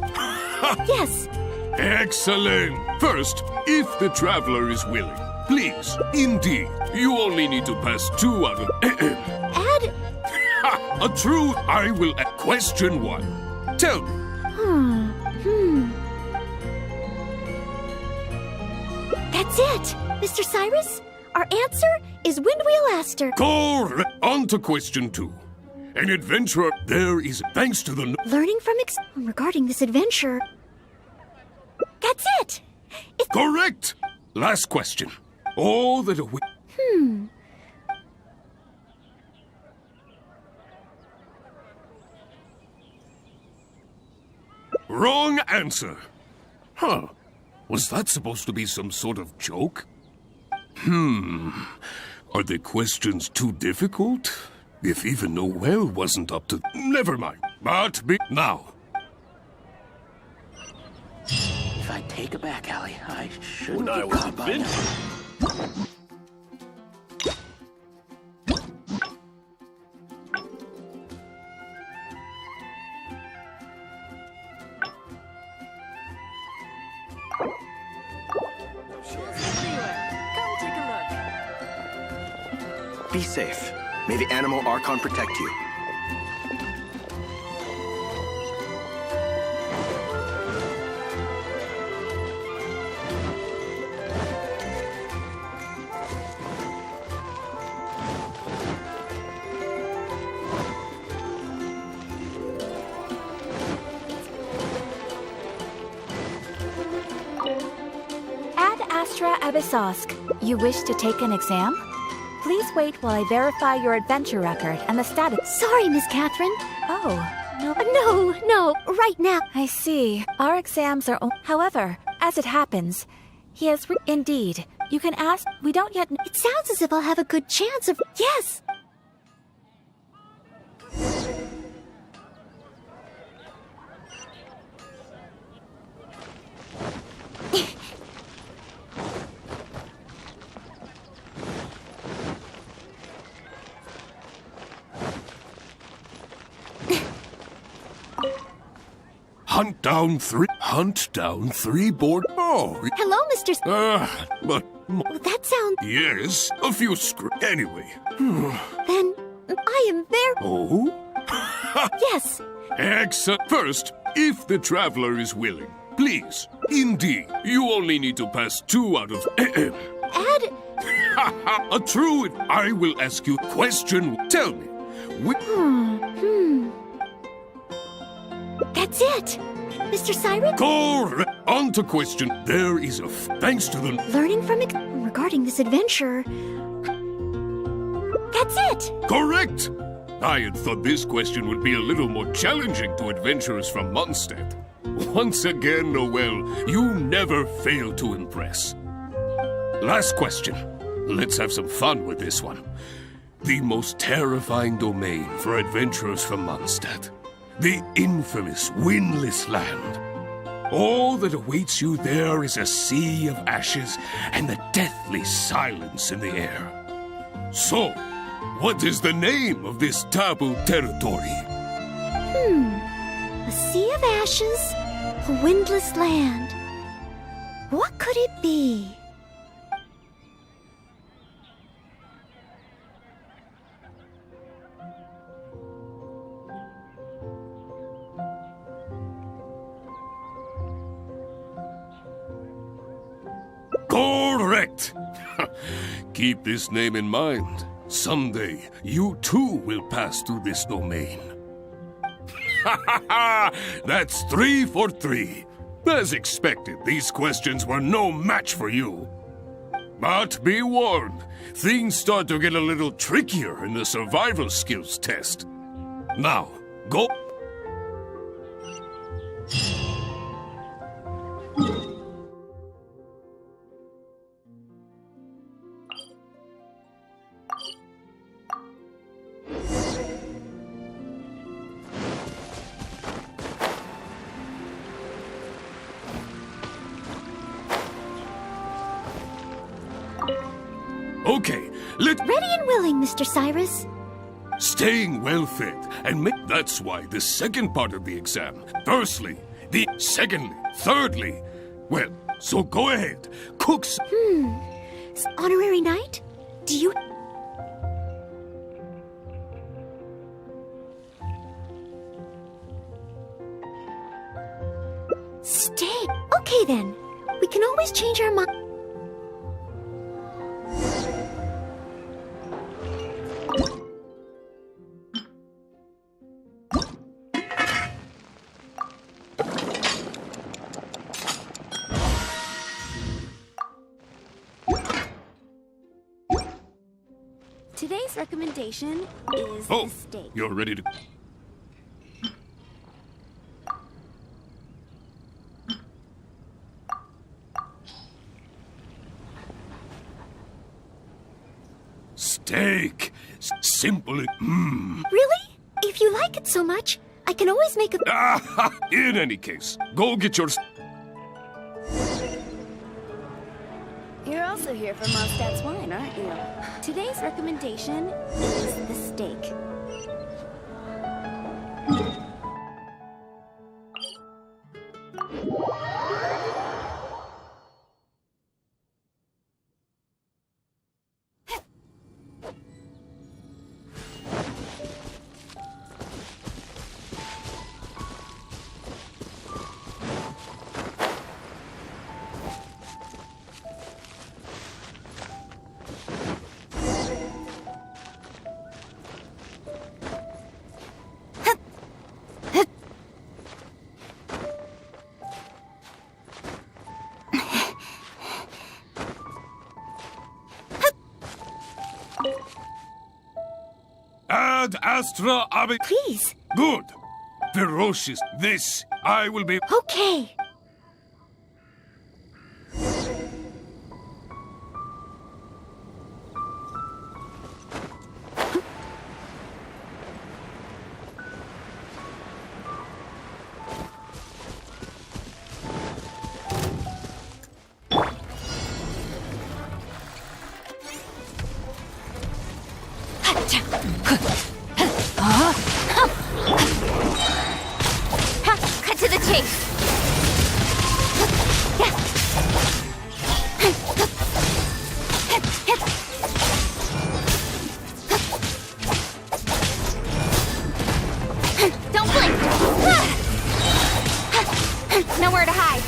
Yes. Excellent. First, if the traveler is willing, please, indeed, you only need to pass 2 out of... Add... A true... I will... Question 1. Tell me. That's it, Mr. Cyrus. Our answer is Windwheel Aster. Correct. On to question 2. An adventurer there is thanks to the... Learning from regarding this adventure. That's it. Correct. Last question. All that a... Wrong answer. Huh. Was that supposed to be some sort of joke? Are the questions too difficult? If even Noel wasn't up to... Never mind. But now. If I take it back, Allie, I shouldn't When I be was caught by now. Be safe. May the animal Archon protect you. Ad Astra Abyssosk. You wish to take an exam? Please wait while I verify your adventure record and the status. Sorry, Miss Catherine. Oh, no. No, right now. I see. Our exams are... However, as it happens, he has... Indeed. You can ask... We don't yet... It sounds as if I'll have a good chance of... Yes! Hunt down 3 board... Oh. Hello, Mr. But... That sounds... Yes, a few Anyway. Then I am there. Oh? Yes. Excellent. First, if the traveler is willing, please, indeed, you only need to pass 2 out of... Add... A true... I will ask you question... Tell me. That's it. Mr. Cyrus? Correct. On to question. There is a... Thanks to the... Learning from... regarding this adventure. That's it. Correct. I had thought this question would be a little more challenging to adventurers from Mondstadt. Once again, Noel, you never fail to impress. Last question. Let's have some fun with this one. The most terrifying domain for adventurers from Mondstadt. The infamous Windless Land. All that awaits you there is a sea of ashes and the deathly silence in the air. So, what is the name of this taboo territory? A sea of ashes, a windless land. What could it be? Correct! Keep this name in mind. Someday, you too will pass through this domain. That's 3 for 3. As expected, these questions were no match for you. But be warned, things start to get a little trickier in the survival skills test. Now, go... Okay, Ready and willing, Mr. Cyrus. Staying well-fed, and that's why the second part of the exam. Firstly, secondly, thirdly. Well, so go ahead, cooks. Honorary knight? Do you... Stay. Okay then. We can always change our mind. Today's recommendation is the steak. You're ready to... Steak. Simple. Really? If you like it so much, I can always make a... In any case, go get your... You're also here for Mondstadt's wine, aren't you? Today's recommendation is the steak. Ad Astra Abi... Please. Good. Ferocious. This, I will be... Okay. Cut to the chase. Don't blink. Nowhere to hide.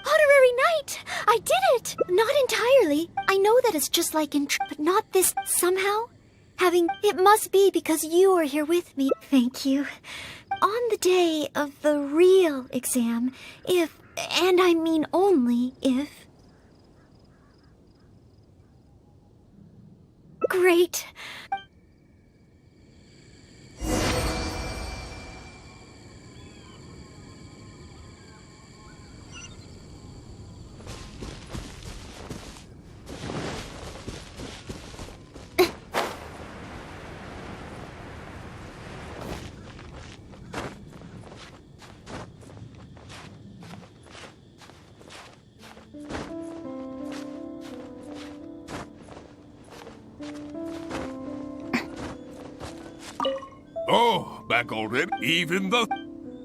Honorary knight! I did it! Not entirely. I know that it's just like in... but not this somehow. It must be because you are here with me. Thank you. On the day of the real exam, if... and I mean only if... Great. Oh, back already? Even the...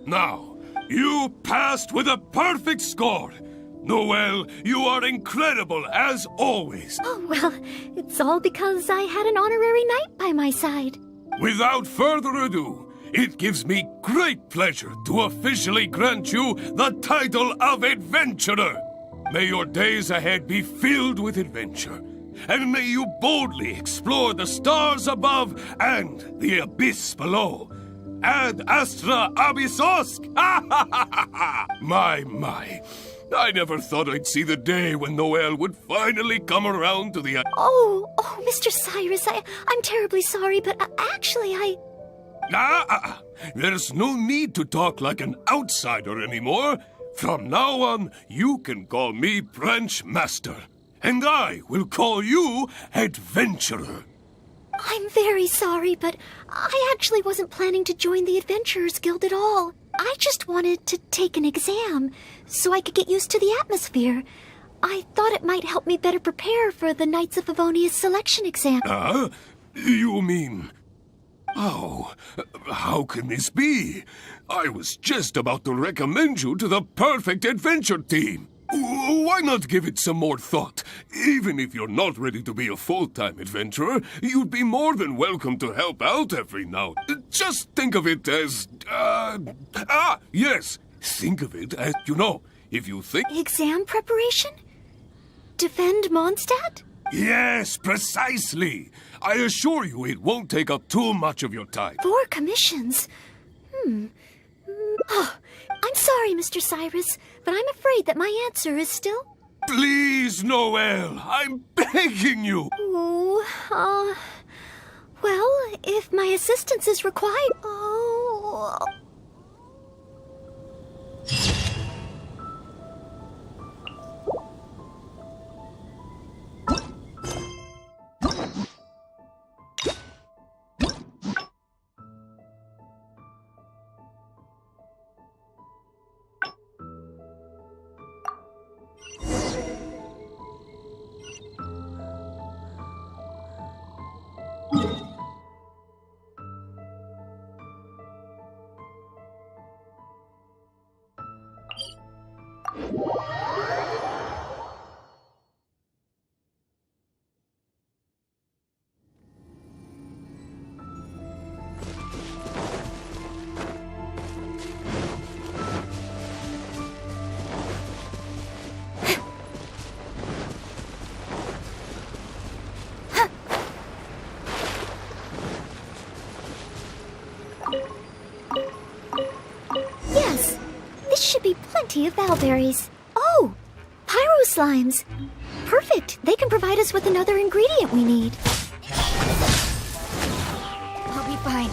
Now, you passed with a perfect score. Noelle, you are incredible, as always. Oh, well, it's all because I had an honorary knight by my side. Without further ado, it gives me great pleasure to officially grant you the title of Adventurer. May your days ahead be filled with adventure, and may you boldly explore the stars above and the abyss below. Ad Astra Abyssosk! My. I never thought I'd see the day when Noelle would finally come around to the... Oh, Mr. Cyrus, I'm terribly sorry, but actually There's no need to talk like an outsider anymore. From now on, you can call me Branch Master, and I will call you Adventurer. I'm very sorry, but I actually wasn't planning to join the Adventurers Guild at all. I just wanted to take an exam so I could get used to the atmosphere. I thought it might help me better prepare for the Knights of Favonius selection exam. You mean... Oh, how can this be? I was just about to recommend you to the perfect adventure team. Why not give it some more thought? Even if you're not ready to be a full-time adventurer, you'd be more than welcome to help out every now. Just think of it as... yes. Think of it as, if you think... Exam preparation? Defend Mondstadt? Yes, precisely. I assure you it won't take up too much of your time. 4 commissions? Oh, I'm sorry, Mr. Cyrus, but I'm afraid that my answer is still... Please, Noelle, I'm begging you. Oh, well, if my assistance is required... Oh... Yes, this should be plenty of bowberries. Oh, pyro slimes. Perfect. They can provide us with another ingredient we need. I'll be fine.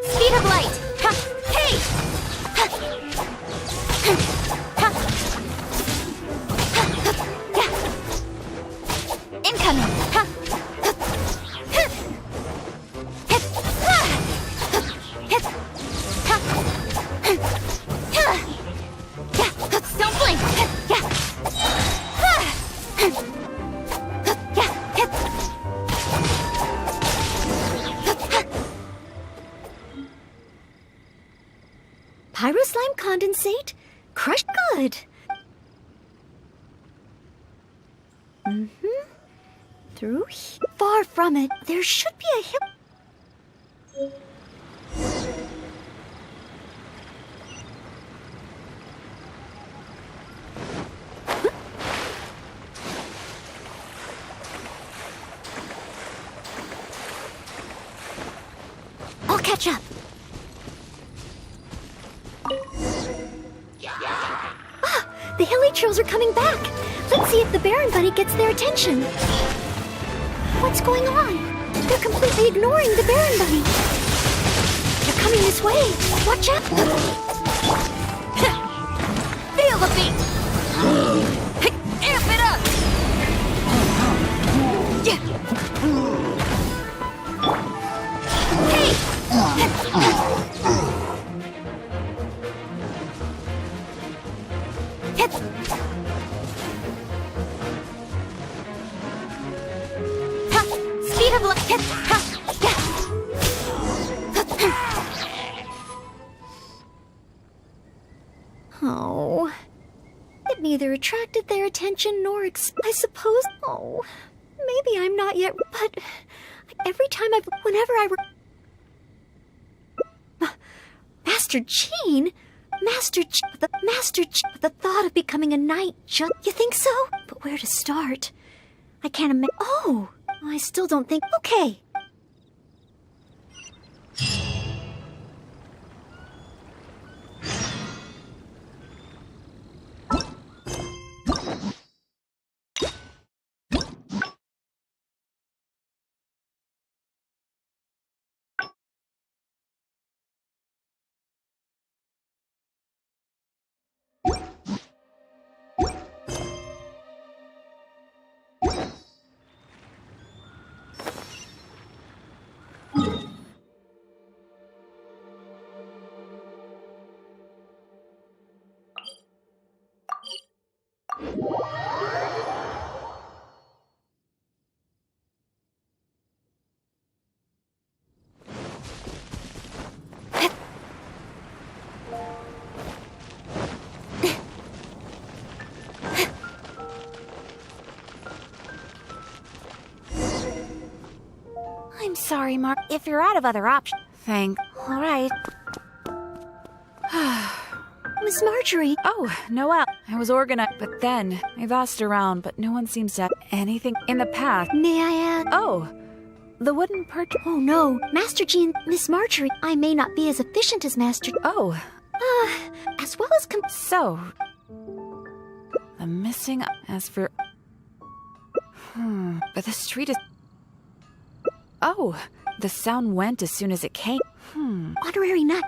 Speed of light. Hey! Incoming. Don't blink. Pyro slime condensate? Crushed good. Through here. Far from it, there should be a hill. I'll catch up. Ah, the hilly trolls are coming back. Let's see if the Baron Bunny gets their attention. What's going on? They're completely ignoring the Baron Bunny. They're coming this way. Watch out. Feel the beat. Amp it up. Speed of light. Oh, it neither attracted their attention nor I suppose. Oh, maybe I'm not yet. But every time whenever I. Master Jean? The thought of becoming a knight just... You think so? But where to start? I can't imagine... Oh, I still don't think... Okay. sorry, Mark. If you're out of other options, All right. Miss Marjorie! Oh, Noelle. I was organized, but then I've asked around, but no one seems to have anything in the path. May I add? Oh, the wooden perch. Oh no, Master Jean, Miss Marjorie, I may not be as efficient as Master. Oh. As well as So, the missing. As for. But the street is. Oh, the sound went as soon as it came. Honorary knight.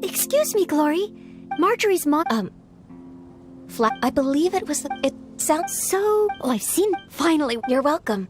Excuse me, Glory. Marjorie's mom, I believe it was it sounds so... Oh, I've seen... Finally, you're welcome.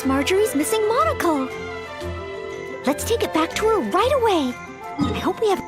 Miss Marjorie's missing monocle. Let's take it back to her right away. I hope we have...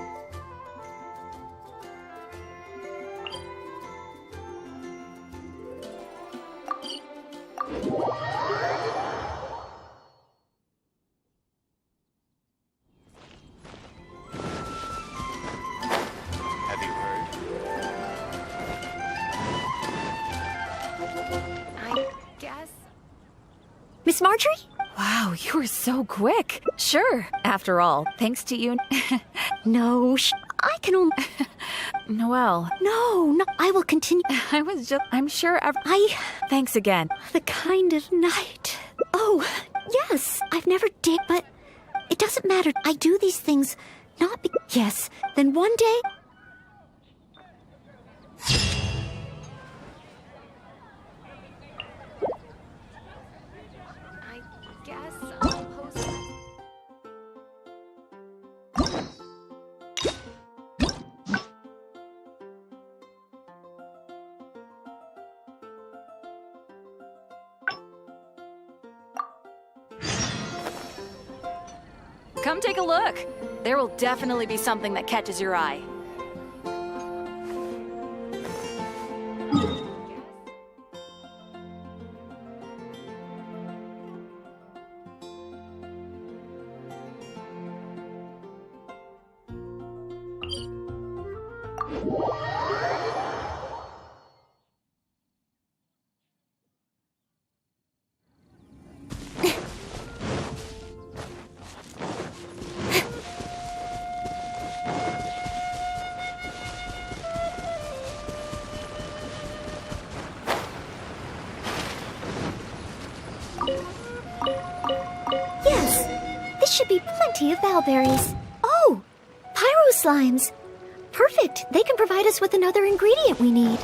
Miss Marjorie? Wow, you were so quick. Sure. After all, thanks to you. No, I can only... Noelle. No, I will continue. I'm sure Thanks again. The kind of night. Oh, yes, I've never did, but it doesn't matter. I do these things Yes, then one day... I guess I'll post Come take a look. There will definitely be something that catches your eye. Yes, this should be plenty of valberries. Oh, pyro slimes. Perfect. They can provide us with another ingredient we need.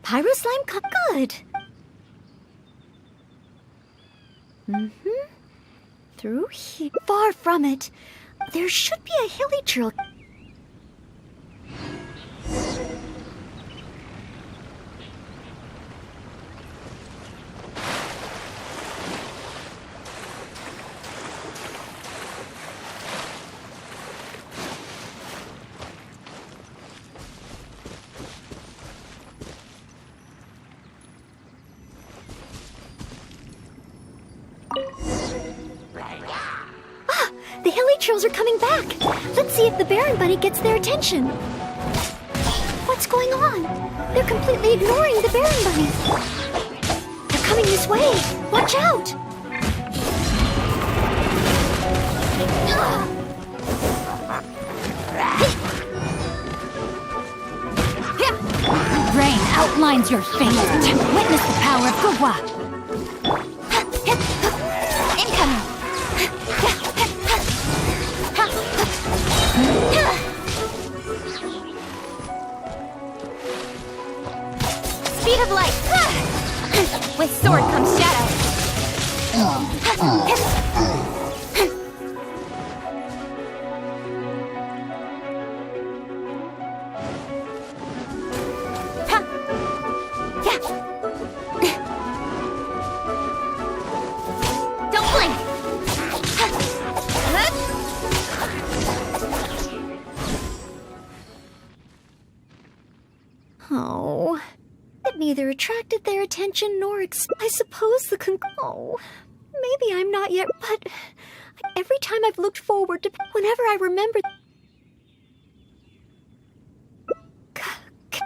Pyro slime good. Through here. Far from it. There should be a hilly trail. The hilly trails are coming back. Let's see if the Baron Bunny gets their attention. What's going on? They're completely ignoring the Baron Bunny. They're coming this way. Watch out! Rain outlines your fate. Witness the power of Gugwa. Speed of light. With sword comes shadow. Don't blink. Oh, it neither attracted their attention nor I suppose oh, maybe I'm not yet, but every time I've looked forward to, whenever I remember,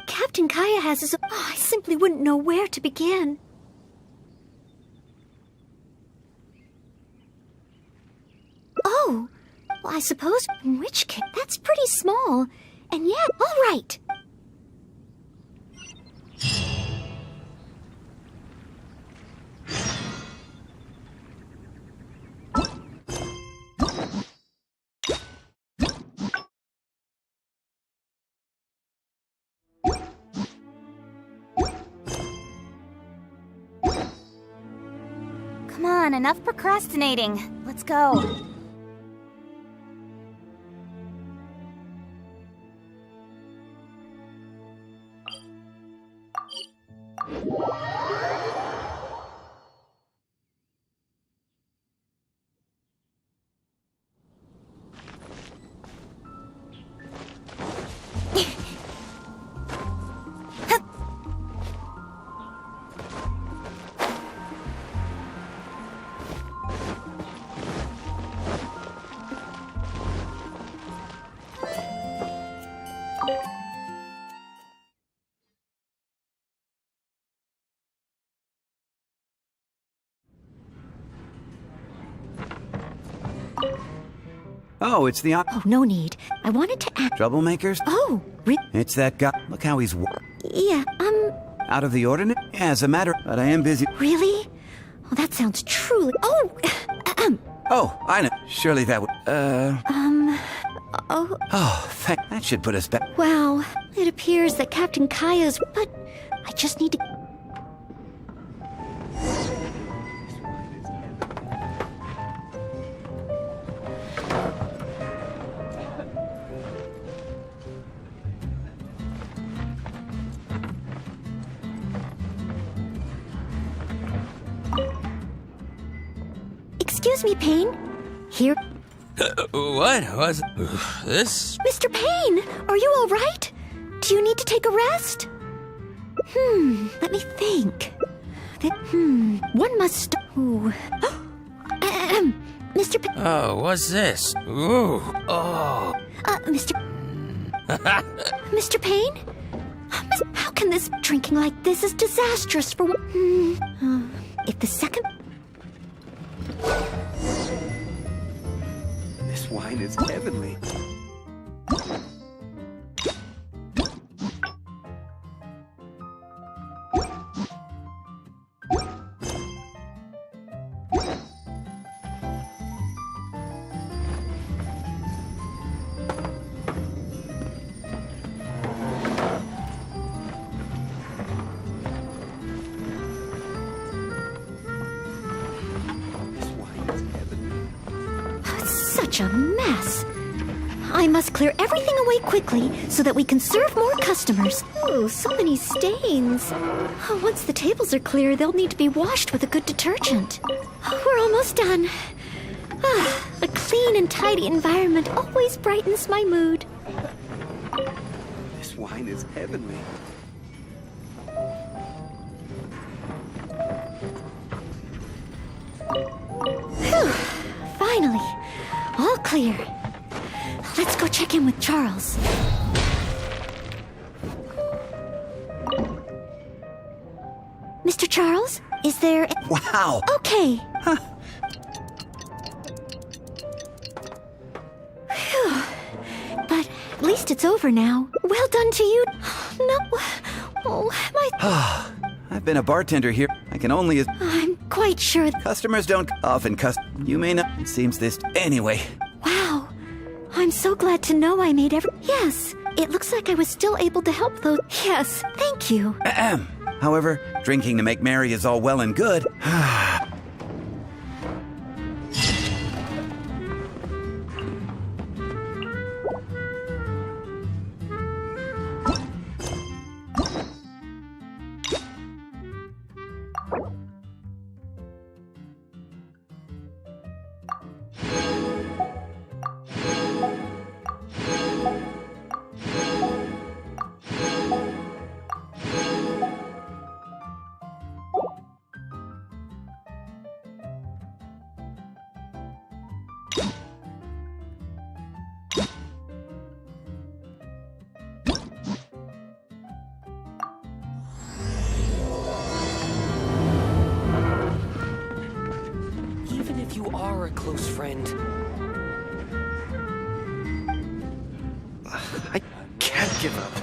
Captain Kaya has his, I simply wouldn't know where to begin. Oh, well, I suppose, in which case, that's pretty small, and yet, all right. Come on, enough procrastinating. Let's go. Oh, it's the... Oh, no need. I wanted to ask... Troublemakers? Oh, It's that guy. Look how he's... yeah, Out of the ordinary? Yeah, as a matter... But I am busy. Really? Oh, that sounds truly... Oh, Oh, I know. Surely that would... Oh, Oh, that should put us back. wow. It appears that Captain Kaya's... But I just need to... Excuse me, Payne. Here... What was this? Mr. Payne, are you all right? Do you need to take a rest? Let me think. One must... Ooh. Mr. Payne... Oh, what's this? Ooh. Oh. Mr... Mr. Payne? How can this... Drinking like this is disastrous for... If the second... This wine is heavenly. Such a mess. I must clear everything away quickly so that we can serve more customers. Oh, so many stains. Once the tables are clear, they'll need to be washed with a good detergent. We're almost done. A clean and tidy environment always brightens my mood. This wine is heavenly. Whew. Finally. All clear. Let's go check in with Charles. Mr. Charles, is there... Wow! Okay. Phew. But at least it's over now. Well done to you. No... Oh, my... I've been a bartender here. I can only... I'm quite sure... Customers don't often You may not... It seems this... Anyway. Wow. I'm so glad to know I made Yes, it looks like I was still able to help those... Yes, thank you. However, drinking to make merry is all well and good. You are a close friend. I can't give up.